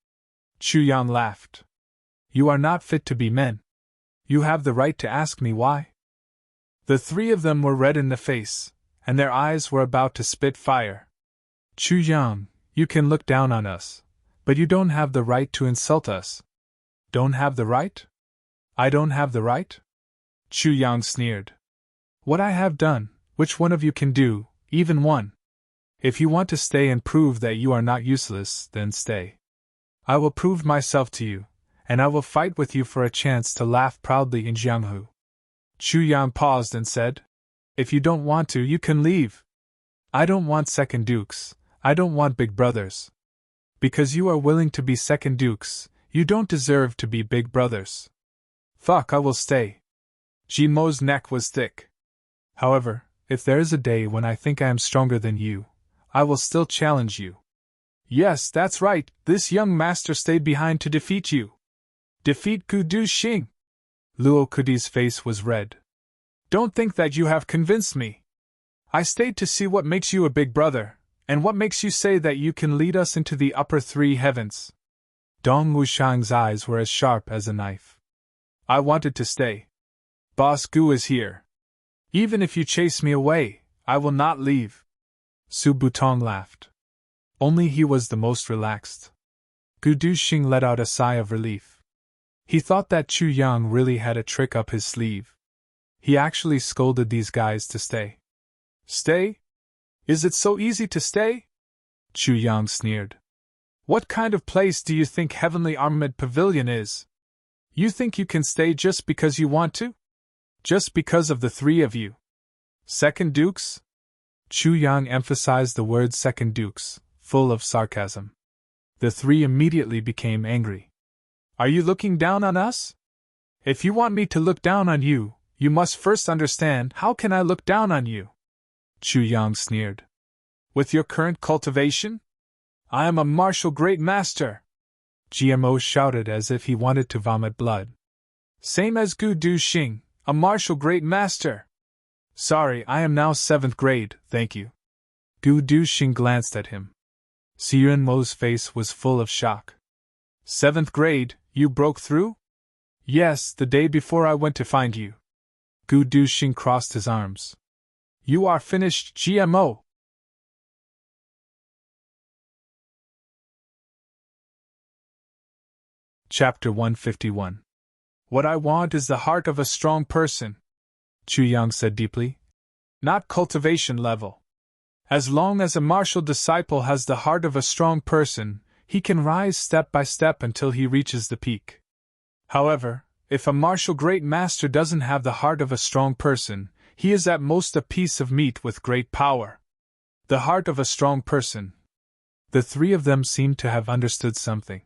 Chu Yang laughed. You are not fit to be men. You have the right to ask me why. The 3 of them were red in the face, and their eyes were about to spit fire. Chu Yang, you can look down on us, but you don't have the right to insult us. Don't have the right? I don't have the right? Chu Yang sneered. What I have done, which one of you can do, even one? If you want to stay and prove that you are not useless, then stay. I will prove myself to you, and I will fight with you for a chance to laugh proudly in Jianghu. Chu Yang paused and said, If you don't want to, you can leave. I don't want Second Dukes, I don't want big brothers. Because you are willing to be Second Dukes, you don't deserve to be big brothers. Fuck, I will stay. Jimo's neck was thick. However, if there is a day when I think I am stronger than you, I will still challenge you. Yes, that's right, this young master stayed behind to defeat you. Defeat Gu Duxing. Luo Kudi's face was red. Don't think that you have convinced me. I stayed to see what makes you a big brother, and what makes you say that you can lead us into the upper 3 heavens. Dong Wushang's eyes were as sharp as a knife. I wanted to stay. Boss Gu is here. Even if you chase me away, I will not leave. Su Butong laughed. Only he was the most relaxed. Gu Duxing let out a sigh of relief. He thought that Chu Yang really had a trick up his sleeve. He actually scolded these guys to stay. Stay? Is it so easy to stay? Chu Yang sneered. What kind of place do you think Heavenly Armament Pavilion is? You think you can stay just because you want to? Just because of the three of you? Second Dukes? Chu Yang emphasized the word second Dukes, full of sarcasm. The three immediately became angry. Are you looking down on us? If you want me to look down on you, you must first understand how can I look down on you? Chu Yang sneered. With your current cultivation? I am a martial great master! GMO shouted as if he wanted to vomit blood. Same as Gu Du Xing, a martial great master! Sorry, I am now 7th grade, thank you. Gu Du Xing glanced at him. Siyun Mo's face was full of shock. 7th grade, you broke through? Yes, the day before I went to find you. Gu Du Xing crossed his arms. You are finished, GMO! Chapter 151. What I want is the heart of a strong person, Chu Yang said deeply. Not cultivation level. As long as a martial disciple has the heart of a strong person, he can rise step by step until he reaches the peak. However, if a martial great master doesn't have the heart of a strong person, he is at most a piece of meat with great power. The heart of a strong person. The three of them seemed to have understood something.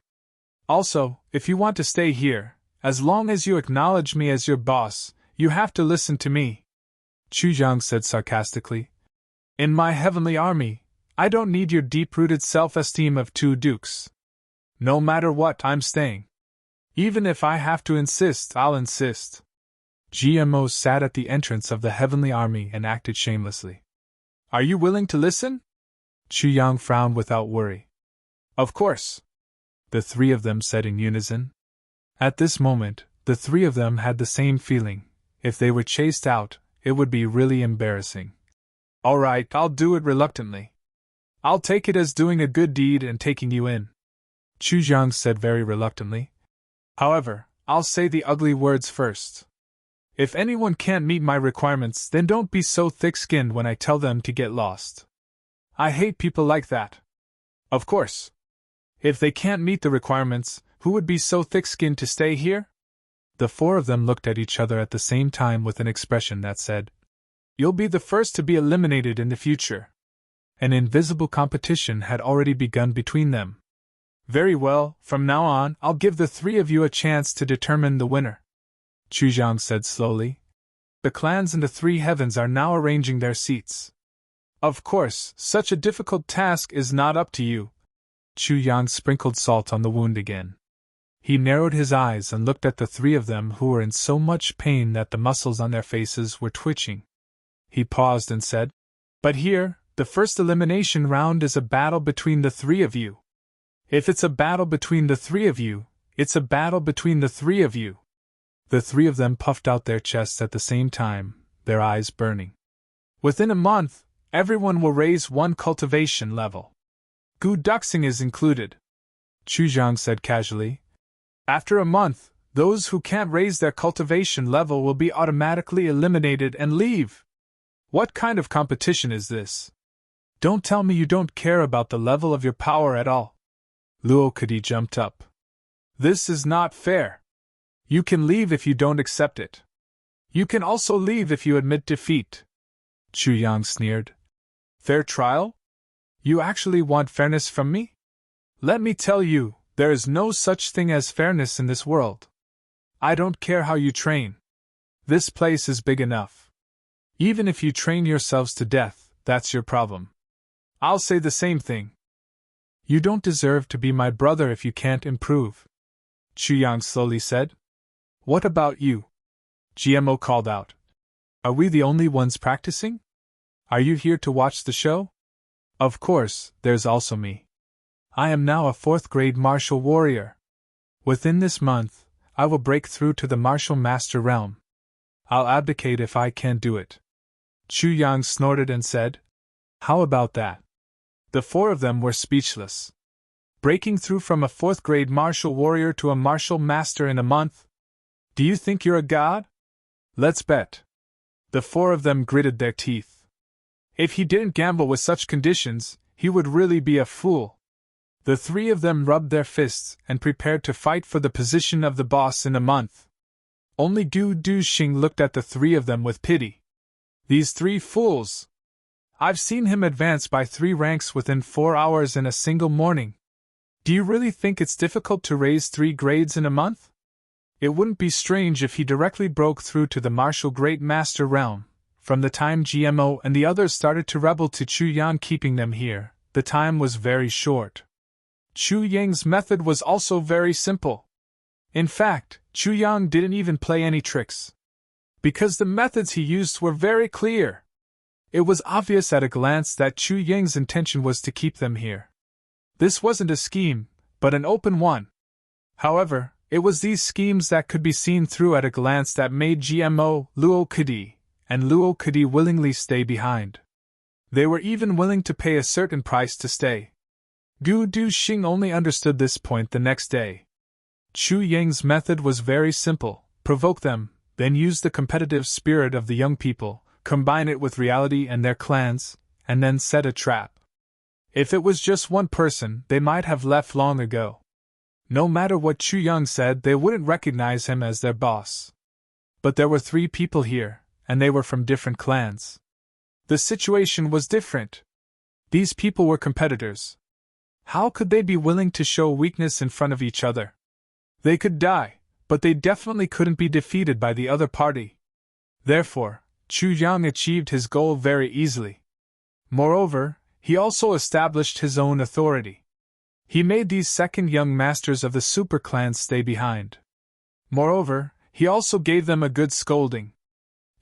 Also, if you want to stay here, as long as you acknowledge me as your boss, you have to listen to me, Chu Yang said sarcastically. In my heavenly army, I don't need your deep-rooted self-esteem of 2 dukes. No matter what, I'm staying. Even if I have to insist, I'll insist. GMO sat at the entrance of the heavenly army and acted shamelessly. Are you willing to listen? Chu Yang frowned without worry. Of course, the three of them said in unison. At this moment, the three of them had the same feeling. If they were chased out, it would be really embarrassing. All right, I'll do it reluctantly. I'll take it as doing a good deed and taking you in, Chu Yang said very reluctantly. However, I'll say the ugly words first. If anyone can't meet my requirements, then don't be so thick-skinned when I tell them to get lost. I hate people like that. Of course. If they can't meet the requirements, who would be so thick-skinned to stay here? The four of them looked at each other at the same time with an expression that said, You'll be the first to be eliminated in the future. An invisible competition had already begun between them. Very well, from now on, I'll give the three of you a chance to determine the winner, Chu Yang said slowly. The clans in the 3 heavens are now arranging their seats. Of course, such a difficult task is not up to you. Chu Yang sprinkled salt on the wound again. He narrowed his eyes and looked at the three of them who were in so much pain that the muscles on their faces were twitching. He paused and said, But here, the first elimination round is a battle between the 3 of you. If it's a battle between the 3 of you, it's a battle between the 3 of you. The 3 of them puffed out their chests at the same time, their eyes burning. Within a month, everyone will raise 1 cultivation level. Gu Duxing is included, Chu Yang said casually. After a month, those who can't raise their cultivation level will be automatically eliminated and leave. What kind of competition is this? Don't tell me you don't care about the level of your power at all. Luo Kadi jumped up. This is not fair. You can leave if you don't accept it. You can also leave if you admit defeat. Chu Yang sneered. Fair trial? You actually want fairness from me? Let me tell you, there is no such thing as fairness in this world. I don't care how you train. This place is big enough. Even if you train yourselves to death, that's your problem. I'll say the same thing. You don't deserve to be my brother if you can't improve, Chu Yang slowly said. What about you? GMO called out. Are we the only ones practicing? Are you here to watch the show? Of course, there's also me. I am now a 4th grade martial warrior. Within this month, I will break through to the martial master realm. I'll abdicate if I can't do it. Chu Yang snorted and said, How about that? The 4 of them were speechless. Breaking through from a 4th grade martial warrior to a martial master in a month? Do you think you're a god? Let's bet. The four of them gritted their teeth. If he didn't gamble with such conditions, he would really be a fool. The three of them rubbed their fists and prepared to fight for the position of the boss in a month. Only Gu Duxing looked at the three of them with pity. These three fools! I've seen him advance by 3 ranks within 4 hours in a single morning. Do you really think it's difficult to raise 3 grades in a month? It wouldn't be strange if he directly broke through to the martial Great Master realm. From the time GMO and the others started to rebel to Chu Yang keeping them here, the time was very short. Chu Yang's method was also very simple. In fact, Chu Yang didn't even play any tricks. Because the methods he used were very clear. It was obvious at a glance that Chu Yang's intention was to keep them here. This wasn't a scheme, but an open one. However, it was these schemes that could be seen through at a glance that made GMO, Luo Kadi, and Luo Kadi willingly stay behind. They were even willing to pay a certain price to stay. Gu Duxing only understood this point the next day. Chu Yang's method was very simple: provoke them, then use the competitive spirit of the young people, combine it with reality and their clans, and then set a trap. If it was just one person, they might have left long ago. No matter what Chu Yang said, they wouldn't recognize him as their boss. But there were 3 people here, and they were from different clans. The situation was different. These people were competitors. How could they be willing to show weakness in front of each other? They could die, but they definitely couldn't be defeated by the other party. Therefore, Chu Yang achieved his goal very easily. Moreover, he also established his own authority. He made these second young masters of the super clans stay behind. Moreover, he also gave them a good scolding.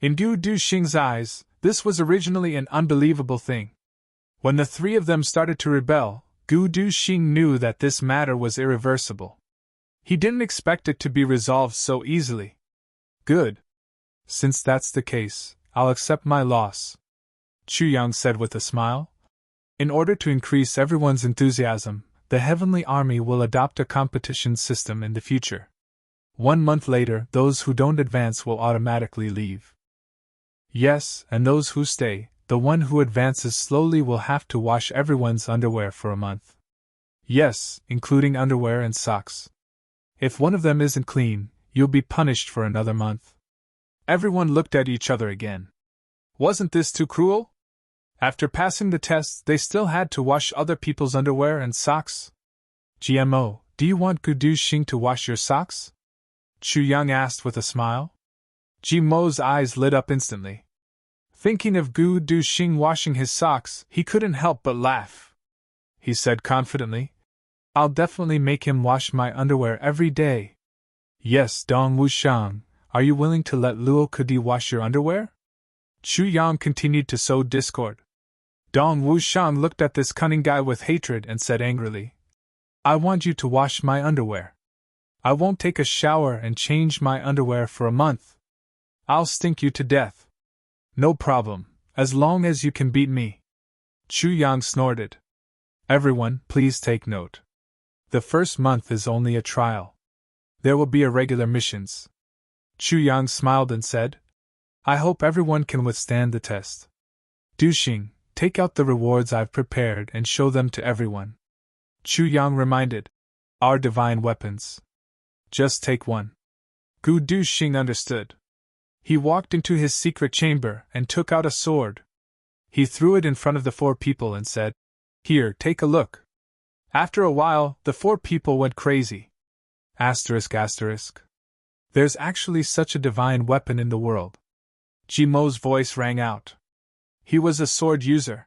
In Gu Duxing's eyes, this was originally an unbelievable thing. When the 3 of them started to rebel, Gu Duxing knew that this matter was irreversible. He didn't expect it to be resolved so easily. Good. Since that's the case, I'll accept my loss, Chu Yang said with a smile. In order to increase everyone's enthusiasm, the Heavenly Army will adopt a competition system in the future. 1 month later, those who don't advance will automatically leave. Yes, and those who stay, the one who advances slowly will have to wash everyone's underwear for a month. Yes, including underwear and socks. If one of them isn't clean, you'll be punished for another month. Everyone looked at each other again. Wasn't this too cruel? After passing the test, they still had to wash other people's underwear and socks. GMO, do you want Gu Duxing to wash your socks? Chu Yang asked with a smile. GMO's eyes lit up instantly. Thinking of Gu Duxing washing his socks, he couldn't help but laugh. He said confidently, I'll definitely make him wash my underwear every day. Yes, Dong Wushang, are you willing to let Luo Kadi wash your underwear? Chu Yang continued to sow discord. Dong Wushang looked at this cunning guy with hatred and said angrily, I want you to wash my underwear. I won't take a shower and change my underwear for a month. I'll stink you to death. No problem, as long as you can beat me. Chu Yang snorted. Everyone, please take note. The first month is only a trial. There will be irregular missions. Chu Yang smiled and said, I hope everyone can withstand the test. Duxing, take out the rewards I've prepared and show them to everyone. Chu Yang reminded, Our divine weapons. Just take one. Gu Duxing understood. He walked into his secret chamber and took out a sword. He threw it in front of the 4 people and said, Here, take a look. After a while, the 4 people went crazy. Asterisk asterisk. There's actually such a divine weapon in the world. Jimo's voice rang out. He was a sword user.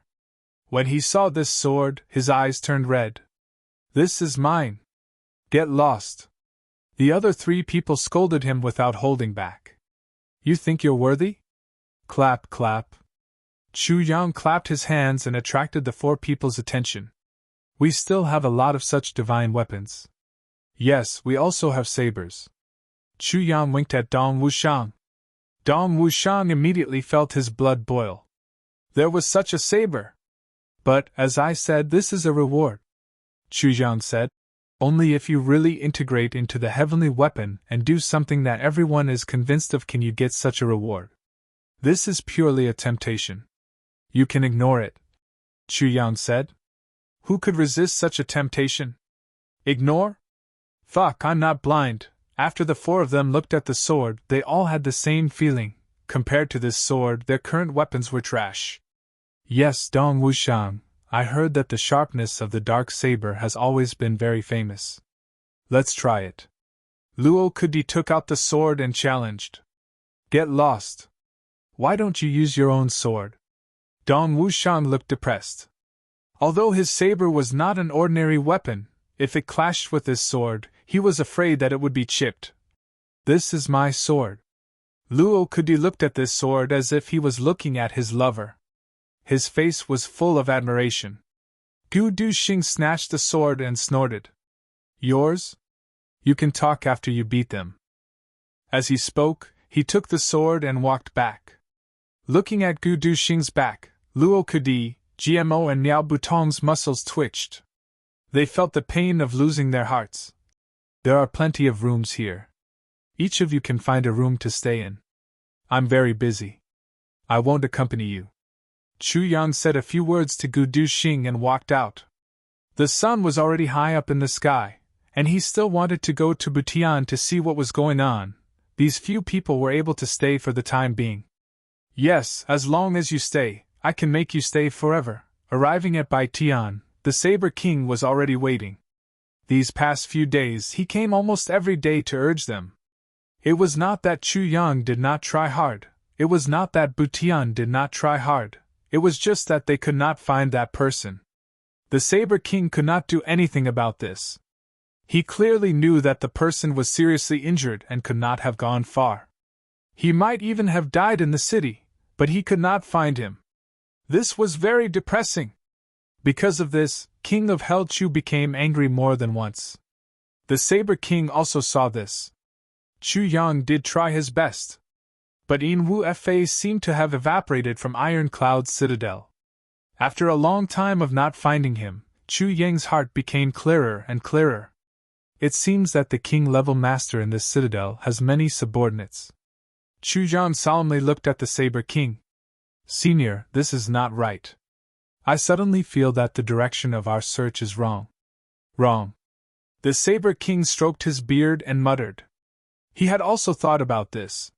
When he saw this sword, his eyes turned red. This is mine. Get lost. The other 3 people scolded him without holding back. You think you're worthy? Clap, clap. Chu Yang clapped his hands and attracted the 4 people's attention. We still have a lot of such divine weapons. Yes, we also have sabers. Chu Yang winked at Dong Wushang. Dong Wushang immediately felt his blood boil. There was such a saber. But, as I said, this is a reward. Chu Yang said. Only if you really integrate into the heavenly weapon and do something that everyone is convinced of can you get such a reward. This is purely a temptation. You can ignore it, Chu Yang said. Who could resist such a temptation? Ignore? Fuck, I'm not blind. After the four of them looked at the sword, they all had the same feeling. Compared to this sword, their current weapons were trash. Yes, Dong Wushang, I heard that the sharpness of the dark saber has always been very famous. Let's try it. Luo Kudi took out the sword and challenged. Get lost. Why don't you use your own sword? Dong Wushang looked depressed. Although his saber was not an ordinary weapon, if it clashed with his sword, he was afraid that it would be chipped. This is my sword. Luo Kudi looked at this sword as if he was looking at his lover. His face was full of admiration. Gu Duxing snatched the sword and snorted. Yours? You can talk after you beat them. As he spoke, he took the sword and walked back. Looking at Gu Duxing's back, Luo Kudi, GMO and Niao Butong's muscles twitched. They felt the pain of losing their hearts. There are plenty of rooms here. Each of you can find a room to stay in. I'm very busy. I won't accompany you. Chu Yang said a few words to Gu Duxing and walked out. The sun was already high up in the sky, and he still wanted to go to Butian to see what was going on. These few people were able to stay for the time being. Yes, as long as you stay, I can make you stay forever. Arriving at Baitian, the Saber King was already waiting. These past few days he came almost every day to urge them. It was not that Chu Yang did not try hard, it was not that Butian did not try hard, it was just that they could not find that person. The Saber King could not do anything about this. He clearly knew that the person was seriously injured and could not have gone far. He might even have died in the city, but he could not find him. This was very depressing. Because of this, King of Hell Chu became angry more than once. The Saber King also saw this. Chu Yang did try his best. But Yin Wu Fa seemed to have evaporated from Iron Cloud's citadel. After a long time of not finding him, Chu Yang's heart became clearer and clearer. It seems that the king-level master in this citadel has many subordinates. Chu Yang solemnly looked at the Saber King. Senior, this is not right. I suddenly feel that the direction of our search is wrong. Wrong. The Saber King stroked his beard and muttered. He had also thought about this.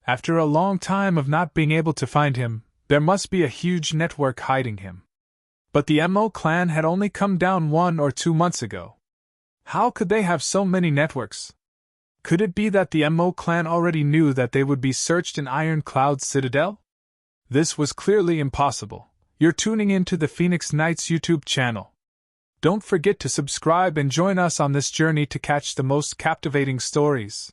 After a long time of not being able to find him, there must be a huge network hiding him. But the Mo clan had only come down 1 or 2 months ago. How could they have so many networks? Could it be that the Mo clan already knew that they would be searched in Iron Cloud's citadel? This was clearly impossible. You're tuning in to the Phoenix Knights YouTube channel. Don't forget to subscribe and join us on this journey to catch the most captivating stories.